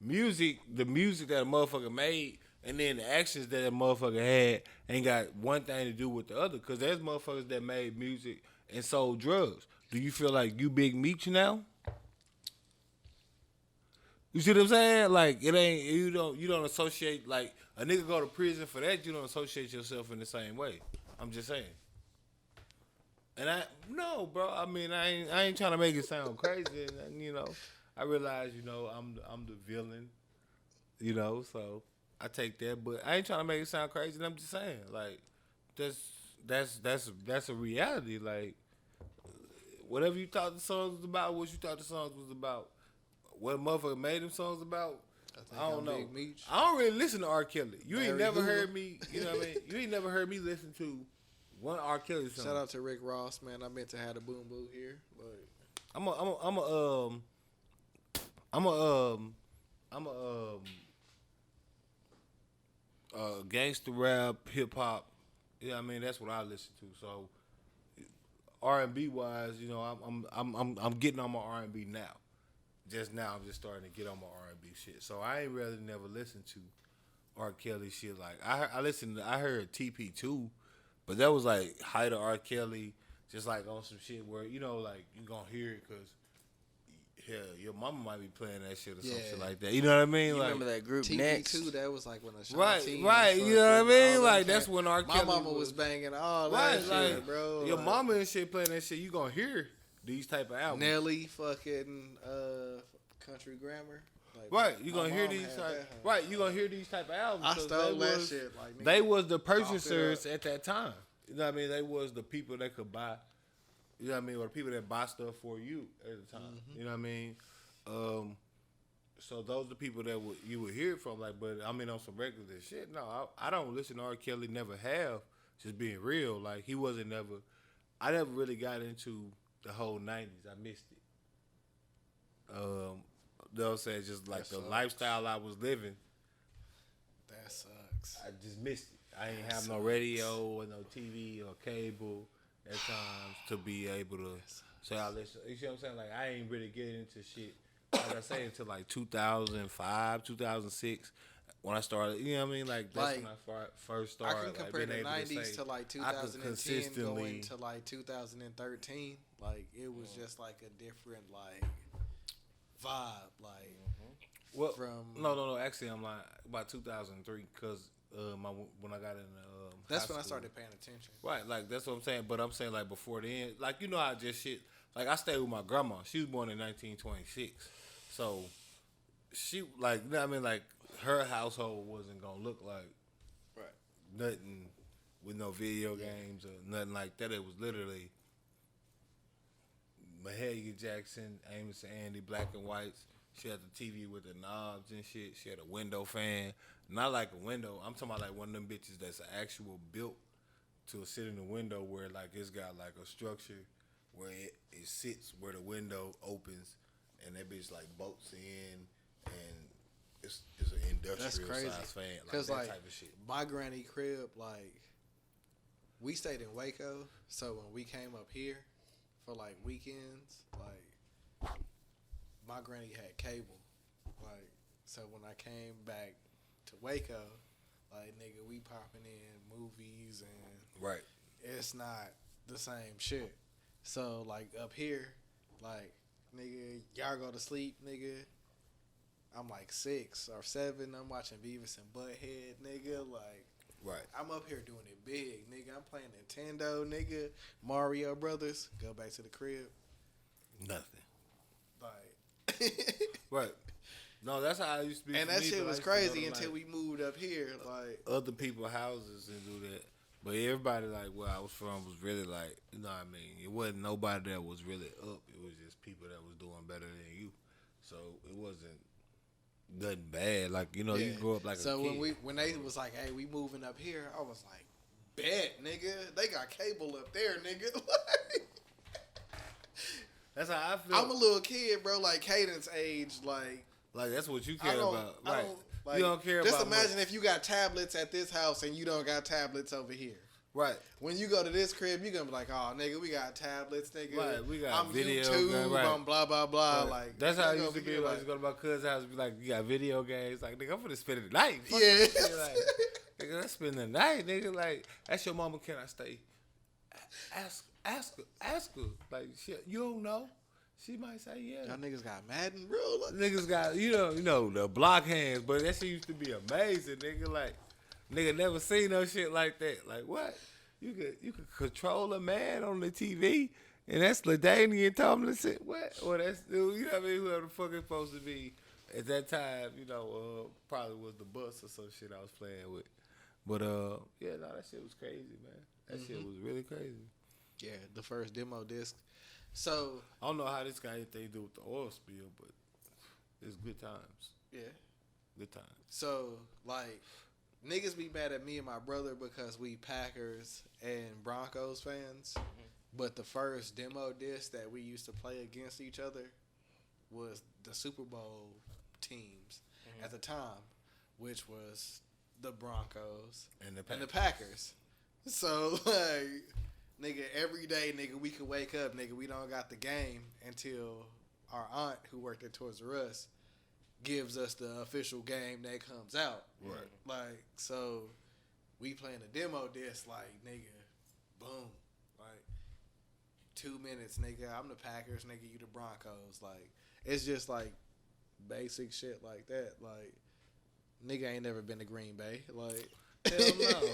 music that a motherfucker made, and then the actions that a motherfucker had ain't got one thing to do with the other. Cause there's motherfuckers that made music and sold drugs. Do you feel like you Big Meech now? You see what I'm saying? Like it ain't you don't associate like a nigga go to prison for that. You don't associate yourself in the same way. I'm just saying. And no, bro. I mean, I ain't trying to make it sound crazy. And you know, I realize I'm the villain. You know, so I take that. But I ain't trying to make it sound crazy. And I'm just saying, like, that's a reality. Like, whatever you thought the songs was about, what you thought the songs was about, what motherfucker made them songs about. I don't know. I don't really listen to R. Kelly. You ain't never heard me. You know what I mean? You ain't never heard me listen to one R. Kelly song. Shout out to Rick Ross, man. I meant to have the boom boom here, but I'm a gangster rap, hip hop. Yeah, I mean that's what I listen to. So R&B wise, I'm getting on my R&B now. Just now, I'm just starting to get on my R&B shit. So I ain't really never listened to R. Kelly shit. Like I heard TP2, but that was like height of R. Kelly, just like on some shit where like you gonna hear it because your mama might be playing that shit or some shit like that. You know what I mean? You like, remember that group TV2, Next? that was like when right. You know what I mean? Like that's when R. Kelly. My mama was banging all that shit, bro. Your mama and shit playing that shit. You gonna hear these type of albums. Nelly, fucking Country Grammar. Like, right, you gonna hear these type. Right, you gonna hear these type of albums. I stole that shit. Like nigga, they was the purchasers at that time. You know what I mean? They was the people that could buy. You know what I mean? Or the people that buy stuff for you at the time. Mm-hmm. You know what I mean? So those are the people that you would hear it from. Like, but I mean, on some regular shit. No, I don't listen to R. Kelly. Never have. Just being real. Like he wasn't never. I never really got into the whole '90s. I missed it. They'll say just like the lifestyle I was living. That sucks. I just missed it. I ain't have no radio or no TV or cable at times to be able to say I listen. You see what I'm saying? Like I ain't really getting into shit. Like I say until like 2005, 2006 when I started. You know what I mean? Like that's when I first started. I can compare the '90s to like 2010 going to like 2013. Like it was just like a different like vibe. Like well, from no. Actually, I'm like about 2003 because when I got in that's high when I school. started paying attention. Right, like that's what I'm saying. But I'm saying like before then, like I just shit. Like I stayed with my grandma. She was born in 1926, so she like you know what I mean. Like her household wasn't gonna look like nothing with no video games or nothing like that. It was literally Mahalia Jackson, Amos and Andy, black and whites. She had the TV with the knobs and shit. She had a window fan. Not like a window. I'm talking about like one of them bitches that's an actual built to sit in the window where like it's got like a structure where it sits where the window opens and that bitch like bolts in and it's an industrial size fan. Because that like type of shit. My granny crib, like we stayed in Waco, so when we came up here for like weekends, like my granny had cable. Like so when I came back to Waco, like nigga, we popping in movies and right. It's not the same shit. So like up here, like nigga, y'all go to sleep, nigga. I'm like 6 or 7. I'm watching Beavis and Butthead, nigga. Like, right. I'm up here doing it big, nigga. I'm playing Nintendo, nigga. Mario Brothers. Go back to the crib. Nothing. Like, right. No, that's how I used to be. And that shit was crazy until we moved up here. Like other people's houses and do that. But everybody like where I was from was really like, you know what I mean? It wasn't nobody that was really up. It was just people that was doing better than you. So it wasn't nothing bad. Like, you know, you grew up like a kid. So when they was like, hey, we moving up here, I was like, bet, nigga. They got cable up there, nigga. That's how I feel. I'm a little kid, bro. Like Caden's age, like that's what you care about, I right? don't, like, you don't care just about. Just imagine if you got tablets at this house and you don't got tablets over here. Right. When you go to this crib, you're gonna be like, "Oh, nigga, we got tablets, nigga. Right. We got I'm video YouTube. right. I'm blah blah blah." Right. Like that's how I used over to be. here, Like, you go to my cousin's house, be like, "You got video games?" Like, nigga, I'm finna spend the night. Fuck yeah. this shit. Like, nigga, let's spend the night, nigga. Like, ask your mama, can I stay? Ask her. Like, shit, you don't know. She might say yeah. Y'all niggas got Madden, bro. Like, Niggas got you know the block hands, but that shit used to be amazing, nigga. Like, nigga never seen no shit like that. Like, what? You could control a man on the TV, and that's LaDainian Tomlinson. What? Or that's you know what I mean? Whoever the fuck is supposed to be at that time, probably was the bus or some shit I was playing with. But yeah, no, that shit was crazy, man. That shit was really crazy. yeah, the first demo disc. So I don't know how this got anything to do with the oil spill, but it's good times. yeah. Good times. So, like, niggas be mad at me and my brother because we Packers and Broncos fans. But the first demo disc that we used to play against each other was the Super Bowl teams at the time, which was the Broncos And the Packers. So, like, nigga, every day, nigga, we could wake up, nigga, we don't got the game until our aunt, who worked at Toys R Us, gives us the official game that comes out. Right. Like, so we playing a demo disc, like, nigga, boom. Like, 2 minutes, nigga, I'm the Packers, nigga, you the Broncos. Like, it's just, like, basic shit like that. Like, nigga ain't never been to Green Bay. Like, hell no.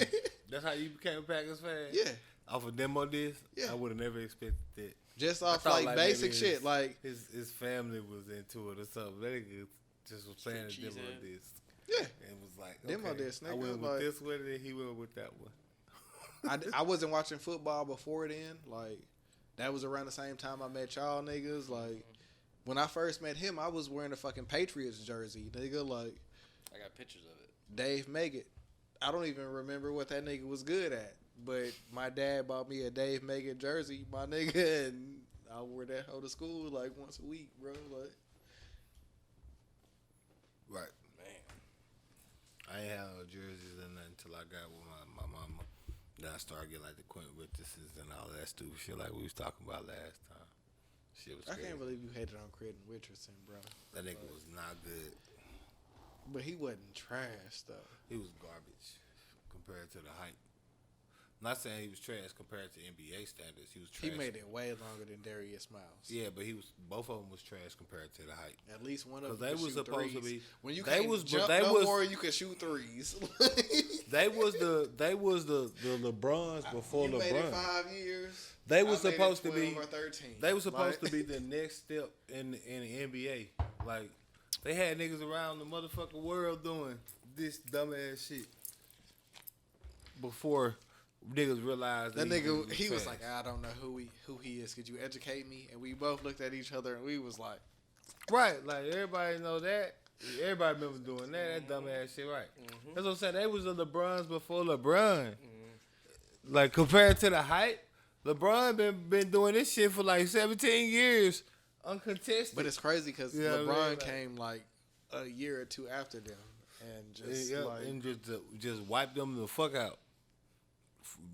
That's how you became a Packers fan? Yeah. Off of demo disc? Yeah. I would have never expected that. Just I off, thought, like basic maybe shit. Like, his family was into it or something. That nigga just was playing a demo disc. yeah. And was like, Demo okay, disc, I nigga, went like- with this one and he went with that one. I wasn't watching football before then. Like, that was around the same time I met y'all niggas. Like, when I first met him, I was wearing a fucking Patriots jersey, nigga. Like, I got pictures of it. Dave Meggett. I don't even remember what that nigga was good at. But my dad bought me a Dave Meggett jersey, my nigga, and I wore that hoe to school like once a week, bro. Like, Right. Man. I ain't had no jerseys and nothing until I got with my mama. Then I started getting like the Quentin Richardsons and all that stupid shit like we was talking about last time. Shit was I crazy. can't believe you hated on Quentin Richardson, bro. That nigga was not good. But he wasn't trash, though. He was garbage compared to the hype. Not saying he was trash compared to NBA standards. He was trash. He made it way longer than Darius Miles. Yeah, but both of them was trash compared to the hype. At least one of them. Because they was supposed to be. When you they can't was, jump they no was, more, you can shoot threes. They was the LeBrons before you made it LeBron. 5 years. They was I made it supposed to 12 be. or 13. They was supposed Like- to be the next step in the NBA. Like they had niggas around the motherfucking world doing this dumbass shit before niggas realized That they nigga, he was trash. like, I don't know who he is. Could you educate me? And we both looked at each other and we was like, Right, like everybody know that. Everybody remember doing that dumbass shit, right? That's what I'm saying. They was the LeBrons before LeBron. Like compared to the hype, LeBron been doing this shit for like 17 years, uncontested. but it's crazy because You know what I LeBron mean? Like- came like a year or two after them and just Yeah, like and just wiped them the fuck out.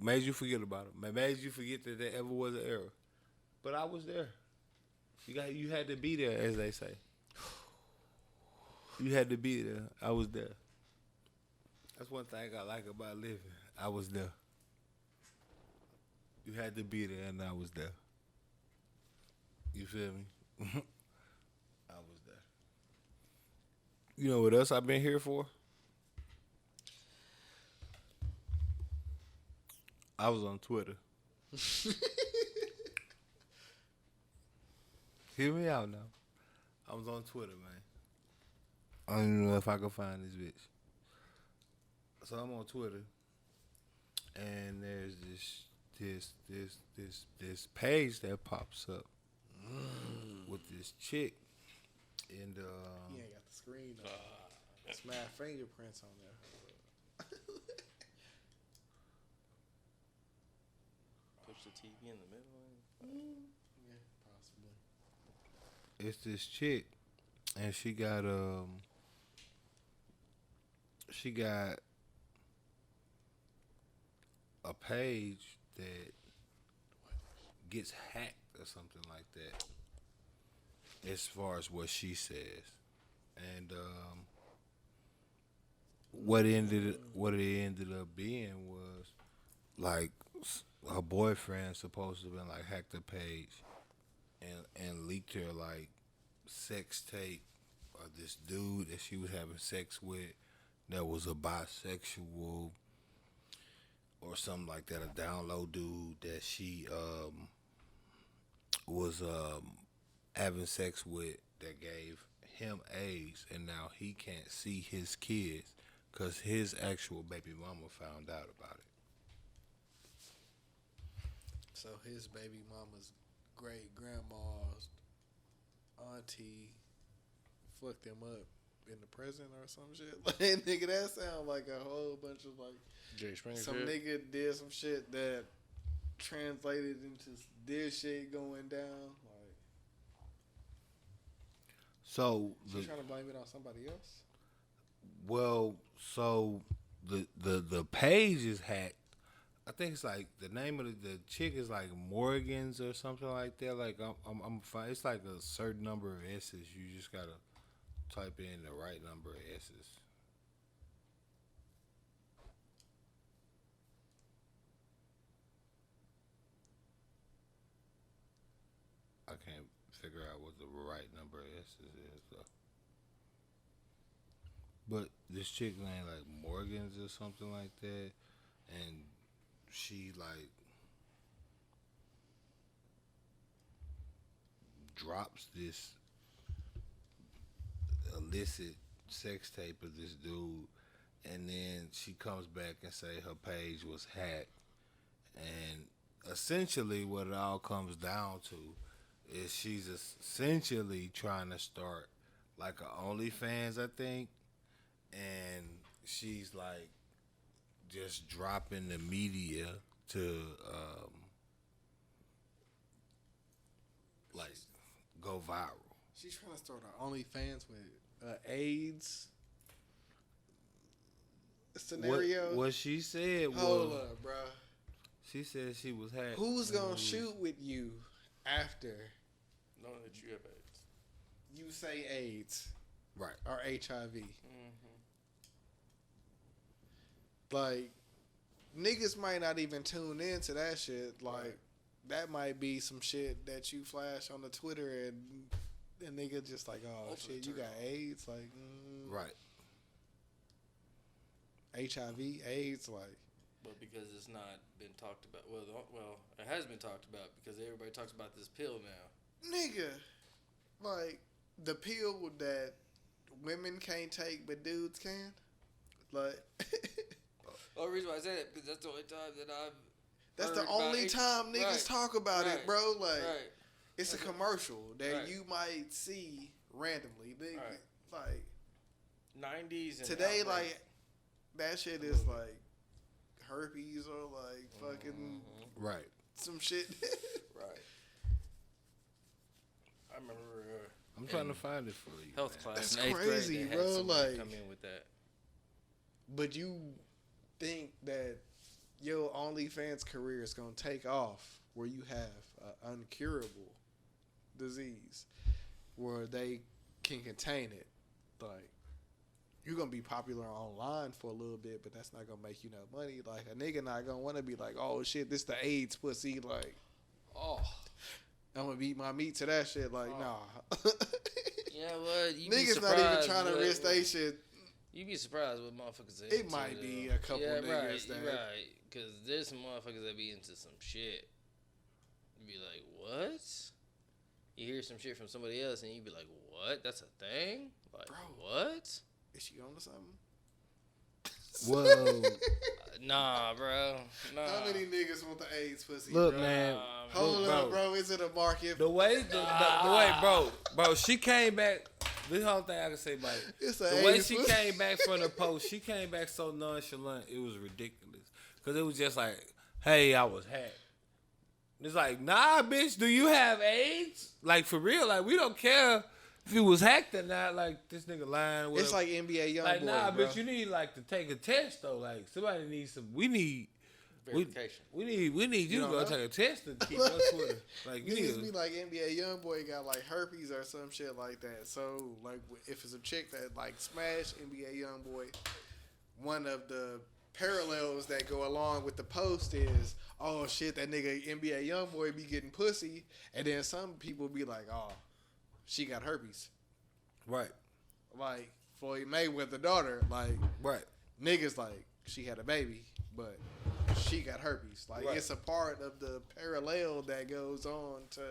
Made you forget about them. Made you forget that there ever was an era. But I was there. You had to be there, as they say. You had to be there. I was there. That's one thing I like about living. I was there. You had to be there, and I was there. You feel me? I was there. You know what else I've been here for? I was on Twitter. Hear me out now. I was on Twitter, man. I don't even know if I can find this bitch. So I'm on Twitter, and there's this page that pops up with this chick, and he ain't got the screen up. It's mad fingerprints on there. Push the TV in the middle. Yeah, possibly. it's this chick, and she got a page that gets hacked or something like that, as far as what she says, and what it ended up being was like her boyfriend supposed to have been like hacked the page and leaked her like sex tape of this dude that she was having sex with that was a bisexual or something like that, a down low dude that she was having sex with that gave him AIDS, and now he can't see his kids because his actual baby mama found out about it. So his baby mama's great grandma's auntie fucked him up in the prison or some shit. Like, nigga, that sound like a whole bunch of like Jerry Springer some shit. nigga did some shit that translated into this shit going down. Like, So she's trying to blame it on somebody else. well, so the page is hacked. I think it's like the name of the chick is like Morgans or something like that. Like I'm fine. It's like a certain number of S's. You just gotta type in the right number of S's. I can't figure out what the right number of S's is though. But this chick named like Morgans or something like that, and she like drops this illicit sex tape of this dude, and then she comes back and say her page was hacked, and essentially what it all comes down to is she's essentially trying to start like a OnlyFans, I think, and she's like just dropping the media to like go viral. She's trying to start her OnlyFans with AIDS scenario. What she said was, hold up, bro. she said she was hacked. Who's gonna shoot with you after Knowing that you have AIDS. you say AIDS Right. or HIV? Like, niggas might not even tune into that shit. Like, that might be some shit that you flash on the Twitter and nigga just like, oh Ultimate shit, you turn got on. AIDS, like, Right. HIV, AIDS, like, But because it's not been talked about, well, it has been talked about because everybody talks about this pill now. nigga, like the pill that women can't take but dudes can, like. The only reason why I say that because that's the only time that I've. That's heard the about only it. time niggas Right. talk about Right. it, bro. Like, Right. it's a commercial that Right. you might see randomly. Nigga, Right. like 90s and today, outright. like that shit is like herpes or like fucking Right. some shit. Right. I remember I'm trying to find it for you. health man. class That's in 8th crazy, grade. They bro, had somebody like- come in with that. But you think that your OnlyFans career is gonna take off where you have an uncurable disease where they can contain it? Like, you're gonna be popular online for a little bit, but that's not gonna make you no money. Like, a nigga not gonna want to be like, oh shit, this the AIDS pussy. Like, Oh. I'm gonna beat my meat to that shit. Like, nah. Yeah, well, you be Niggas surprised. not even trying to what- risk they shit. You be surprised what motherfuckers are It into, might be though. a couple yeah, niggas right, that- right. Because there's some motherfuckers that be into some shit. You be like, what? You hear some shit from somebody else and you be like, what? That's a thing? Like, Bro. what? Is she on to something? Well, Nah, bro. Nah. How many niggas want the AIDS pussy? look, bro? man. Hold Look, up, bro. Is it a market? The way, the way, bro, she came back. This whole thing I can say about it. It's a The way AIDS she pussy. came back from the post, she came back so nonchalant, it was ridiculous. Cause it was just like, hey, I was hacked. It's like, nah, bitch, do you have AIDS? Like, for real, like, we don't care if it was hacked or not. Like, this nigga lying. Whatever. It's like NBA Youngboy, like, nah, bro. bitch, you need, like, to take a test, though. Like, somebody needs some, we need verification. We need you to go take a test to keep us with it. Like, you Niggas need be like NBA Youngboy got like herpes or some shit like that. So like if it's a chick that like smash NBA Youngboy, one of the parallels that go along with the post is, oh shit, that nigga NBA Youngboy be getting pussy, and then some people be like, oh, she got herpes. Right. Like Floyd Mayweather's daughter, like Right. niggas like she had a baby, but she got herpes. Like Right. it's a part of the parallel that goes on to,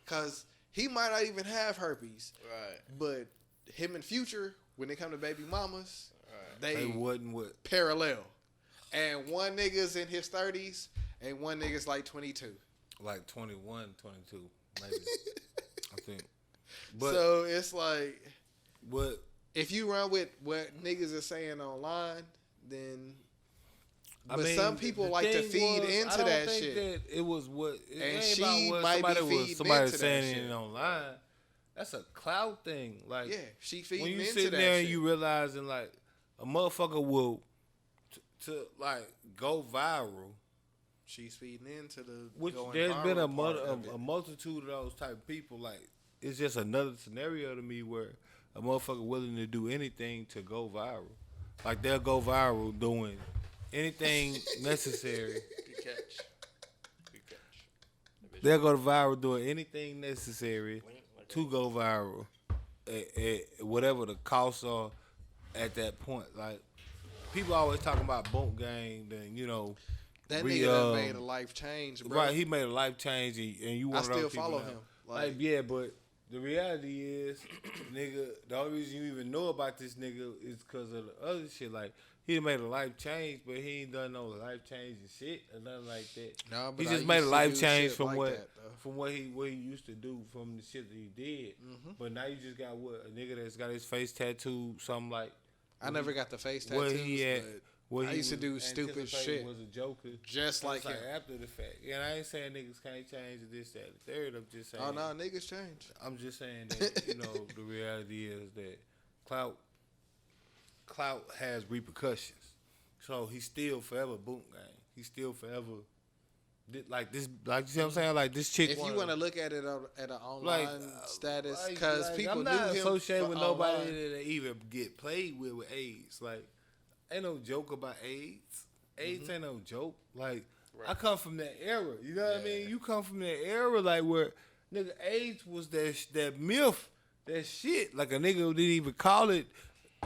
cause he might not even have herpes, Right. but him and Future, when they come to baby mamas, They wouldn't what? parallel. And one nigga's in his 30s and one nigga's like 22. Like 21, 22, maybe. I think. But So it's like, what? if you run with what niggas are saying online, then. I But mean, some people the like to thing feed was, into I don't that think shit. That it was what. It And ain't she about what might be somebody feeding somebody into that saying shit. it online. That's a clout thing. Like, Yeah, she feeding when you into sit that there shit. and you realizing like a motherfucker will to like go viral. She's feeding into the Which going there's been viral part of it. a multitude of those type of people. Like, it's just another scenario to me where a motherfucker willing to do anything to go viral. Like, they'll go viral doing anything necessary. Good catch. Good catch. They'll go viral doing anything necessary to go viral at whatever the costs are at that point. Like, people always talking about Boom Gang, then, you know. That nigga done made a life change, bro. Right, he made a life change, and you I want to still follow him. Like, yeah, but the reality is, nigga, the only reason you even know about this nigga is because of the other shit. Like, he made a life change, but he ain't done no life changing shit or nothing like that. No, but he I just made a used to life do change shit from like what that, though. from what he used to do from the shit that he did. Mm-hmm. But now you just got what, a nigga that's got his face tattooed, something like. I never got the face Where tattoos, he at? but What I he used to was do stupid anticipating shit. Was a joker, just like him. after the fact. And I ain't saying niggas can't change this, that, the third. I'm just saying. Oh no, niggas change. I'm just saying that you know the reality is that clout has repercussions. So he's still forever Boom Gang. He's still forever like this. Like, you see what I'm saying? Like, this chick. If you want to look at it at an online status, because people I'm knew not him associated with online. nobody that even get played with AIDS. Like, ain't no joke about AIDS. AIDS ain't no joke. Like, I come from that era. You know what I mean? You come from that era, like, where nigga AIDS was that myth, that shit. Like, a nigga who didn't even call it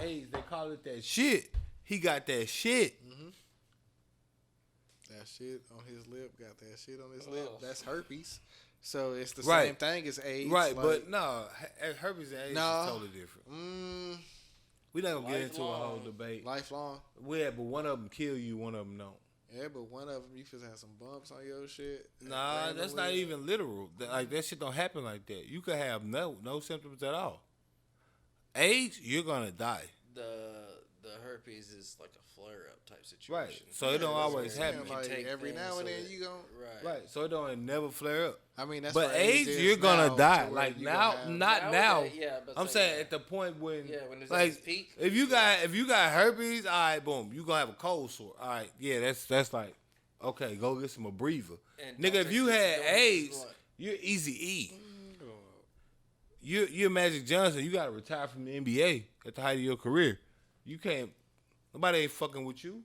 AIDS. They call it that shit. He got that shit. That shit on his lip, got that shit on his lip. That's herpes. So it's the Right. same thing as AIDS. Right, like, but no, herpes and AIDS Nah. is totally different. mm, We not gonna get into a Lifelong. whole debate. lifelong. Yeah, but one of them kill you, one of them don't. Yeah, but one of them, you supposed to have some bumps on your shit. Nah, that's not randomly. even literal. Like, that shit don't happen like that. You could have no symptoms at all. AIDS, you're gonna die. The herpes is like a flare up type situation. Right. So it don't that's always what I'm happen. saying, Like, Take every things now and so then that- you gon' Right. So it don't never flare up. I mean, that's But why AIDS, is you're gonna now die. to where Like, you now, gonna have- not now. Yeah, but I'm saying at the point when, Yeah, when it's at like, its peak. if you got herpes, all right, boom, you gonna have a cold sore. All right, yeah, that's like, okay, go get some Abreva. And Nigga, don't if take you this had joint, this AIDS, joint. you're Easy E. You're Magic Johnson. You gotta retire from the NBA at the height of your career. You can't. Nobody ain't fucking with you.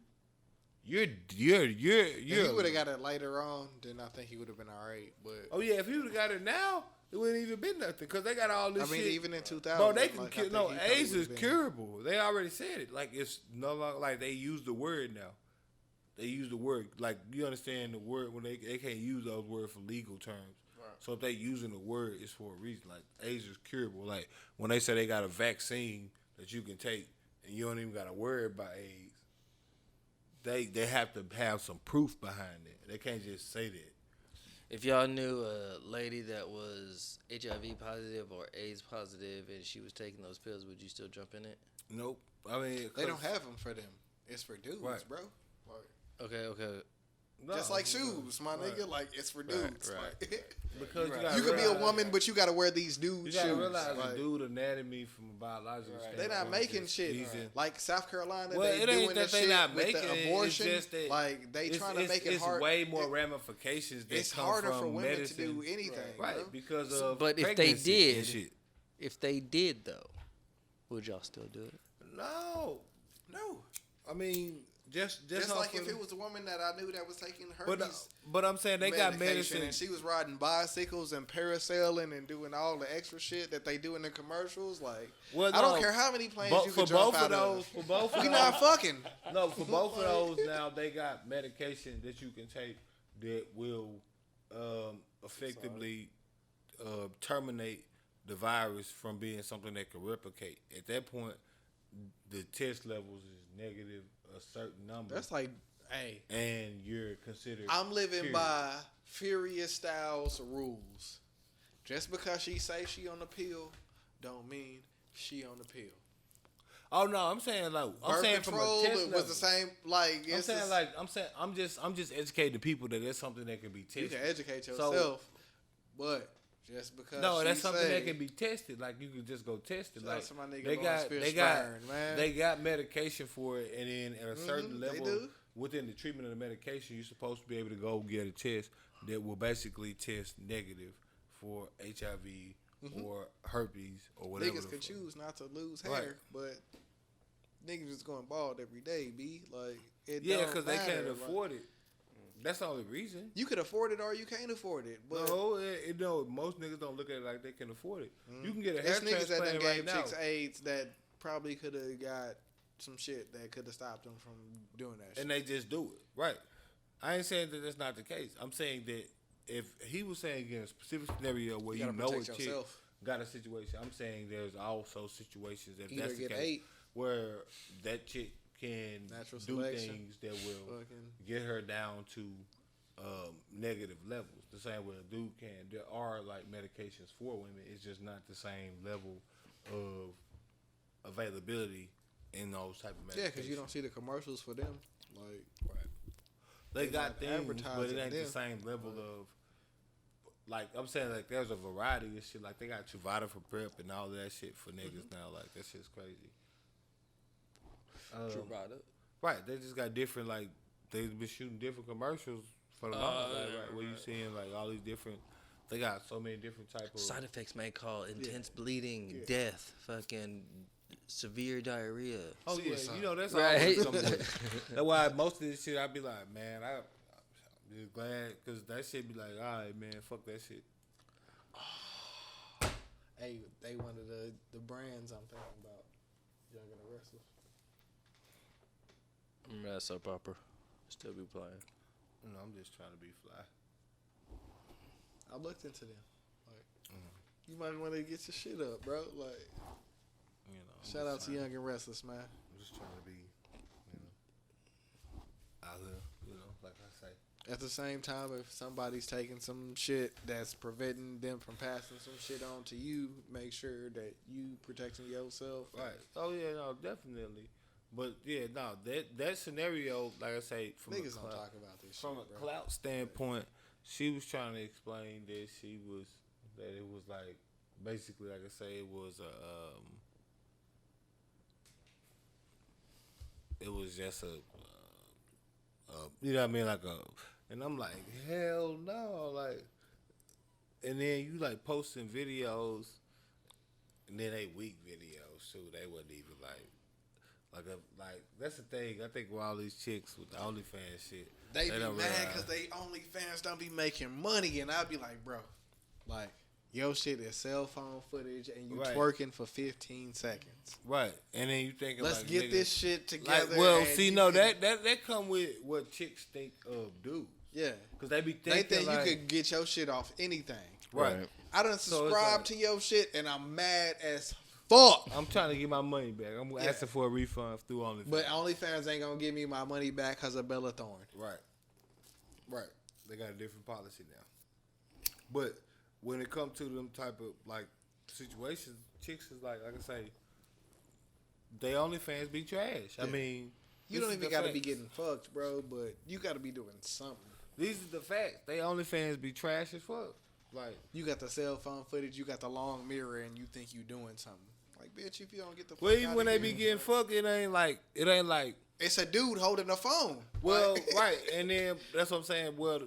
You're. If he would have got it later on, then I think he would have been all right. But Oh yeah, if he would have got it now, it wouldn't even been nothing because they got all I this mean, shit. even in 2000, Bro, they can like, I kill. think No, he probably AIDS is would've been- curable. They already said it. Like, it's no longer like they use the word now. They use the word, like, you understand the word when they can't use those words for legal terms. Right. So if they using the word, it's for a reason. Like, AIDS is curable. Like, when they say they got a vaccine that you can take and you don't even got to worry about AIDS, they have to have some proof behind it. They can't just say that. If y'all knew a lady that was HIV positive or AIDS positive and she was taking those pills, would you still jump in it? Nope. I mean, they don't have them for them. It's for dudes, Right. bro. Like, Okay. No, Just like shoes, my nigga. Like, it's for dudes. right. Like, Because you could be a woman, but you gotta wear these dude you shoes. gotta realize Like, the dude anatomy from a biological standpoint. they not making shit like South Carolina. Well, they it doing ain't that this they shit not with making the it. abortion. It's just that like they trying to make it it's hard. way more ramifications. That It's come harder from for women medicine. to do anything, right? bro. Because of But if they pregnancy and did, shit. if they did though, would y'all still do it? No. I mean, just like off if of- it was a woman that I knew that was taking But herpes I'm saying they got medicine. and she was riding bicycles and parasailing and doing all the extra shit that they do in the commercials. Like, Well, I don't no, care how many planes but you for can jump both of out those, of. for both of We those, not fucking. no, for both of those now they got medication that you can take that will effectively terminate the virus from being something that can replicate. At that point, the test levels is negative a certain number. That's like, hey, and you're considered. I'm living period. by Furious Styles rules. Just because she say she on the pill, don't mean she on the pill. Oh no, I'm saying like Birth saying from control a test was level. the same. Like, I'm it's saying just- like I'm just educating the people that that's something that can be tested. you can educate So- yourself, but just because No, she that's something say, that can be tested. Like you can just go test it. Shout out Like to my nigga they got, Lawrence they got, Fishburne, man. they got medication for it, and then at a certain they level do. within the treatment of the medication, you're supposed to be able to go get a test that will basically test negative for HIV or herpes or whatever. Niggas can choose not to lose hair, Right. but niggas just going bald every day. B like it. Yeah, because because they can't afford it. That's the only reason. You could afford it or you can't afford it. But No, most niggas don't look at it like they can afford it. You can get a hair there's niggas that done transplant right gave now. chicks AIDS that probably could have got some shit that could have stopped them from doing that shit. And they just do it. Right. I ain't saying that that's not the case. I'm saying that if he was saying in a specific scenario where you gotta know a protect chick yourself. got a situation, I'm saying there's also situations if Either that's the get case ate. where that chick can Natural do selection. things that will Fucking- get her down to negative levels. The same way a dude can. There are like medications for women. It's just not the same level of availability in those type of medications. Yeah, because you don't see the commercials for them. Like, They They got not things, but advertising it ain't the them. same level of. Like I'm saying, like there's a variety of shit. Like they got Truvada for prep and all of that shit for niggas now. Like that shit's crazy. Right, they just got different. Like they've been shooting different commercials for the long, right? Where you seeing like all these different. They got so many different type of Side effects may call intense bleeding, death, fucking severe diarrhea. Oh yeah, you know that's Right. always something. That's why most of this shit I be like, man, I'm just glad because that shit be like, all right, man, fuck that shit. hey, they one of the brands I'm thinking about. Young and the Restless. Remember that soap opera? Still be playing. You know, I'm just trying to be fly. I looked into them. Like, you might want to get your shit up, bro. Like, You know, I'm shout just out to trying- Young and Restless, man. I'm just trying to be, out here, like I say. At the same time, if somebody's taking some shit that's preventing them from passing some shit on to you, make sure that you protecting yourself. Right. Oh yeah, no, definitely. But yeah, no, that scenario, like I say, from Niggas a don't clout, talk about this from shit, a bro. clout standpoint, she was trying to explain that it was like basically, like I say, it was it was just you know what I mean, like and I'm like, hell no, like, and then you like posting videos, and then they weak videos too. They wasn't even like that's the thing. I think with all these chicks with the OnlyFans shit, They be don't mad realize- because they OnlyFans don't be making money, and I'd be like, bro, like, your shit is cell phone footage, and you Right. twerking for 15 seconds. right? And then you thinking, Let's like, get nigga, this shit together. Like, well, and see, you no, can- that come with what chicks think of dudes, yeah. because they be They thinking think like, you could get your shit off anything. right. I done So it's subscribed like- to your shit, and I'm mad as fuck. I'm trying to get my money back. I'm asking for a refund through OnlyFans. But OnlyFans ain't gonna give me my money back because of Bella Thorne. Right. They got a different policy now. But when it comes to them type of like situations, chicks is like I say, they OnlyFans be trash. I mean, You don't even got to be getting fucked, bro, but you got to be doing something. These are the facts. They OnlyFans be trash as fuck. Like, you got the cell phone footage, you got the long mirror, and you think you doing something. Like, bitch, if you don't get the fuck well, even out when of they here, be getting fucked, it ain't like. It's a dude holding a phone. Well, Like, right, and then that's what I'm saying. Well,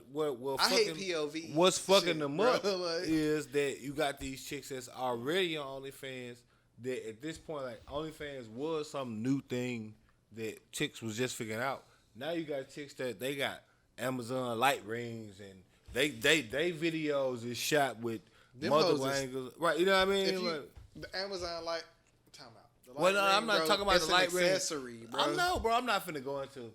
I fucking, hate POV. What's fucking shit, them bro. up Like, is that you got these chicks that's already on OnlyFans. That at this point, like OnlyFans was some new thing that chicks was just figuring out. Now you got chicks that they got Amazon light rings and they videos is shot with Them multiple hoes is- angles, right? You know what I mean? if you, Like, the Amazon light, time out. The well, light no, ring, I'm not bro, talking about it's the light an ring. accessory, bro. I know, bro. I'm not finna go into.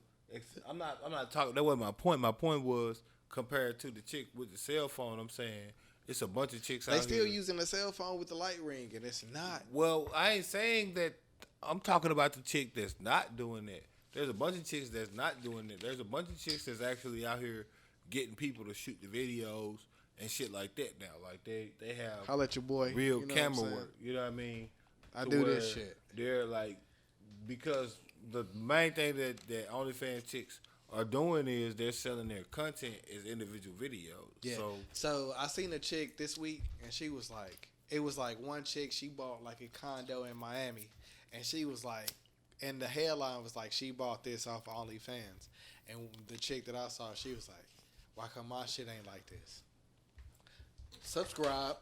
I'm not talking. That wasn't my point. My point was compared to the chick with the cell phone. I'm saying it's a bunch of chicks They out still here. using a cell phone with the light ring, and it's not. Well, I ain't saying that. I'm talking about the chick that's not doing that. There's a bunch of chicks that's not doing it. There's a bunch of chicks that's actually out here getting people to shoot the videos and shit like that now. Like they have I'll let your boy. real you know camera what I'm saying? work. You know what I mean? I To do where this shit. They're like, because the main thing that OnlyFans chicks are doing is they're selling their content as individual videos. Yeah. So I seen a chick this week, and she was like, it was like one chick, she bought like a condo in Miami, and she was like, and the headline was like, she bought this off of OnlyFans, and the chick that I saw, she was like, why come my shit ain't like this? Subscribe.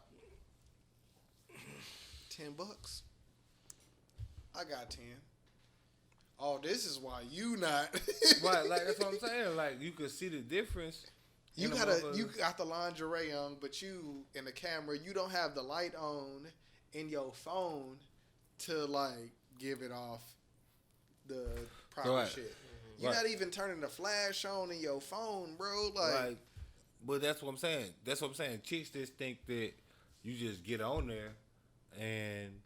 $10. I got 10. Oh, this is why you not. Right, like that's what I'm saying. Like you could see the difference. You in the got motherfuckers. the lingerie on, but you in the camera, you don't have the light on in your phone to like give it off the proper Right. shit. You're Right. not even turning the flash on in your phone, bro. Like, but that's what I'm saying. That's what I'm saying. Chicks just think that you just get on there and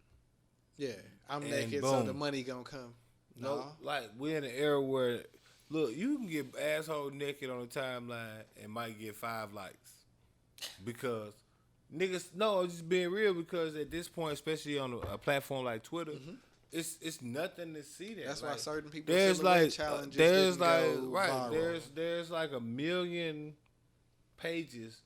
yeah, I'm And naked, so boom. the money gonna come. no, No, like we're in an era where look, you can get asshole naked on the timeline and might get 5 likes because niggas. No, I'm just being real because at this point, especially on a platform like Twitter. It's nothing to see there. that's why Like, certain people there's silhouette like challenges there's didn't like go right viral. there's like a million pages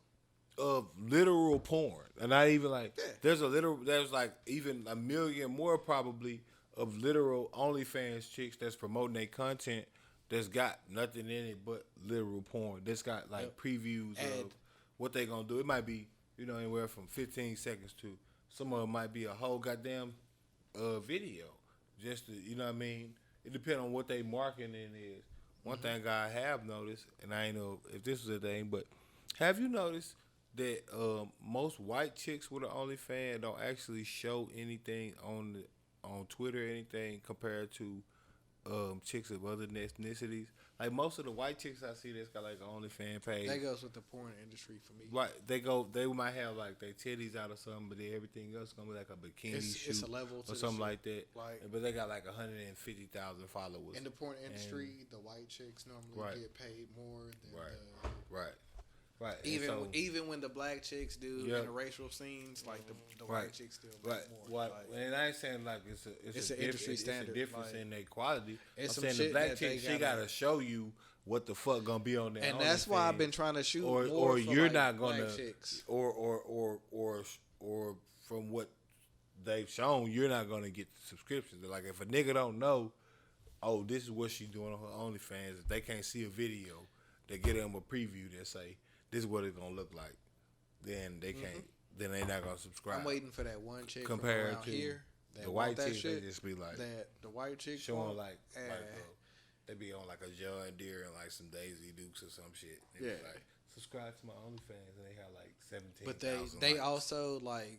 of literal porn, and not even like Yeah. there's like even a million more probably of literal OnlyFans chicks that's promoting their content that's got nothing in it but literal porn. That's got like previews And- of what they gonna do. It might be anywhere from 15 seconds to some of them might be a whole goddamn video. Just to, you know what I mean? It depends on what they marketing is. One thing I have noticed, and I ain't know if this was a thing, but have you noticed that most white chicks with an OnlyFans don't actually show anything on Twitter or anything compared to chicks of other ethnicities? Like most of the white chicks I see that's got like an OnlyFans page. That goes with the porn industry for me. Right, they might have like their titties out or something, but then everything else gonna be like a bikini shoot It's a level to or the something shit. like that. Like- but they got like 150,000 followers. In the porn industry, the white chicks normally Right. get paid more than Right. the Right. And even so- even when the black chicks do Yeah. in the racial scenes, like the Right. white chicks still make Right. more. Well, Like, and I ain't saying like it's an industry standard, It's a difference like, in their quality. I'm it's some saying the shit black that they chick, she gotta show you what the fuck gonna be on there. and that's why I've been trying to shoot or more for you're like not black gonna chicks. or from what they've shown, you're not gonna get the subscriptions. Like if a nigga don't know, oh, this is what she doing on her OnlyFans. If they can't see a video, they get them a preview that say this is what it's gonna look like. Then they can't. Then they not gonna subscribe. I'm waiting for that one chick compared from around to here that the want white that chicks. shit. They just be like That the white chicks showing want, like and they be on like a John Deere and like some Daisy Dukes or some shit. They Yeah. be like subscribe to my OnlyFans and they have like 17. but they also like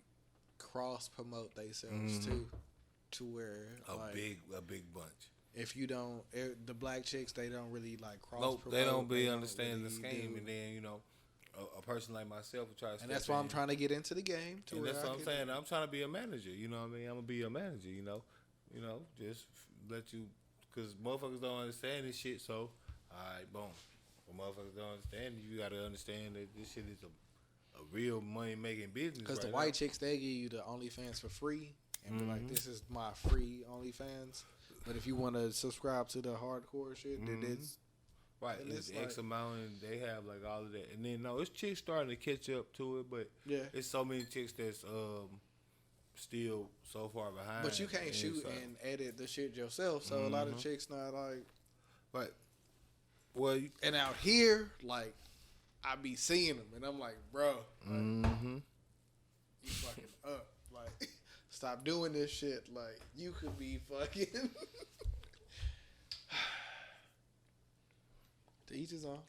cross promote themselves too, to where a like big bunch. if you don't the black chicks they don't really like cross Nope, promote. they don't be don't understanding the really scheme, do. and then a person like myself who tries to. And that's why I'm trying to get into the game. To And where that's I what I'm can- saying. I'm trying to be a manager. You know what I mean? I'm gonna be a manager. Just let you, cause motherfuckers don't understand this shit. So, alright, boom. When motherfuckers don't understand it, you gotta understand that this shit is a real money making business. Because the right white now. chicks, they give you the OnlyFans for free. And be like, this is my free OnlyFans. But if you want to subscribe to the hardcore shit, then it's right. and It's it's X like- amount, and they have like all of that. And then no, it's chicks starting to catch up to it, but yeah. it's so many chicks that's still so far behind. But you can't And shoot it's like- and edit the shit yourself, so a lot of chicks not like. right. Well, And out here, like, I be seeing them, and I'm like, bro, like, you fucking up. Like, stop doing this shit. Like, you could be fucking. To each his own.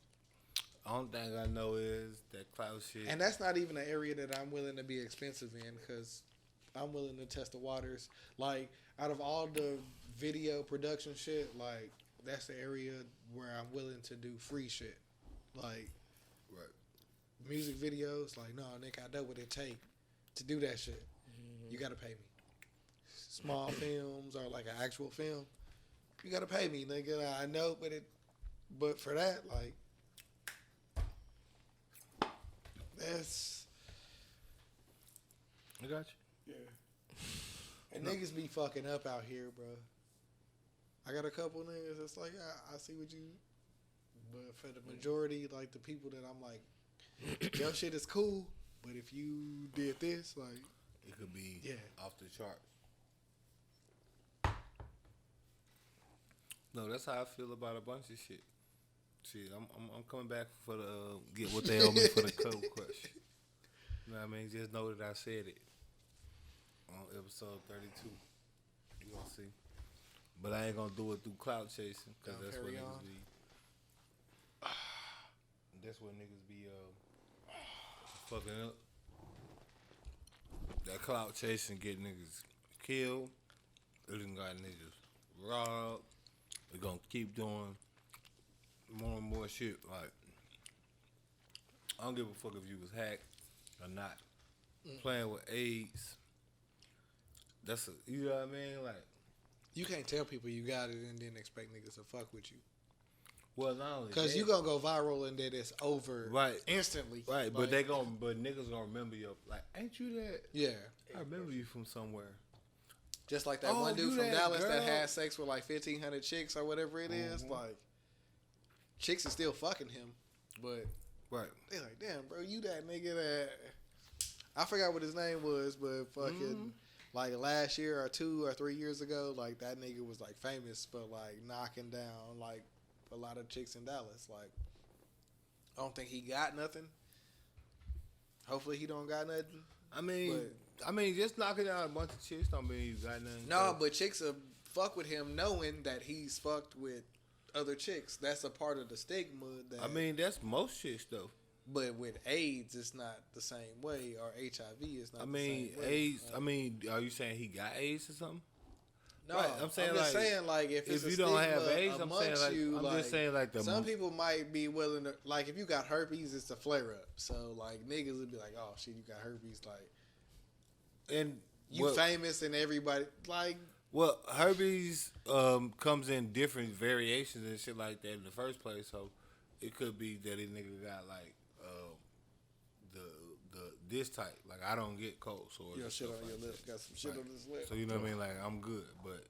only thing I know is that cloud shit. And that's not even an area that I'm willing to be expensive in, because I'm willing to test the waters. Like, out of all the video production shit, like, that's the area where I'm willing to do free shit. Like, right. music videos, like, no, nigga, I know what it take to do that shit. You gotta pay me. Small films or like an actual film, you gotta pay me, nigga. I know, but for that, like, that's I got you. and niggas be fucking up out here, bro. I got a couple niggas that's like, I see what you, but for the majority, like the people that I'm like, your shit is cool, but if you did this, like, It could be off the charts. No, that's how I feel about a bunch of shit. Shit, I'm coming back for the get what they owe me for the cold crush. You know what I mean? Just know that I said it on episode 32. You gonna see. But I ain't gonna do it through clout chasing, because that's what carry niggas on. be. That's what niggas be fucking up. That clout chasing get niggas killed. It done got niggas robbed. We gonna keep doing more and more shit. Like, I don't give a fuck if you was hacked or not. Playing with AIDS. That's you know what I mean? Like, you can't tell people you got it and then expect niggas to fuck with you. well, not only Because that, you gonna go viral and then it's over Right. instantly. right, Like, but niggas gonna remember you. Like, ain't you that? yeah. I remember you from somewhere. Just like that Oh, one dude you from that Dallas that girl. had sex with like 1,500 chicks or whatever it is. Like, chicks is still fucking him, but Right. they like, damn, bro, you that nigga that I forgot what his name was, but fucking like last year or 2 or 3 years ago, like that nigga was like famous for like knocking down like a lot of chicks in Dallas. Like, I don't think he got nothing. Hopefully he don't got nothing. I mean, just knocking down a bunch of chicks don't mean you got nothing. No, but chicks will fuck with him knowing that he's fucked with other chicks. That's a part of the stigma. That, I mean, that's most chicks though. but with AIDS, it's not the same way, or HIV is not. I mean, the same way. AIDS. I mean, are you saying he got AIDS or something? No, Right, I'm saying, just like, saying like if it's if a you don't have stigma AIDS, I'm saying amongst like you, I'm like, just saying like the some people might be willing to, like, if you got herpes, it's a flare up. So like niggas would be like, oh shit, you got herpes, like and you famous and everybody like. Well, herpes comes in different variations and shit like that in the first place. So it could be that a nigga got like the this type. Like, I don't get cold sores. You got and shit stuff on your like lip. that. Got some shit on his lip. So you know what I mean? Like, I'm good, but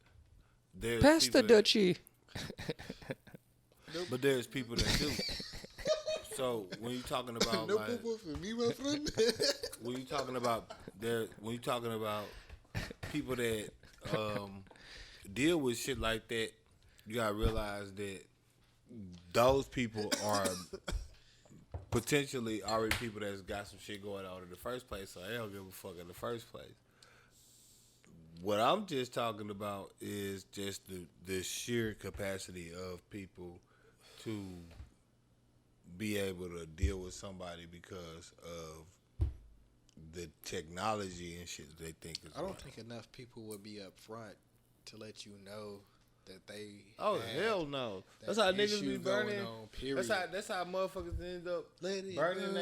there's Pass the people that- Dutchie. But there's people that do. So when you talking about No like, poo for me, my friend. when you talking about people that deal with shit like that, you gotta realize that those people are potentially already people that's got some shit going on in the first place, so they don't give a fuck in the first place. What I'm just talking about is just the sheer capacity of people to be able to deal with somebody because of the technology and shit they think is. I don't right. think enough people would be up front to let you know that they. Oh had hell no! that That's how niggas issue be going burning. on, period. That's how motherfuckers end up Let it burning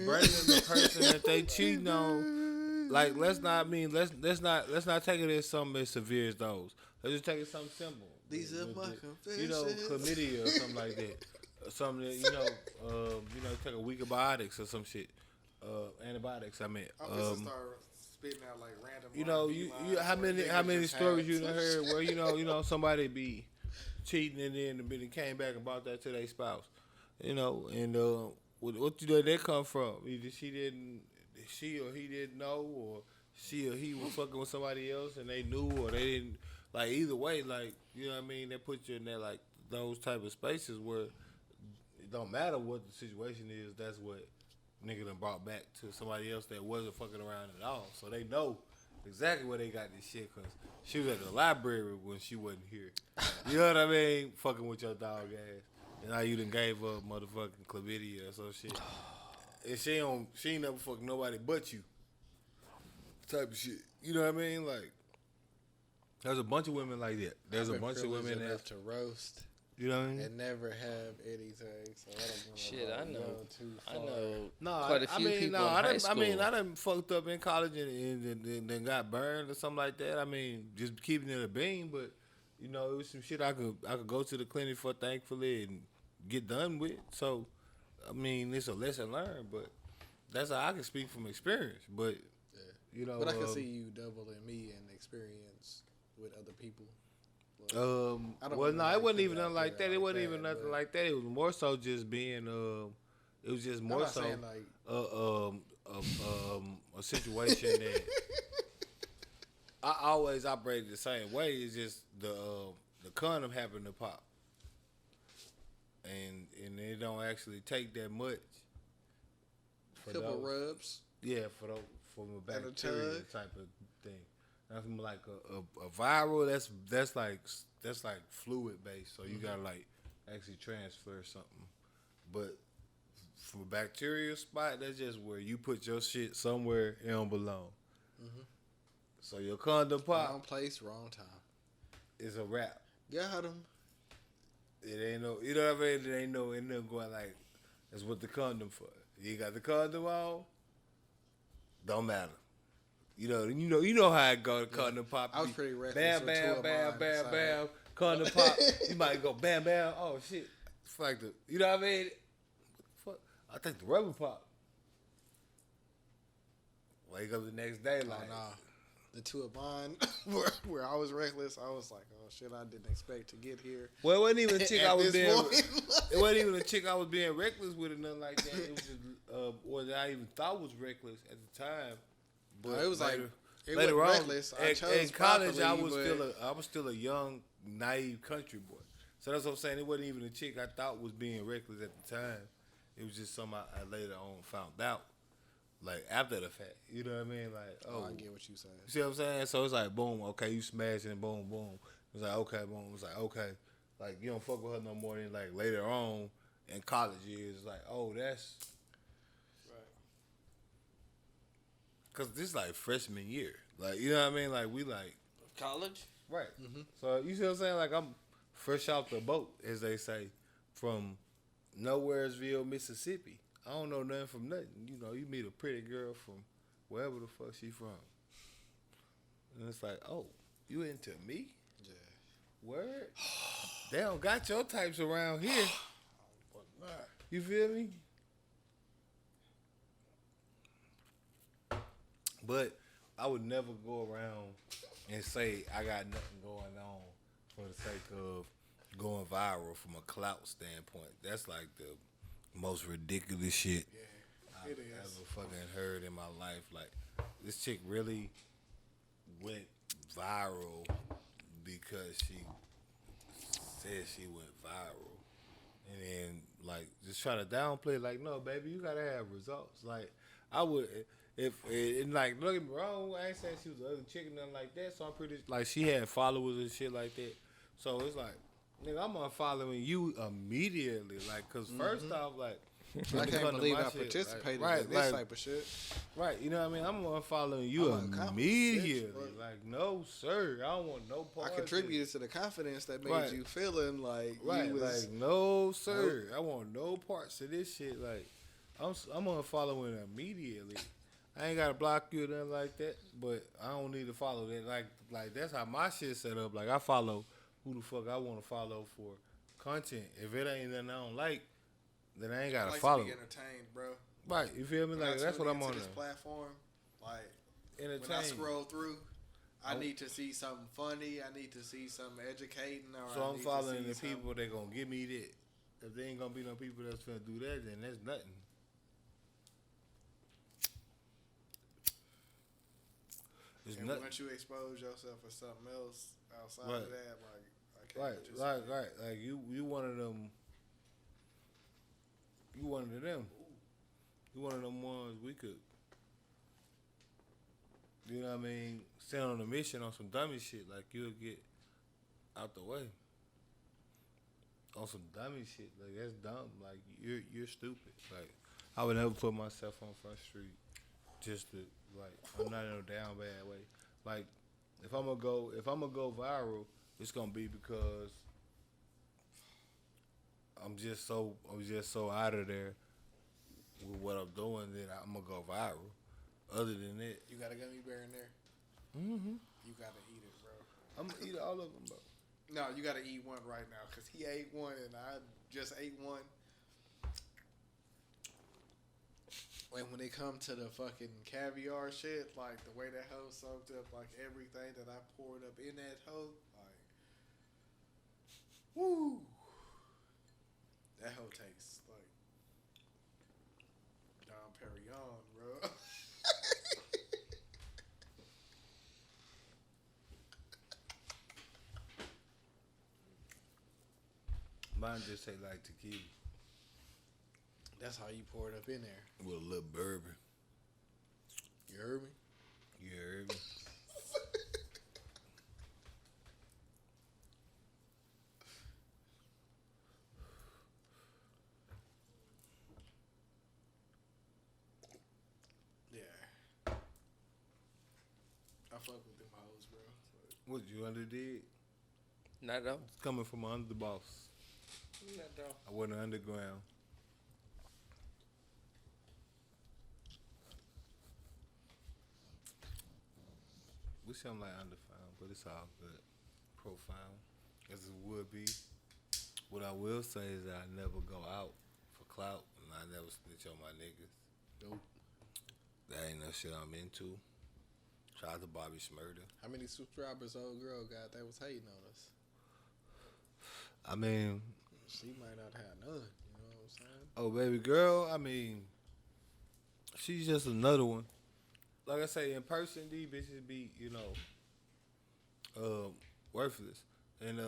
burn. the person that they cheating on. Like, let's not take it as something as severe as those. Let's just take it something simple. These are my You know, confessions. chlamydia or something like that. Or something that, take a week of biotics or some shit. Antibiotics. I mean, I'm gonna start spitting out like random. You know, you how many stories you done heard where you know somebody be cheating and then came back and brought that to their spouse, you know, and what did that come from? Either she or he didn't know, or she or he was fucking with somebody else and they knew, or they didn't. Like either way, like you know what I mean, they put you in that like those type of spaces where it don't matter what the situation is. That's what nigga done brought back to somebody else that wasn't fucking around at all. So they know exactly where they got this shit because she was at the library when she wasn't here. You know what I mean? Fucking with your dog ass. And now you done gave up motherfucking chlamydia or some shit. And she ain't never fucked nobody but you. Type of shit. You know what I mean? Like, there's a bunch of women like that. There's a bunch of women that to roast. You know what I mean? And never have anything. So I don't Shit, I know. I know. know. Quite a few people in high school. I done fucked up in college and then got burned or something like that. I mean, just keeping it a bean, but you know, it was some shit I could go to the clinic for, thankfully, and get done with. So, I mean, it's a lesson learned, but that's how I can speak from experience. But you know, but I can see you doubling me in experience with other people. Well, no, it wasn't even nothing like that. It wasn't even nothing like that. It was more so just being, it was just more so a situation that I always operated the same way. It's just the condom happened to pop, and it don't actually take that much. Couple rubs. Yeah, from a bacteria type of thing. Nothing like a viral. That's like fluid based. So you gotta like actually transfer something. But from a bacteria spot, that's just where you put your shit somewhere it don't belong. Mm-hmm. So your condom pop. Wrong place, wrong time. It's a wrap. Got him. It ain't no. You know what I mean? It ain't no going like. That's what the condom for. You got the condom on. Don't matter. You know how it go. The condom pop. I was pretty reckless. Bam, bam, bam, bam, bam. Condom pop. You might go bam, bam. Oh shit! It's like the. You know what I mean? What the fuck? I think the rubber pop. Wake up the next day like. Nah. The two of mine, where I was reckless, I was like, oh shit, I didn't expect to get here. Well, it wasn't even a chick I was being. It wasn't even a chick I was being reckless with or nothing like that. It was just what I even thought was reckless at the time. But it was later, like it later was on, reckless. I chose in college, properly, I was still a young, naive country boy. So that's what I'm saying. It wasn't even a chick I thought was being reckless at the time. It was just something I later on found out. Like, after the fact. You know what I mean? Like, oh. I get what you saying. You see what I'm saying? So it's like, boom, okay, you smashing, boom, boom. It's like, okay, boom. It's like, okay. Like, you don't fuck with her no more than, like, later on in college years. It's like, oh, that's... Right. Because this is, like, freshman year. Like, you know what I mean? Like, we, like... College? Right. Mm-hmm. So, you see what I'm saying? Like, I'm fresh off the boat, as they say, from Nowheresville, Mississippi. I don't know nothing from nothing. You know, you meet a pretty girl from wherever the fuck she from. And it's like, oh, you into me? Yeah. Word? They don't got your types around here. You feel me? But I would never go around and say I got nothing going on for the sake of going viral from a clout standpoint. That's like the most ridiculous shit I've ever fucking heard in my life. Like, this chick really went viral because she said she went viral. And then, like, just try to downplay it. Like, no, baby, you gotta have results. Like, I would, and like, don't get me wrong, I ain't saying she was the other chick or nothing like that. So I'm pretty, like, she had followers and shit like that. So it's like, nigga, I'm unfollowing you immediately. Like, cause first off, like, I can't believe I participated in this type of shit. Right, you know what I mean? I'm unfollowing you immediately. Like, no, sir, I don't want no part. I contributed to the confidence that made you feeling like you was... Like, no, sir, I want no parts of this shit. Like, I'm unfollowing immediately. I ain't gotta block you or nothing like that, but I don't need to follow that. Like that's how my shit set up. Like, I follow who the fuck I want to follow for content. If it ain't nothing I don't like, then I ain't gotta follow. To be entertained, bro. Right, you feel me? Like, that's what I'm on. This platform, like, entertaining. When I scroll through, I need to see something funny. I need to see something educating. Or So I'm following the something. people that gonna give me that. If there ain't gonna be no people that's gonna do that, then that's nothing. It's And nothing. once you expose yourself for something else outside Right. of that, like I can't just Right. Like you one of them. You one of them. You one of them ones we could. You know what I mean? Send on a mission on some dummy shit. Like you'll get out the way. On some dummy shit. Like that's dumb. Like you're stupid. Like I would never put myself on Front Street just to like I'm not in a down bad way. Like if I'm gonna go viral, it's gonna be because I'm just so out of there with what I'm doing that I'm gonna go viral. Other than that, you got a gummy bear in there. mm-hmm. You gotta eat it, bro. I'm gonna eat all of them, bro. No, you gotta eat one right now because he ate one and I just ate one. And when it come to the fucking caviar shit, like the way that hoe soaked up like everything that I poured up in that hoe, like, woo, that hoe tastes like Dom Perignon, bro. Mine just say like tequila That's how you pour it up in there. with a little bourbon. You heard me? You heard me? Yeah. I fuck with them hoes, bro. What you underdid? Not at all. It's coming from under the boss. Not at all. I wasn't underground. We sound like underfound, but it's all good. Profound, as it would be. What I will say is that I never go out for clout, and I never snitch on my niggas. Nope. That ain't no shit I'm into. Shout out to Bobby Shmurda. How many subscribers old girl got that was hating on us? I mean, She might not have none. You know what I'm saying? oh baby girl, I mean, she's just another one. Like I say, in person, these bitches be, worthless. And, as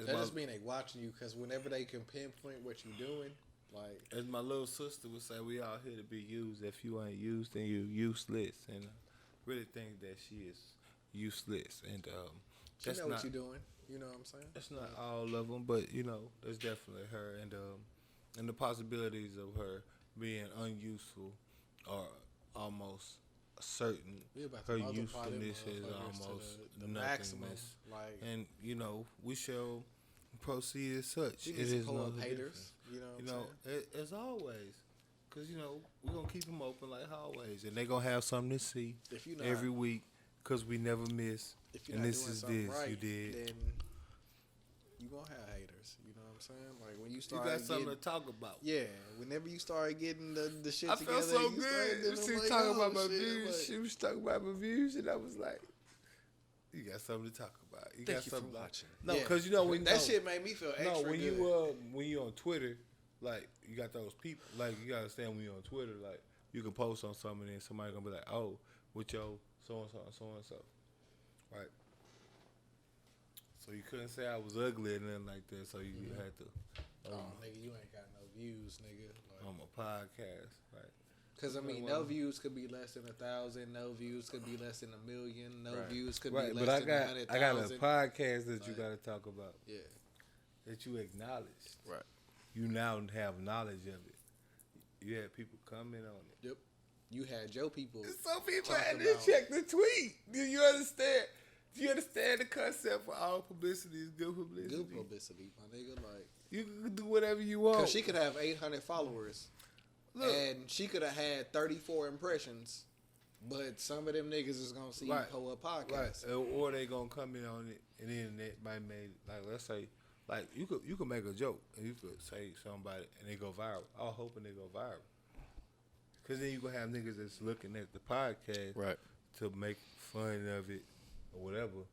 That my, just mean they watching you because whenever they can pinpoint what you doing, like, as my little sister would say, we all here to be used. If you ain't used, then you useless. And I really think that she is useless. And she that's know not, what you doing. You know what I'm saying? that's not all of them, but, there's definitely her. And the possibilities of her being unuseful are almost certain. We about Her to multiply them usefulness is motherfuckers almost to the maximum. nothingness. Like, And we shall proceed as such. we It need is some no pull-up haters. haters. You know what I'm saying? As always, because we're gonna keep them open like always, and they gonna have something to see If you not, every week because we never miss. if you're And not this doing is something this right, you did. then you gonna have haters. You know what I'm saying? Like when you You start got something getting, to talk about. yeah, whenever you start getting the shit I together, felt so you start good. doing She was like, talking oh, about my shit, views. like- She was talking about my views, and I was like, "You got something to talk about. You got Thank you for something to watching. No, Yeah. because when that shit made me feel extra No, when good. you on Twitter, like you got those people, like you gotta understand when you on Twitter, like you can post on something and somebody gonna be like, "Oh, with your so and so and so and so," right? So you couldn't say I was ugly or nothing like that. So you had to Oh, nigga, you ain't got no views, nigga. Like, on my podcast, right? Cause I mean, no views could be less than 1,000. No views could be less than 1,000,000. No views could Right, be but less I than got 100,000. a podcast that you Like- gotta talk about Yeah, that you acknowledged. right. You now have knowledge of it. You had people comment on it. Yep. You had your people. Some people talk had to about- check the tweet. Do you understand? Do you understand the concept for all publicity is good publicity? Good publicity, my nigga. Like, You can do whatever you want. cause she could have 800 followers, Look, and she could have had 34 impressions, but some of them niggas is gonna see Right. Pull-Up right, Podcast. or they gonna comment on it, and the internet might make like let's say like you could make a joke and you could say somebody and they go viral. All hoping they go viral Cause then you gonna have niggas that's looking at the podcast Right. to make fun of it or whatever,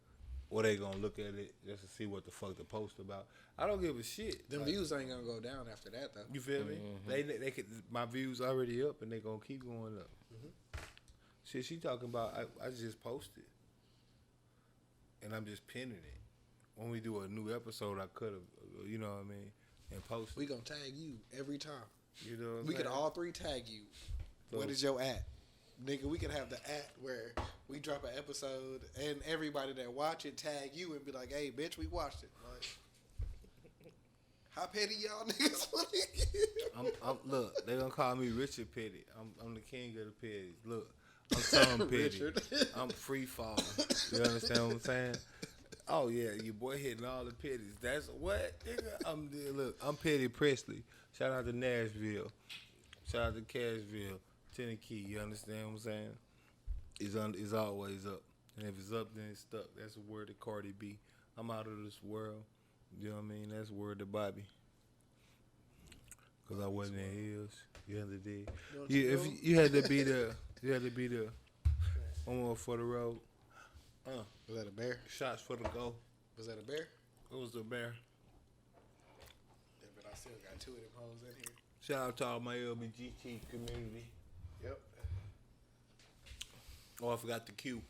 or they gonna look at it just to see what the fuck the post about. I don't give a shit. Them Like, views ain't gonna go down after that though. you feel me? They could. My views already up, and they gonna keep going up. Shit, she talking about. I just posted, and I'm just pinning it. When we do a new episode, I could have, you know what I mean, and post. We gonna tag you every time. You know what I'm We saying? could all three tag you. So- What is your at? Nigga, we could have the at where we drop an episode and everybody that watch it tag you and be like, hey, bitch, we watched it. Like, how petty y'all niggas want to get? I'm look, they gonna call me Richard Petty. I'm the king of the petties. Look, I'm Tom Petty. Richard. I'm free fall. You understand what I'm saying? Oh yeah, your boy hitting all the petties. That's what, nigga. I'm Petty Presley. Shout out to Nashville. Shout out to Cashville, Tennessee. You understand what I'm saying? It's always up, and if it's up, then it's stuck. That's the word to Cardi B. I'm out of this world. You know what I mean? That's the word to Bobby. Cause I wasn't in hills. You had to be. If you had to be there, you had to be there. One more for the road. Was that a bear? Shots for the goal. Was that a bear? It was the bear. Yeah, but I still got two of them hoes in here. Shout out to all my LBGT community. Yep. Oh, I forgot the Q.